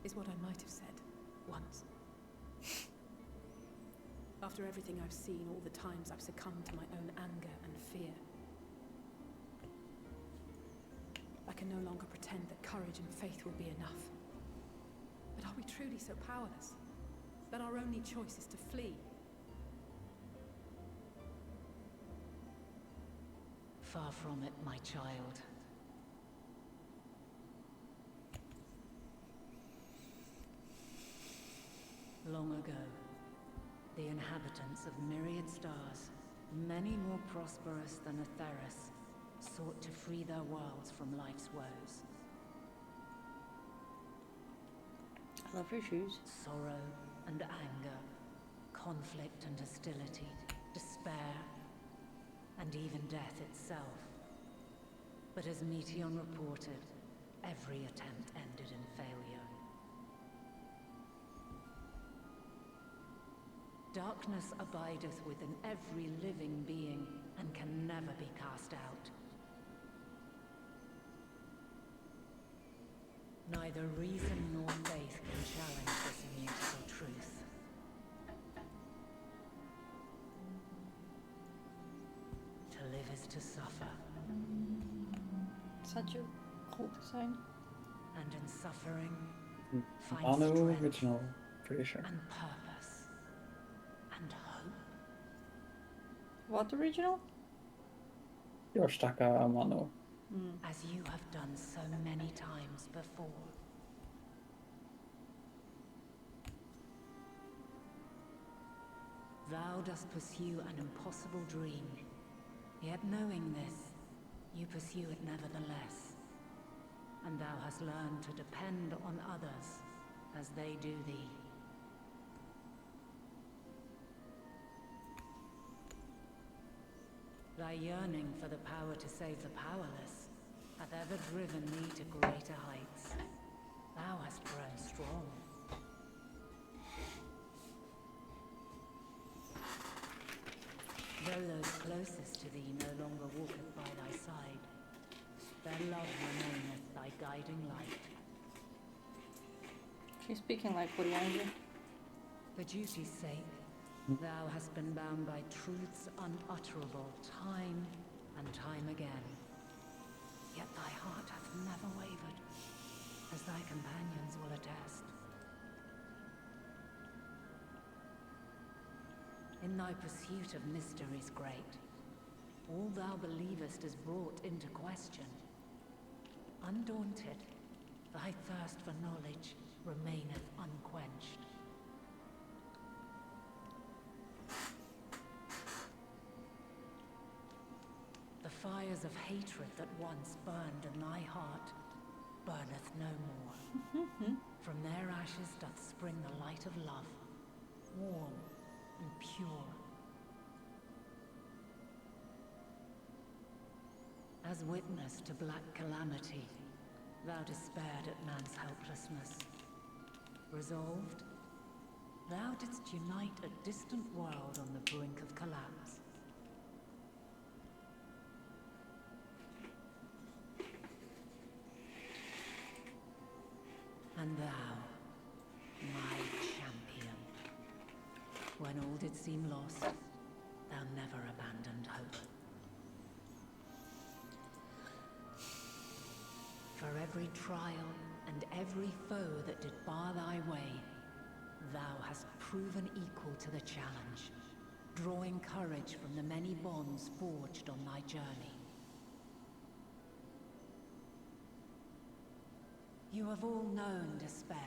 Is what I might have said once. After everything I've seen, all the times I've succumbed to my own anger and fear. I can no longer pretend that courage and faith will be enough. But are we truly so powerless that our only choice is to flee? Far from it, my child. Long ago, the inhabitants of myriad stars, many more prosperous than Atheris, sought to free their worlds from life's woes. I love your shoes. Sorrow and anger, conflict and hostility, despair, and even death itself. But as Meteon reported, every attempt ended in failure. Darkness abideth within every living being and can never be cast out. Neither reason nor faith can challenge this immutable truth. To live is to suffer. Such a cool design. And in suffering, find Mono strength original, pretty sure. and purpose and hope. What original? Yorstaka Mono. As you have done so many times before. Thou dost pursue an impossible dream, yet knowing this, you pursue it nevertheless. And thou hast learned to depend on others as they do thee. Thy yearning for the power to save the powerless hath ever driven thee to greater heights. Thou hast grown strong. Though those closest to thee no longer walketh by thy side, their love remaineth thy guiding light. She's speaking like Woody Allen. For duty's sake, thou hast been bound by truths unutterable time and time again. Yet thy heart hath never wavered, as thy companions will attest. In thy pursuit of mysteries great, all thou believest is brought into question. Undaunted, thy thirst for knowledge remaineth unquenched. The fires of hatred that once burned in thy heart burneth no more. From their ashes doth spring the light of love, warm and pure. As witness to black calamity, thou despaired at man's helplessness. Resolved, thou didst unite a distant world on the brink of collapse. And thou, my champion, when all did seem lost, thou never abandoned hope. For every trial and every foe that did bar thy way, thou hast proven equal to the challenge, drawing courage from the many bonds forged on thy journey. You have all known despair,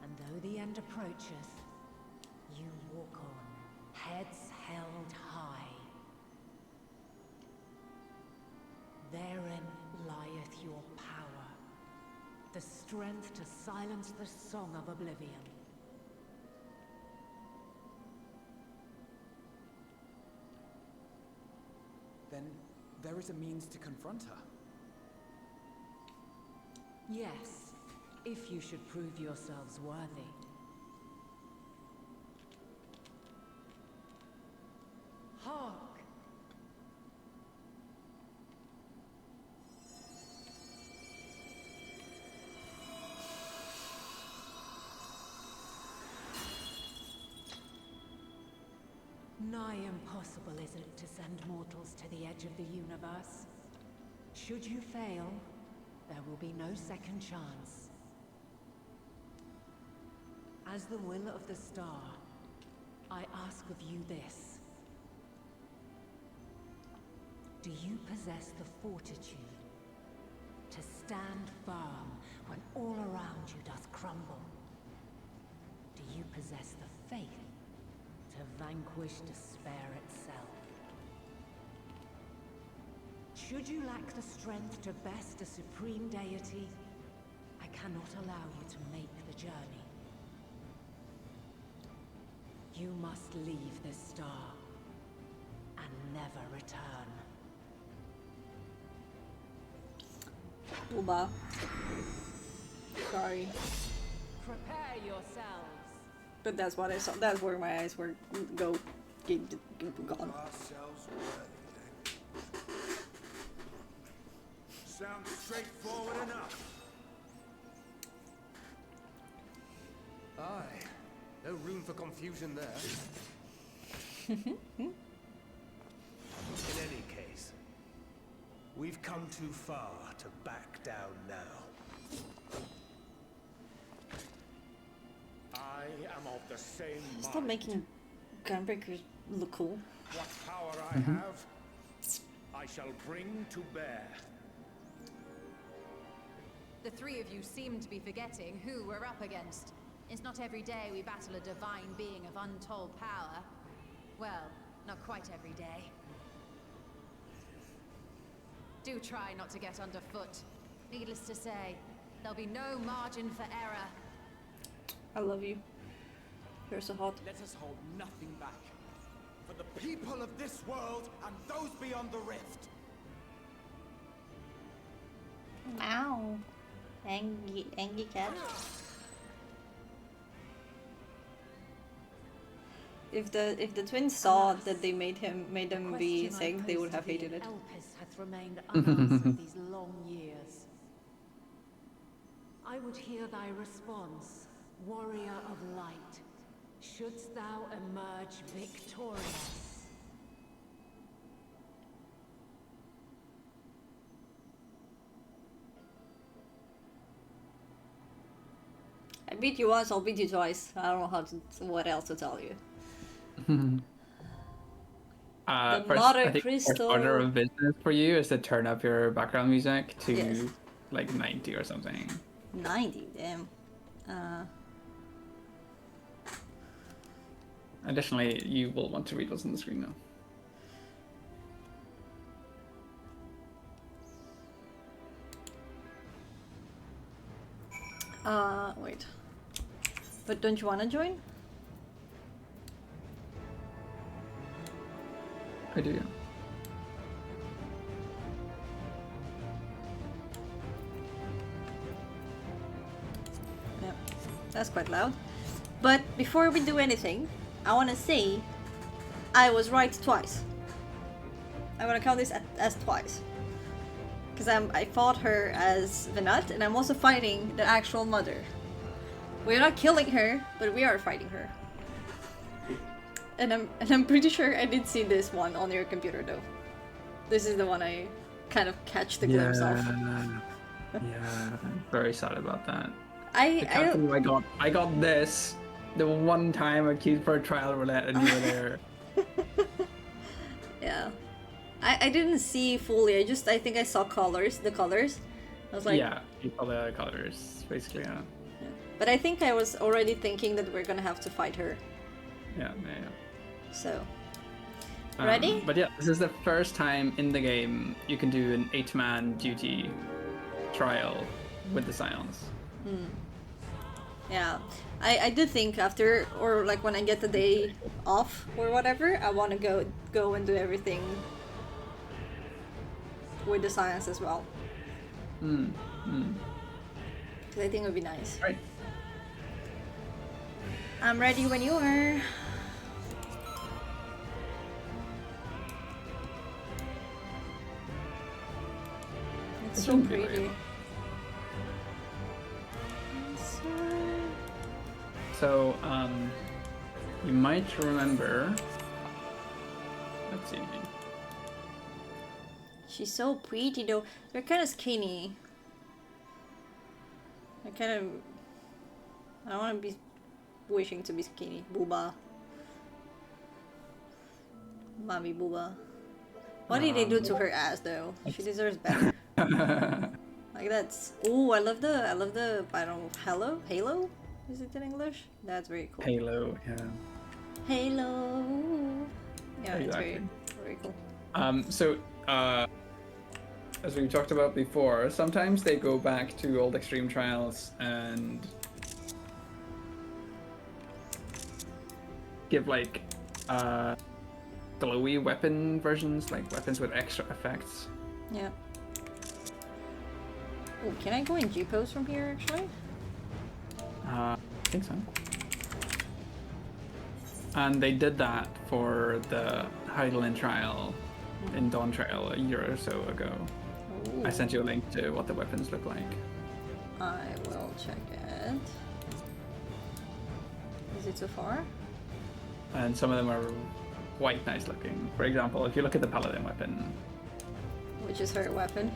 and though the end approacheth, you walk on, heads held high. Therein lieth your power, the strength to silence the song of oblivion. Then there is a means to confront her. Yes, if you should prove yourselves worthy. Hark! Nigh impossible is it to send mortals to the edge of the universe? Should you fail, there will be no second chance. As the will of the star, I ask of you this. Do you possess the fortitude to stand firm when all around you doth crumble? Do you possess the faith to vanquish despair itself? Should you lack the strength to best a supreme deity, I cannot allow you to make the journey. You must leave this star and never return. Uba. Sorry. Prepare yourselves. But that's what I saw. That's where my eyes were gone. Sounds straightforward enough. Aye. No room for confusion there. In any case, we've come too far to back down now. I am of the same Stop mind. making Gunbreakers look cool. What power I have, I shall bring to bear. The three of you seem to be forgetting who we're up against. It's not every day we battle a divine being of untold power. Well, not quite every day. Do try not to get underfoot. Needless to say, there'll be no margin for error. I love you. You're so hot. Let us hold nothing back. For the people of this world and those beyond the rift. Ow. Angry cat. If the twins saw that they made them be sick, they would have hated it. Elpis hath remained unanswered these long years. I would hear thy response, warrior of light. Shouldst thou emerge victorious? I beat you once, I'll beat you twice. I don't know what else to tell you. First, Mother I think Crystal. first order of business for you is to turn up your background music to Yes. like 90 or something. 90, damn. Additionally, you will want to read what's on the screen now. Wait. But don't you want to join? I do. Yeah, that's quite loud. But before we do anything, I want to say I was right twice. I'm gonna count this as twice. Because I fought her as Venat, and I'm also fighting the actual mother. We're not killing her, but we are fighting her. And I'm pretty sure I did see this one on your computer though. This is the one I kind of catch the glimpse of. Yeah, I'm very sad about that. I got this the one time I queued for a trial roulette and you were there. Yeah. I didn't see fully, I think I saw the colors. I was like... Yeah, you saw the colors, basically, yeah. But I think I was already thinking that we're gonna have to fight her. Yeah. So... Ready? But yeah, this is the first time in the game you can do an 8-man duty trial with the Scions. Yeah. I do think after, or like when I get the day off or whatever, I want to go and do everything with the Science as well. Because I think it would be nice. Right. I'm ready when you are. It's so pretty. So, you might remember Let's see. She's so pretty though. They're kind of skinny. I don't want to be wishing to be skinny. Booba. Mommy Booba. What did they do to her ass though? She deserves better. Like that's. Ooh, I love the. I don't know. Halo. Is it in English? That's very cool. Halo, yeah. Halo. Yeah, Exactly. it's very cool. So, as we talked about before, sometimes they go back to old Extreme Trials and give like glowy weapon versions, like weapons with extra effects. Yeah. Oh, can I go in G-pose from here actually? I think so. And they did that for the Heidelin trial in Dawn Trail a year or so ago. Ooh. I sent you a link to what the weapons look like. I will check it. Is it too far? And some of them are quite nice looking. For example, if you look at the Paladin weapon. Which is her weapon?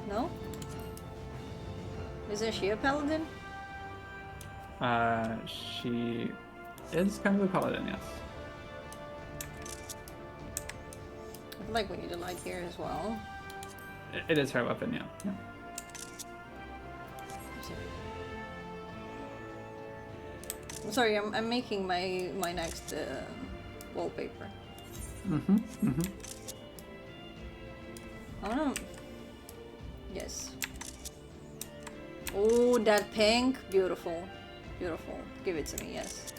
No? Isn't she a paladin? She is kind of a Paladin, yes. I feel like we need a light here as well. It is her weapon, yeah. I'm sorry, I'm making my next wallpaper. Oh no. Yes. Oh, that pink, beautiful, beautiful. Give it to me, yes.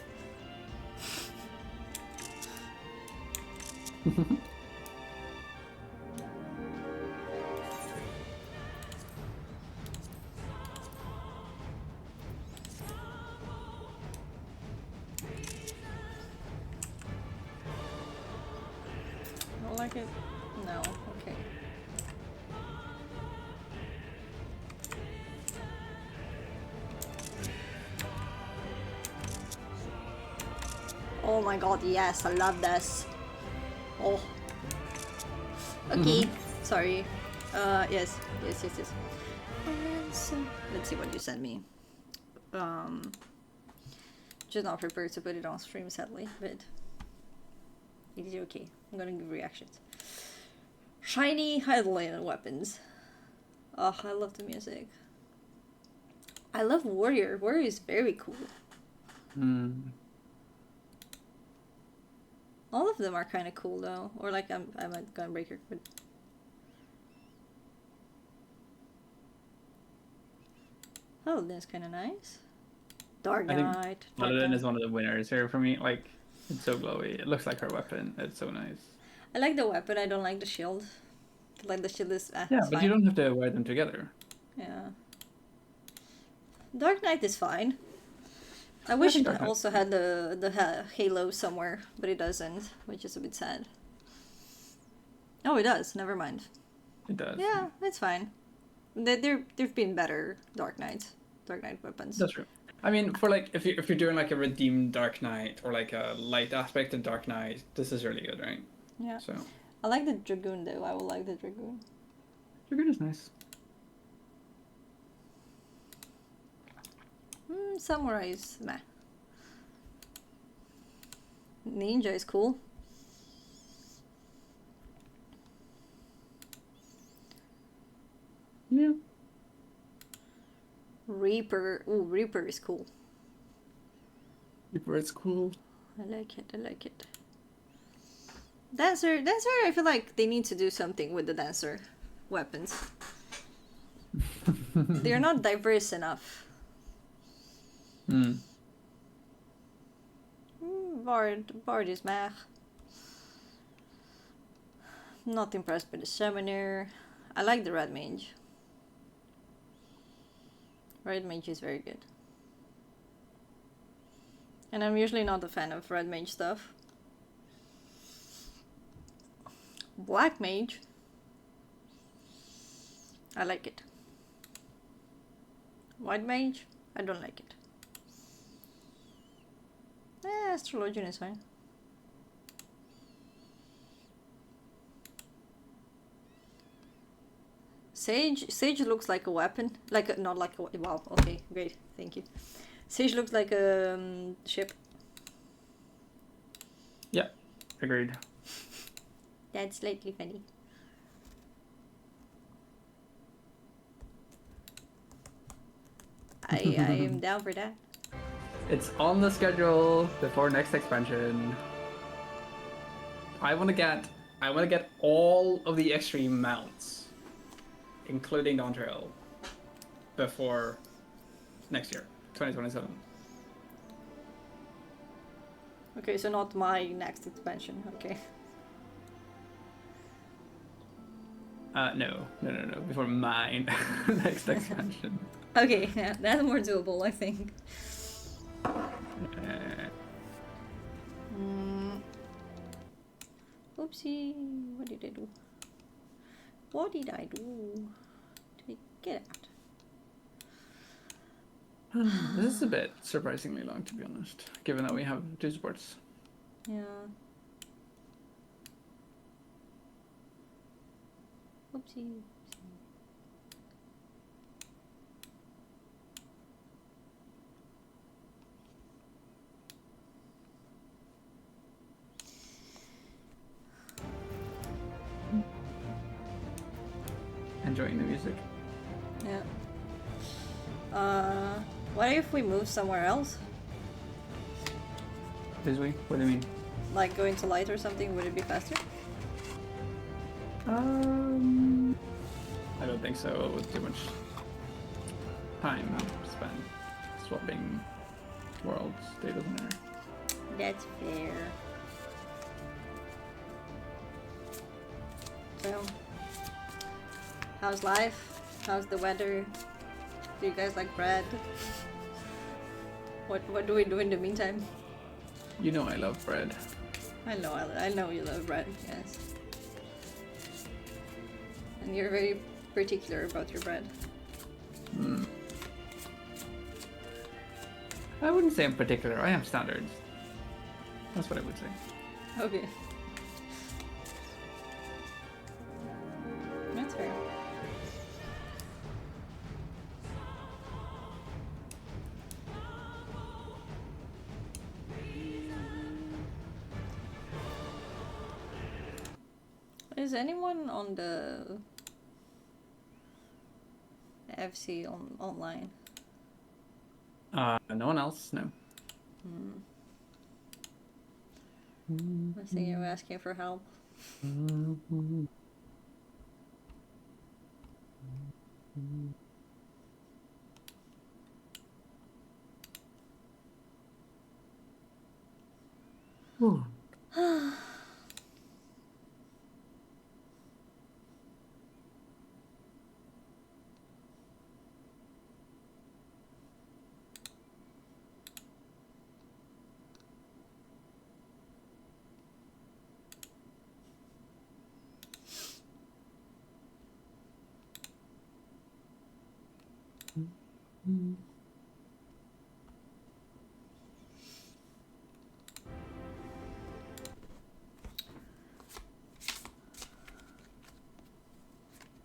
Don't like it? No, okay. Oh my god, yes, I love this. Oh. Okay, sorry. Yes. Let's see what you sent me. Just not prepared to put it on stream, sadly, but it is okay. I'm gonna give reactions. Shiny Heidelin weapons. Oh, I love the music. I love Warrior. Warrior is very cool. All of them are kind of cool though. Or like I'm a Gunbreaker, but Paladin is kind of nice. Dark Knight. Paladin is one of the winners here for me. Like, it's so glowy. It looks like her weapon. It's so nice. I like the weapon. I don't like the shield. Like the shield is yeah, but fine. you don't have to wear them together. Yeah. Dark Knight is fine. I wish it also had the halo somewhere, but it doesn't, which is a bit sad. Oh, it does. Never mind. It does. Yeah, it's fine. There've been better Dark Knight weapons. That's true. I mean, for like if you're doing like a redeemed Dark Knight or like a light aspect of Dark Knight, this is really good, right? Yeah. So I like the Dragoon though. I will like the Dragoon. Dragoon is nice. Samurai is meh. Ninja is cool. Yeah. Reaper. Ooh, Reaper is cool. Reaper is cool. I like it. Dancer, I feel like they need to do something with the Dancer weapons. They're not diverse enough. Bard is meh. Not impressed by the Summoner. I like the Red Mage. Red Mage is very good. And I'm usually not a fan of Red Mage stuff. Black Mage. I like it. White Mage. I don't like it. Astrologian is fine. Sage looks like a weapon. Not like a... Wow, okay, great. Thank you. Sage looks like a ship. Yeah, agreed. That's slightly funny. I am down for that. It's on the schedule before next expansion. I want to get all of the extreme mounts, including the on-trail, before next year, 2027. Okay, so not my next expansion. Okay. No. Before mine next expansion. Okay, yeah, that's more doable, I think. Oopsie, what did I do? What did I do? Get out. This is a bit surprisingly long, to be honest, given that we have 2 supports. Yeah. Oopsie. Enjoying the music. Yeah. What if we move somewhere else? This way? What do you mean? Like going to light or something? Would it be faster? I don't think so, with too much time spent swapping worlds, data center. That's fair. So, how's life? How's the weather? Do you guys like bread? What do we do in the meantime? You know I love bread. I know you love bread, yes. And you're very particular about your bread. I wouldn't say I'm particular, I have standards. That's what I would say. Okay. That's fair. Is anyone on the FC online? No one else, no. I think you're asking for help.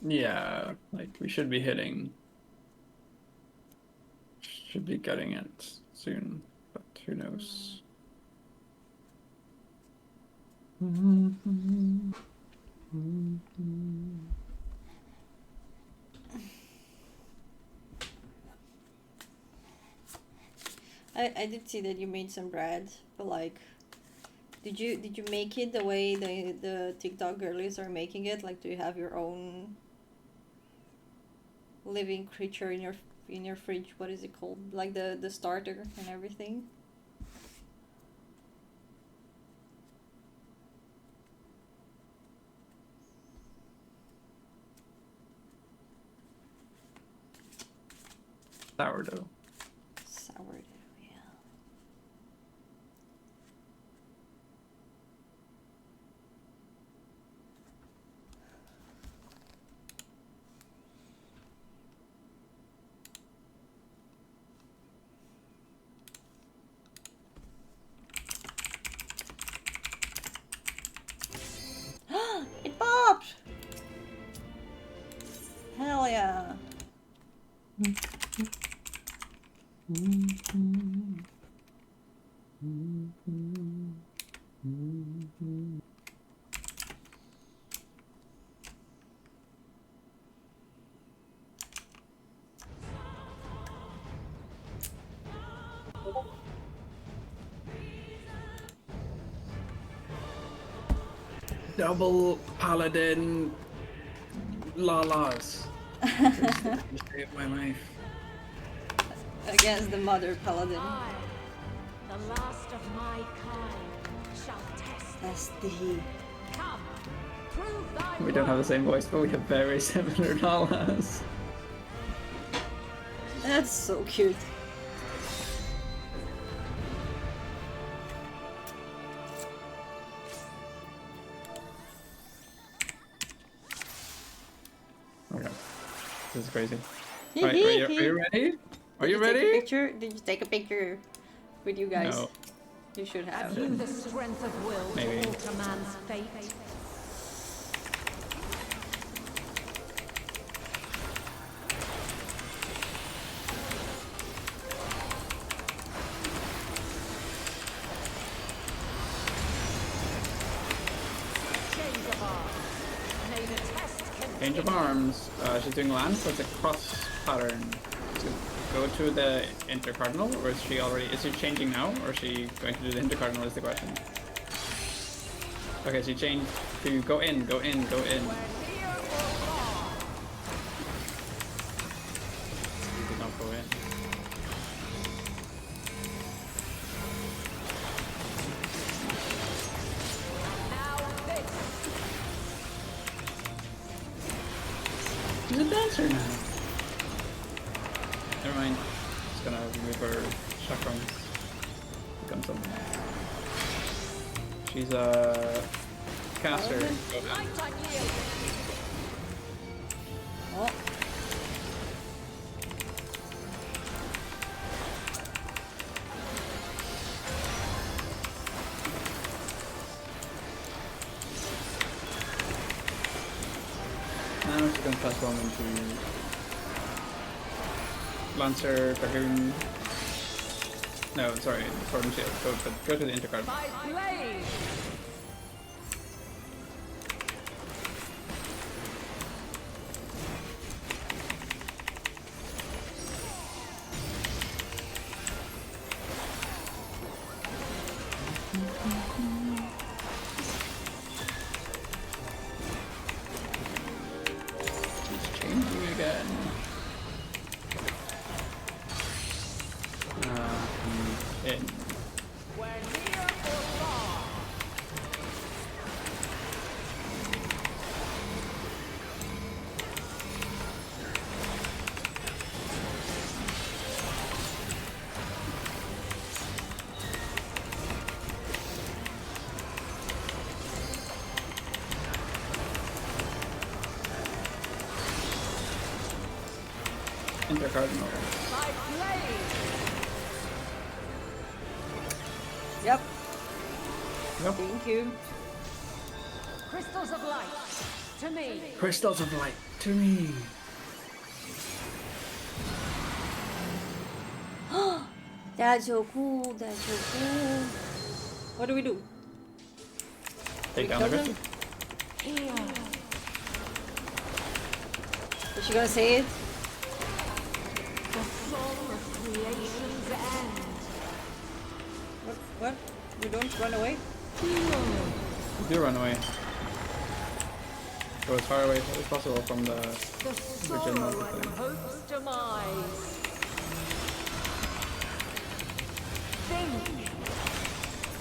Yeah, like we should be getting it soon, but who knows? I did see that you made some bread, but like, did you make it the way the TikTok girlies are making it? Like, do you have your own living creature in your fridge? What is it called? Like the starter and everything? Sourdough. Sourdough, yeah. It popped! Hell Double paladin lalas. You saved my life. Against the mother paladin. I, the last of my kind, shall test SD. Come, prove thy We don't have the same voice, but we have very similar lalas. That's so cute. Okay. This is crazy. Alright, are you ready? Are you ready? Take a picture? Did you take a picture with you guys? No. You should have. Have you the strength of will Maybe. to alter man's fate? Change of arms. She's doing lance. That's a cross pattern. So go to the intercardinal, or is she already? Is she changing now, or is she going to do the intercardinal? Is the question. Okay, she changed to go in, go in, go in. She did not go in. She's a dancer now. Never mind. Just gonna remove her chakrams. Become something. She's a caster. Oh. Now she's gonna transform into Lancer, Dragoon. No, sorry, Sword and Shield. Go to the intercard. She's changing again. In. Intercardinal. Yep. Yep. Thank you. Crystals of light, to me. Crystals of light to me. That's so cool. That's so cool. What do we do? Take down the crystal. Is she gonna say it? The song of creation's end. What? We don't run away? You do run away. Go as far away as possible from the original thing. Hope's demise.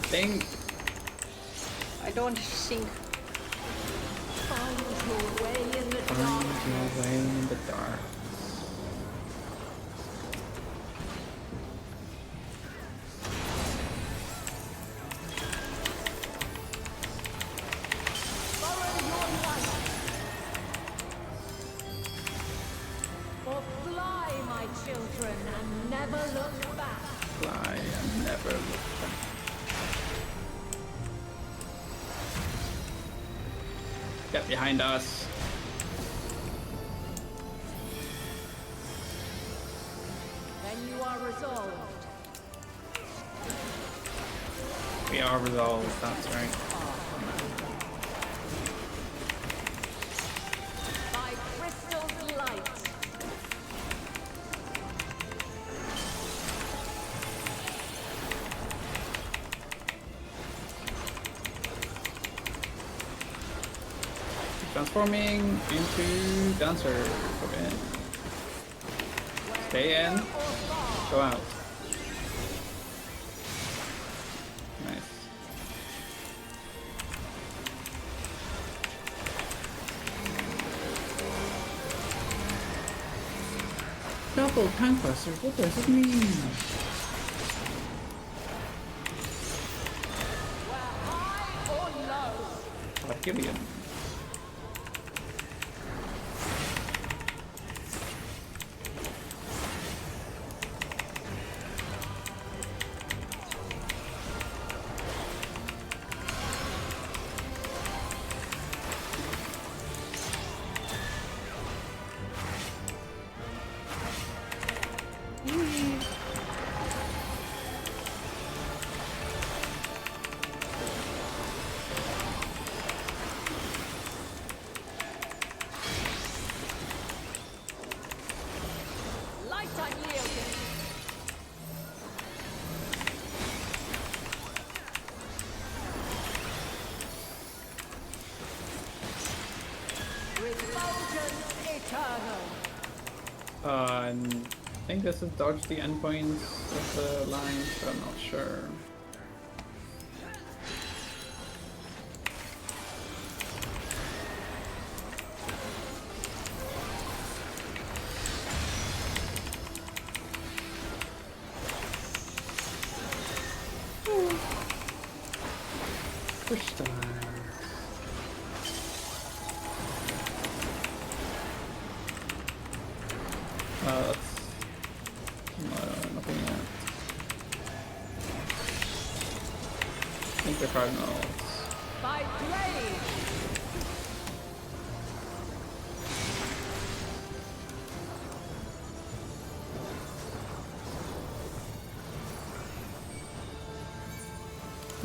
Think. I don't think. Find your way in the Find your way in the dark. Or fly, my children, and never look back. Fly and never look back. Get behind us. Then you are resolved. We are resolved, that's right. By crystal's light. Transforming into dancer. Okay. Stay in. Go out. Nice. Double tank buster. What does it mean? Archivia. I think this is dodge the endpoints of the lines, but I'm not sure. Push time. That's nothing yet. I think the Cardinals. By blade.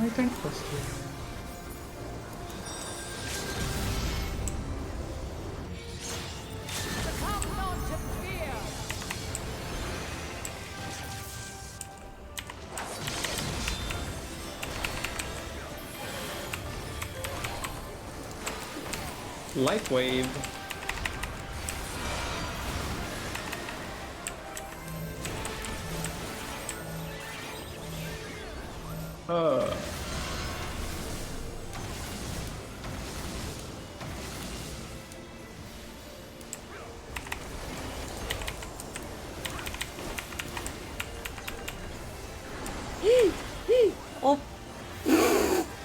I think that's true. Light wave. Oh.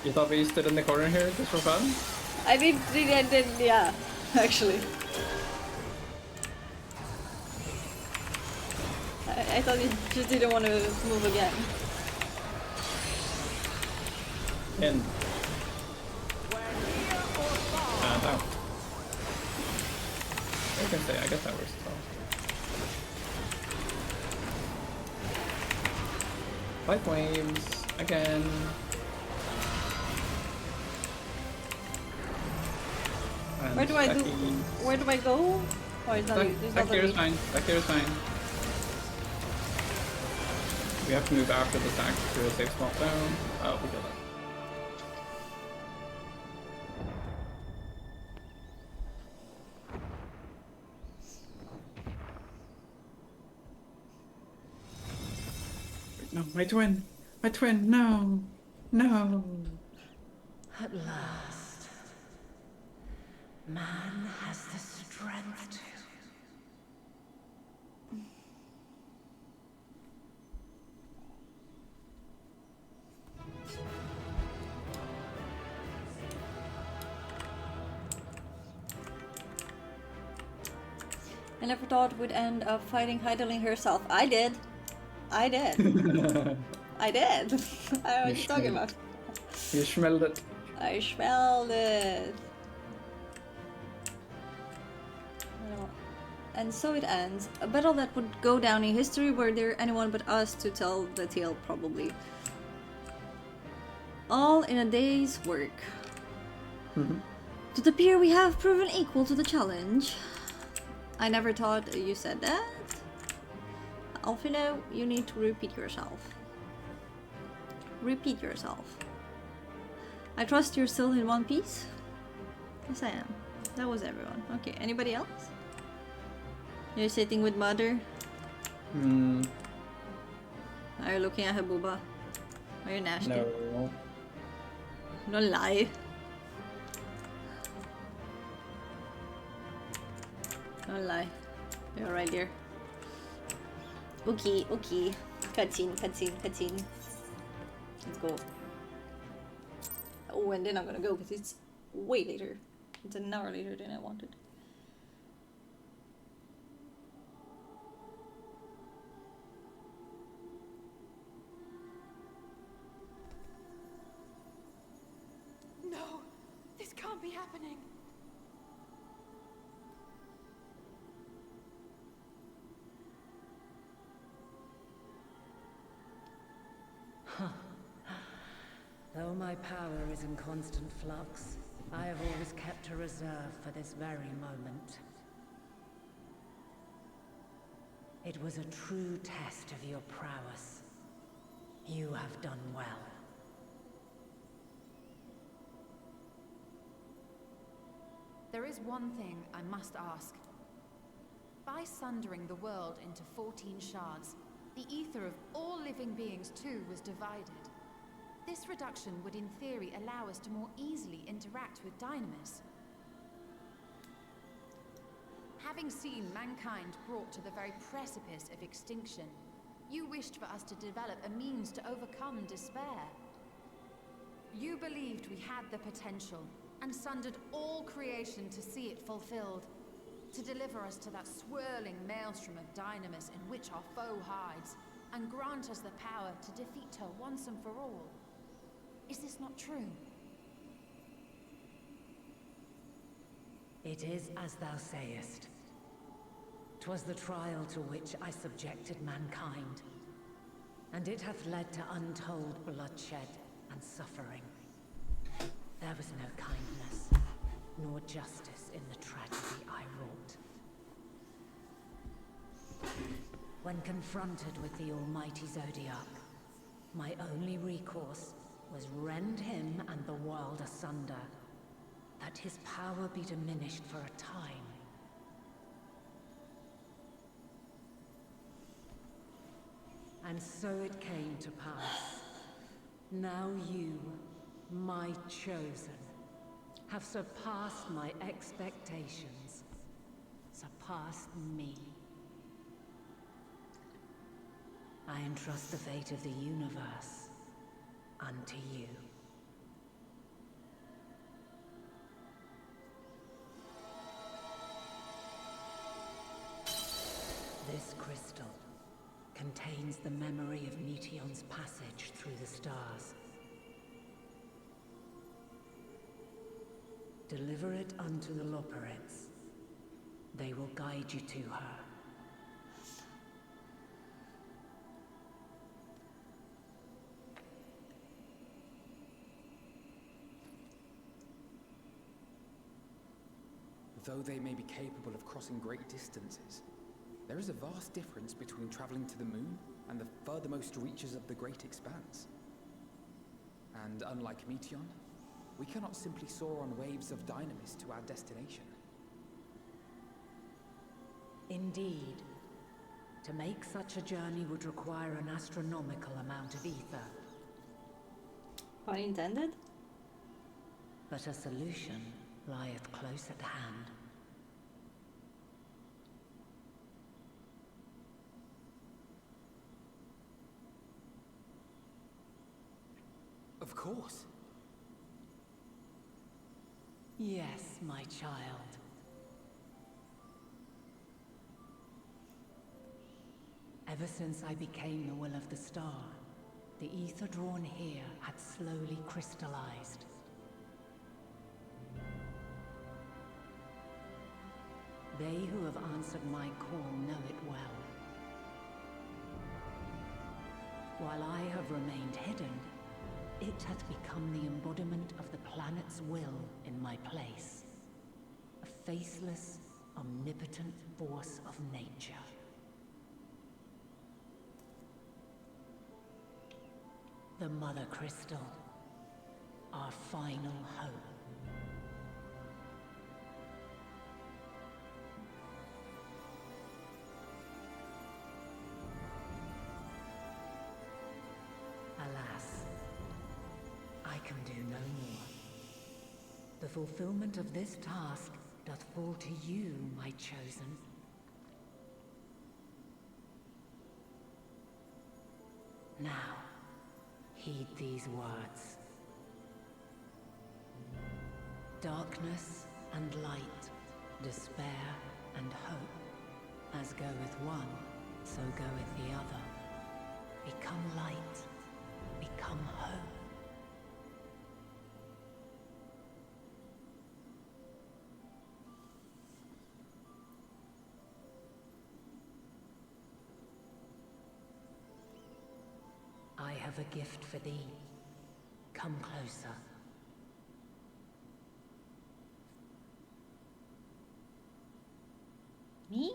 You thought we stood in the corner here just for fun? I did, yeah, actually. I thought you just didn't want to move again. In. And out. I can say, I guess that works as well. Light waves, again. Where do I do? Where do I go? Oh, it's not. Back here is fine. Back here is fine. We have to move after the stack to a safe spot down. Oh, we got it. No, my twin! My twin! No! No! At last, man has the strength to. I never thought would end up fighting Heidelin herself. I did. I did. I did. I don't know what you're talking about. You smelled it. I smelled it. And so it ends. A battle that would go down in history were there anyone but us to tell the tale, probably. All in a day's work. To appear we have proven equal to the challenge. I never thought you said that. Alfino, you need to repeat yourself. Repeat yourself. I trust you're still in one piece? Yes, I am. That was everyone. Okay, anybody else? You're sitting with mother? Hmm. Are you looking at her booba? Are you nasty? No. Don't lie. Don't lie. You're right there. Okay, okay. Cutscene, cutscene, cutscene. Let's go. Oh, and then I'm gonna go because it's way later. It's an hour later than I wanted. No, this can't be happening. Though my power is in constant flux, I have always kept a reserve for this very moment. It was a true test of your prowess. You have done well. There is one thing I must ask. By sundering the world into 14 shards, the ether of all living beings too was divided. This reduction would in theory allow us to more easily interact with Dynamis. Having seen mankind brought to the very precipice of extinction, you wished for us to develop a means to overcome despair. You believed we had the potential, and sundered all creation to see it fulfilled, to deliver us to that swirling maelstrom of Dynamis in which our foe hides, and grant us the power to defeat her once and for all. Is this not true? It is as thou sayest. 'Twas the trial to which I subjected mankind, and it hath led to untold bloodshed and suffering. There was no kindness, nor justice in the tragedy I wrought. When confronted with the almighty Zodiac, my only recourse was rend him and the world asunder, that his power be diminished for a time. And so it came to pass. Now you, my chosen, have surpassed my expectations, surpassed me. I entrust the fate of the universe unto you. This crystal contains the memory of Meteion's passage through the stars. Deliver it unto the Loporrits. They will guide you to her. Though they may be capable of crossing great distances, there is a vast difference between traveling to the moon and the furthermost reaches of the great expanse. And unlike Meteion, we cannot simply soar on waves of Dynamis to our destination. Indeed. To make such a journey would require an astronomical amount of ether. Pun intended? But a solution lieth close at hand. Of course. Yes, my child. Ever since I became the will of the star, the ether drawn here had slowly crystallized. They who have answered my call know it well. While I have remained hidden, it hath become the embodiment of the planet's will in my place. A faceless, omnipotent force of nature. The Mother Crystal, our final hope. The fulfillment of this task doth fall to you, my chosen. Now, heed these words. Darkness and light, despair and hope. As goeth one, so goeth the other. Become light, become hope. I have a gift for thee. Come closer. Me?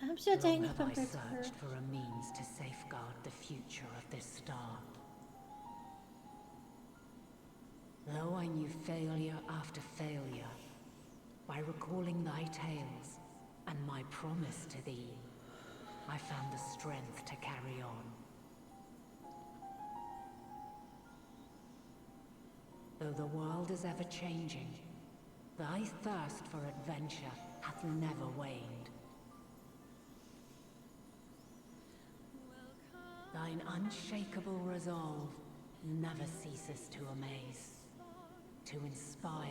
I'm so tiny Long have I compared to her. searched for a means to safeguard the future of this star. Though I knew failure after failure, by recalling thy tales and my promise to thee, I found the strength to carry on. Though the world is ever changing, thy thirst for adventure hath never waned. Thine unshakable resolve never ceases to amaze, to inspire.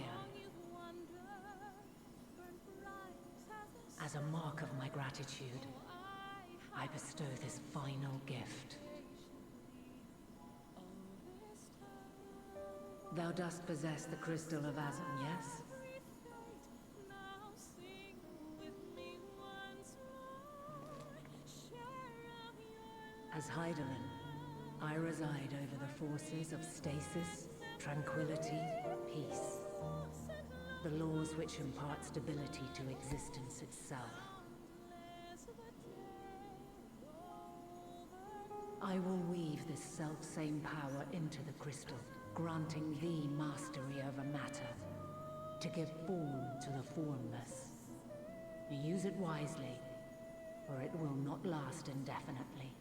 As a mark of my gratitude, I bestow this final gift. Thou dost possess the crystal of Azan, yes? As Heidelin, I reside over the forces of stasis, tranquility, peace. The laws which impart stability to existence itself. I will weave this self-same power into the crystal, granting thee mastery over matter, to give form to the formless. Use it wisely, or it will not last indefinitely.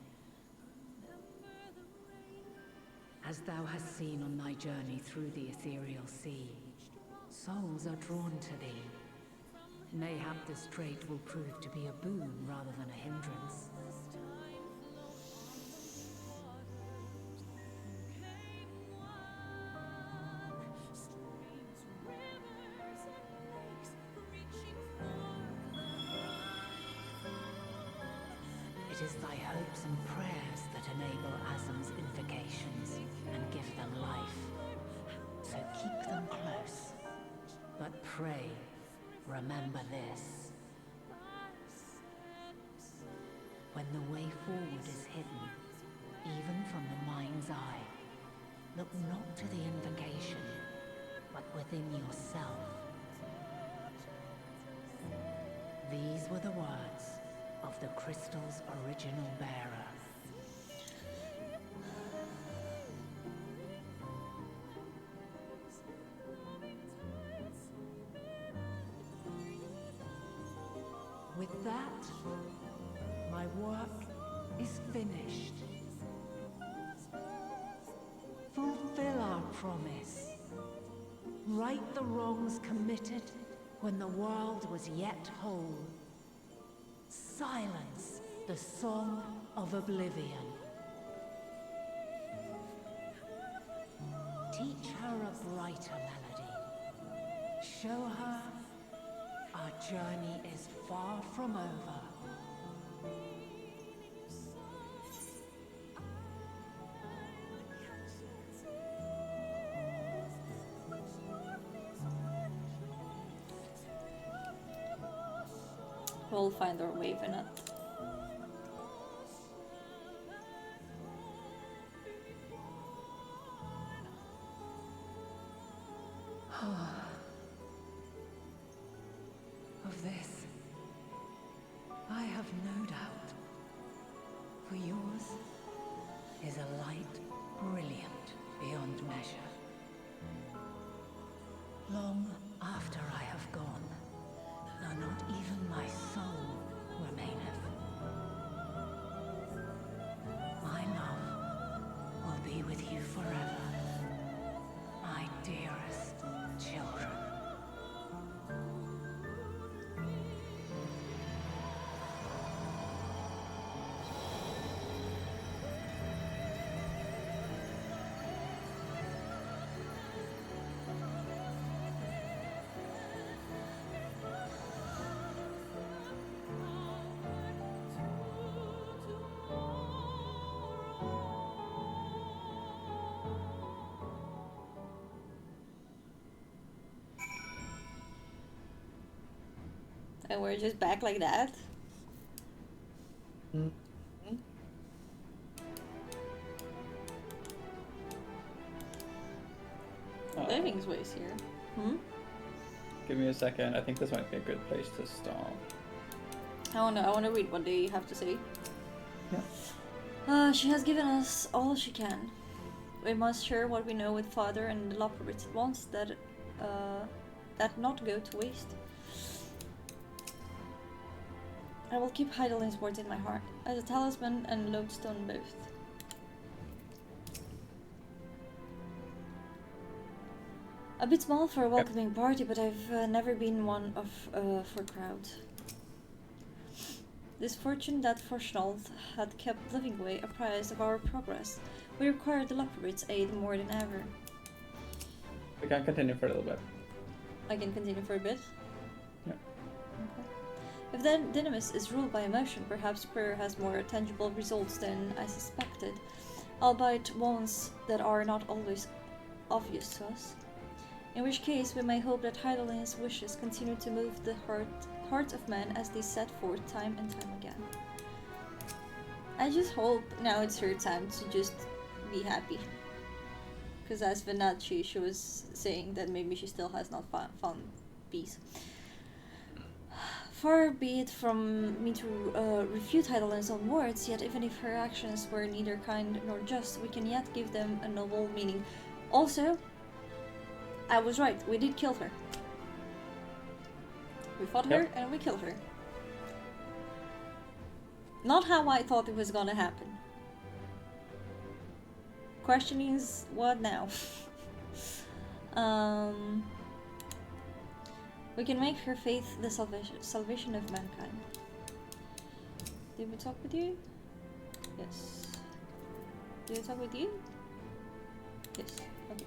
As thou hast seen on thy journey through the ethereal sea, souls are drawn to thee. Mayhap this trait will prove to be a boon rather than a hindrance. It is thy hopes and prayers that enable Azam's invocations and give them life. So keep them close. But pray, remember this. When the way forward is hidden, even from the mind's eye, look not to the invocation, but within yourself. These were the words of the crystal's original bearer. With that, my work is finished. Fulfill our promise. Right the wrongs committed when the world was yet whole. Silence the song of oblivion. Teach her a brighter melody. Show her our journey is far from over. We'll find our wave in it. Of this, I have no doubt. For yours is a light brilliant beyond measure. Long after I have gone, though not even my soul remaineth, my love will be with And we're just back like that. Living's ways here. Give me a second. I think this might be a good place to stop. I wanna read what they have to say. Yeah. She has given us all she can. We must share what we know with Father and the Loporits wants that not go to waste. I will keep Heidelin's words in my heart, as a talisman and lodestone both. A bit small for a welcoming party, but I've never been one for crowds. This fortune that Forsnold had kept Livingway apprised of our progress. We required the Loporits' aid more than ever. We can continue for a little bit. I can continue for a bit? Yeah. Okay. If then Dynamis is ruled by emotion, perhaps prayer has more tangible results than I suspected, albeit ones that are not always obvious to us. In which case, we may hope that Heidelin's wishes continue to move the heart of men as they set forth time and time again. I just hope now it's her time to just be happy. Because as Venati, she was saying that maybe she still has not found peace. Far be it from me to refute Heidelin's own words, yet even if her actions were neither kind nor just, we can yet give them a noble meaning. Also, I was right, we did kill her. We fought her and we killed her. Not how I thought it was gonna happen. Question is, what now? We can make her faith the salvation of mankind. Did we talk with you? Yes. Did we talk with you? Yes. Okay.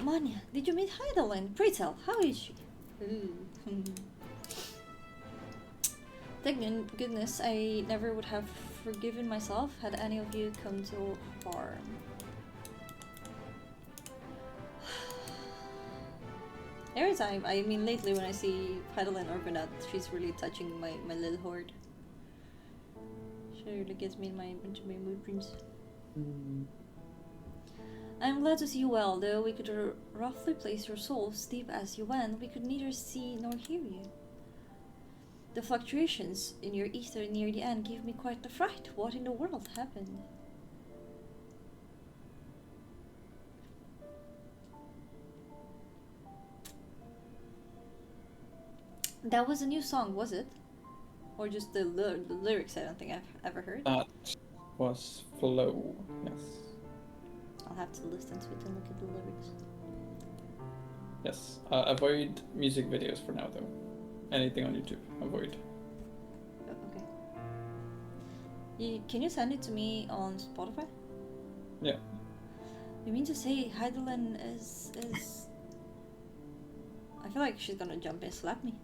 Manya, did you meet Heidelin? Pray tell, how is she? Ooh. Thank goodness I never would have forgiven myself had any of you come to harm. Every time, I mean lately when I see Heidelin or Bernat, she's really touching my little hoard. She really gets me into my mood rings. I'm glad to see you well, though we could roughly place your souls deep as you went, we could neither see nor hear you. The fluctuations in your ether near the end gave me quite the fright. What in the world happened? That was a new song, was it? Or just the lyrics I don't think I've ever heard? That was Flow, yes. I'll have to listen to it and look at the lyrics. Yes. Avoid music videos for now, though. Anything on YouTube, avoid. Oh, okay. Can you send it to me on Spotify? Yeah. You mean to say Heidelin is... I feel like she's gonna jump and slap me.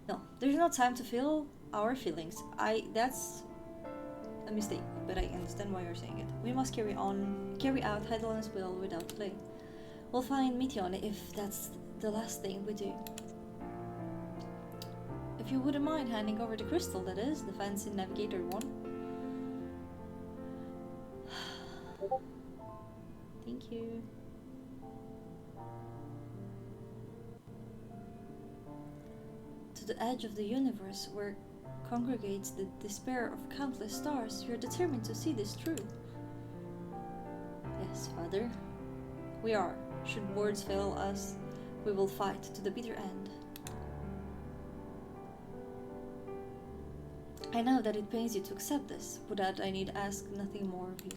No, there's no time to feel our feelings. That's a mistake, but I understand why you're saying it. We must carry out Heidelin's will without delay. We'll find Meteon if that's the last thing we do. If you wouldn't mind handing over the crystal, that is, the fancy navigator one. Thank you. To the edge of the universe, where congregates the despair of countless stars, you're determined to see this through. Yes, Father. We are. Should words fail us, we will fight to the bitter end. I know that it pains you to accept this, but that I need ask nothing more of you.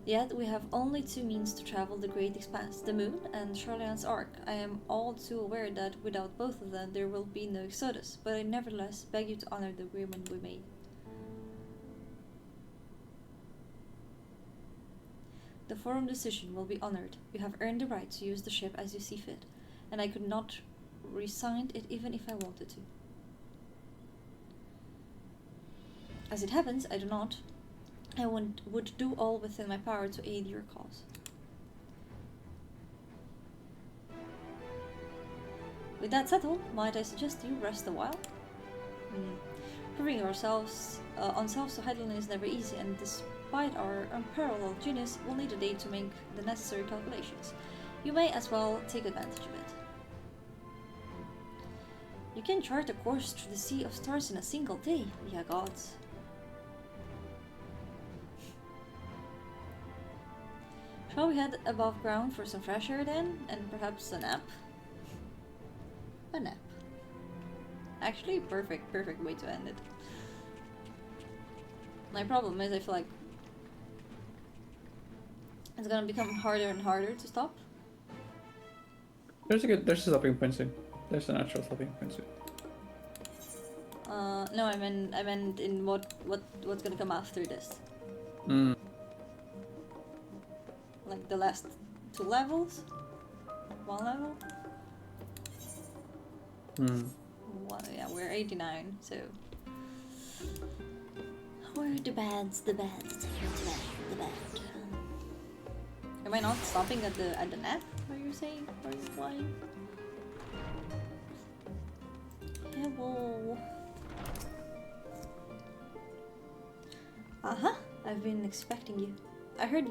Yet we have only two means to travel the great expanse, the moon and Charlian's Ark. I am all too aware that without both of them there will be no Exodus, but I nevertheless beg you to honor the agreement we made. The forum decision will be honored. You have earned the right to use the ship as you see fit, and I could not resign it even if I wanted to. As it happens, I do not. I would do all within my power to aid your cause. With that settled, might I suggest you rest a while? Proving ourselves on self-so is never easy, and despite our unparalleled genius, we'll need a day to make the necessary calculations. You may as well take advantage of it. You can chart a course through the sea of stars in a single day, via gods. Shall we head above ground for some fresh air then, and perhaps a nap? A nap. Actually, perfect way to end it. My problem is I feel like it's gonna become harder and harder to stop. There's a stopping point soon. There's a natural stopping point soon. No, I meant in what's gonna come after this. Like the last 2 levels? 1 level? Well, yeah, we're 89, so... Where are the bads? The bads. The bad. Am I not stopping at the nap? Are you saying? Are you flying? Hello. I've been expecting you. I heard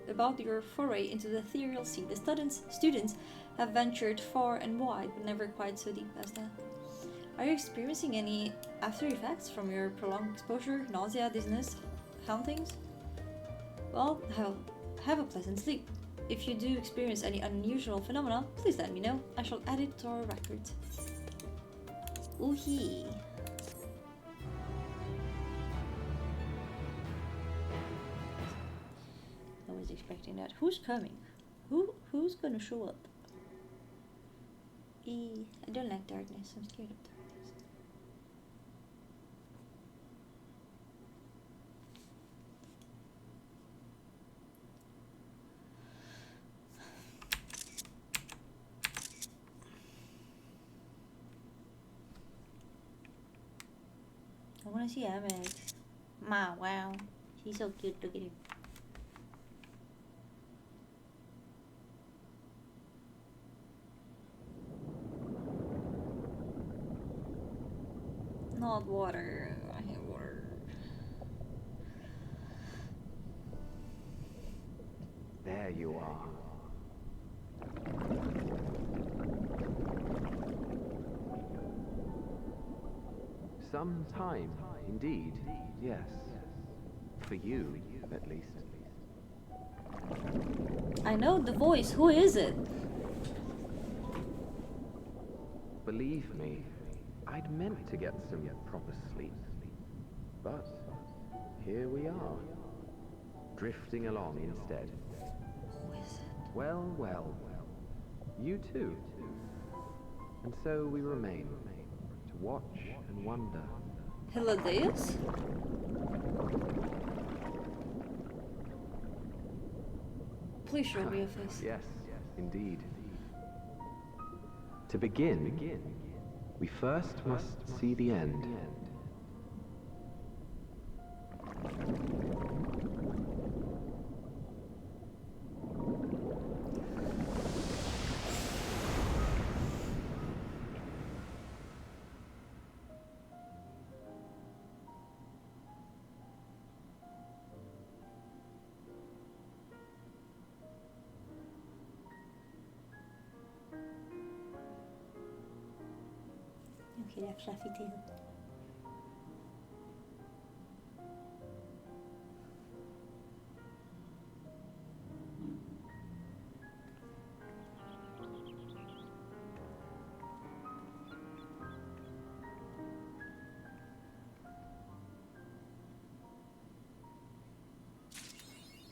about your foray into the ethereal sea. The students have ventured far and wide, but never quite so deep as that. Are you experiencing any after effects from your prolonged exposure? Nausea, dizziness, hauntings? Well, have a pleasant sleep. If you do experience any unusual phenomena, please let me know. I shall add it to our records. Ooh-hee. I was expecting that. Who's coming? Who's gonna show up? I don't like darkness. I'm scared of darkness. I wanna see Ahmed. Wow. He's so cute. Look at him. Not water. I hate water. There you are. Some time, indeed, yes. For you, at least. I know the voice. Who is it? Believe me, I'd meant to get some proper sleep. But here we are, drifting along instead. Who is it? Well, you too. And so we remain, to watch and wonder. Hiladeus? Please show me a face. Yes, indeed. To begin, we first must see the end. Okay, that fluffy tail.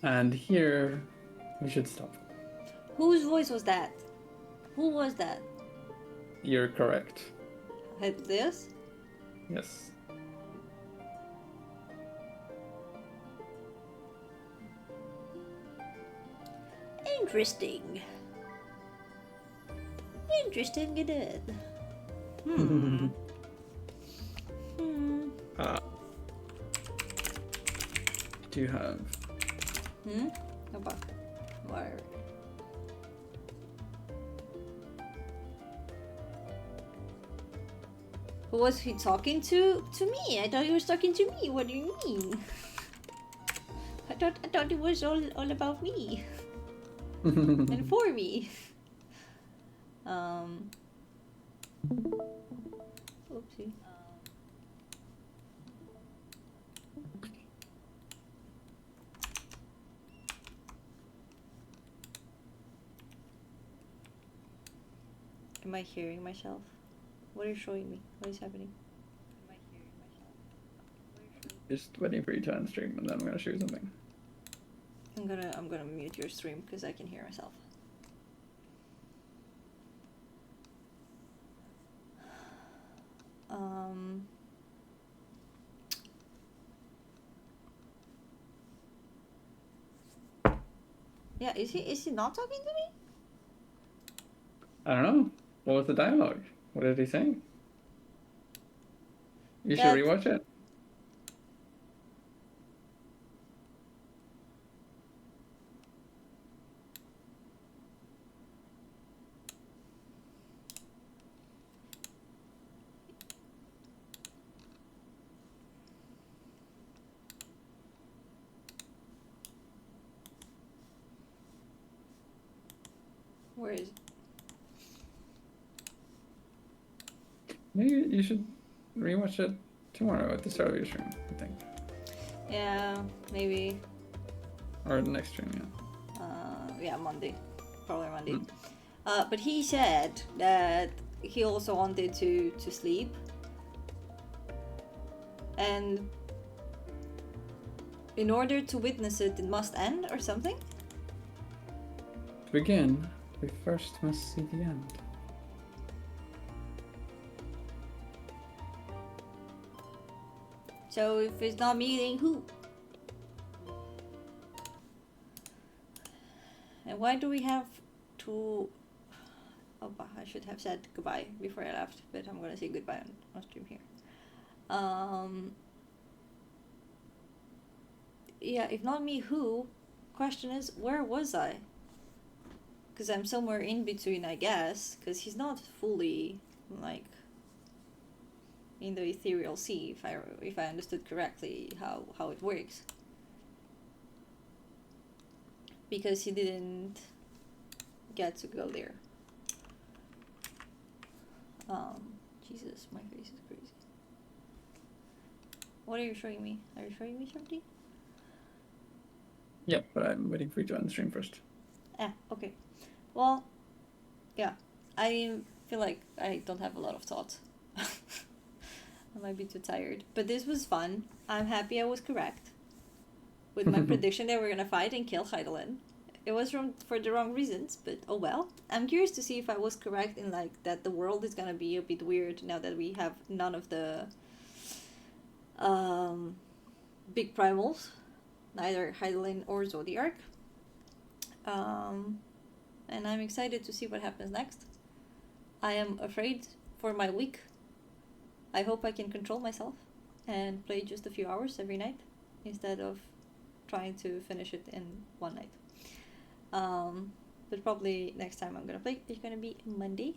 And here we should stop. Whose voice was that? Who was that? You're correct. This? Yes. Interesting. Interesting it is. Do you have? Okay. Whatever. Who was he talking to? To me. I thought he was talking to me. What do you mean? I thought it was all about me. And for me. Oopsie. Am I hearing myself? What are you showing me? What is happening? Am I hearing myself? What are you showing me? Just waiting for you to end stream, and then I'm gonna shoot something. I'm gonna mute your stream because I can hear myself. Yeah, is he not talking to me? I don't know. What was the dialogue? What did he say? You should rewatch it. Where is it? Maybe you should rewatch it tomorrow at the start of your stream, I think. Yeah, maybe. Or the next stream, yeah. Yeah, Monday. Probably Monday. But he said that he also wanted to sleep. And in order to witness it, it must end or something? To begin, we first must see the end. So if it's not me, then who? And why do we have to... Oh, I should have said goodbye before I left, but I'm gonna say goodbye on stream here. Yeah, if not me, who? Question is, where was I? Because I'm somewhere in between, I guess, because he's not fully, like, in the ethereal sea, if I understood correctly how it works. Because he didn't get to go there. Jesus, my face is crazy. What are you showing me? Are you showing me something? Yeah, but I'm waiting for you to end the stream first. Ah, okay. Well, yeah, I feel like I don't have a lot of thoughts. I might be too tired, but this was fun. I'm happy I was correct with my prediction that we're gonna fight and kill Heidelin. It was wrong for the wrong reasons, but oh well. I'm curious to see if I was correct in like that the world is gonna be a bit weird now that we have none of the big primals, neither Heidelin or Zodiark. And I'm excited to see what happens next. I am afraid for my week. I hope I can control myself and play just a few hours every night instead of trying to finish it in one night. But probably next time I'm gonna play is gonna be Monday.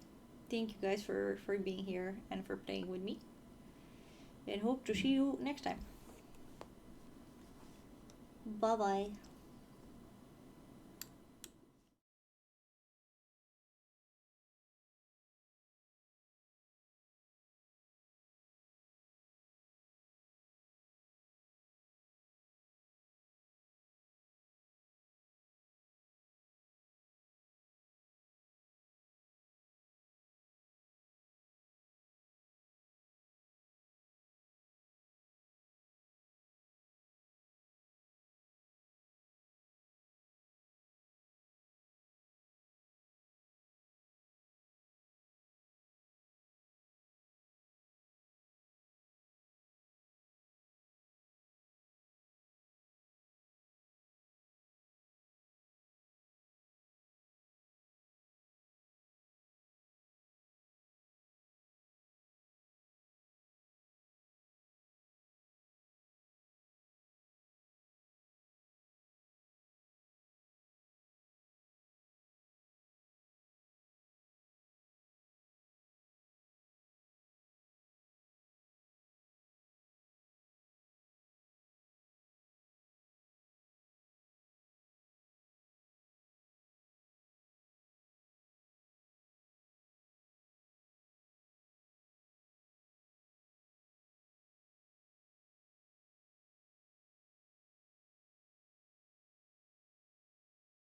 Thank you guys for being here and for playing with me. And hope to see you next time. Bye bye.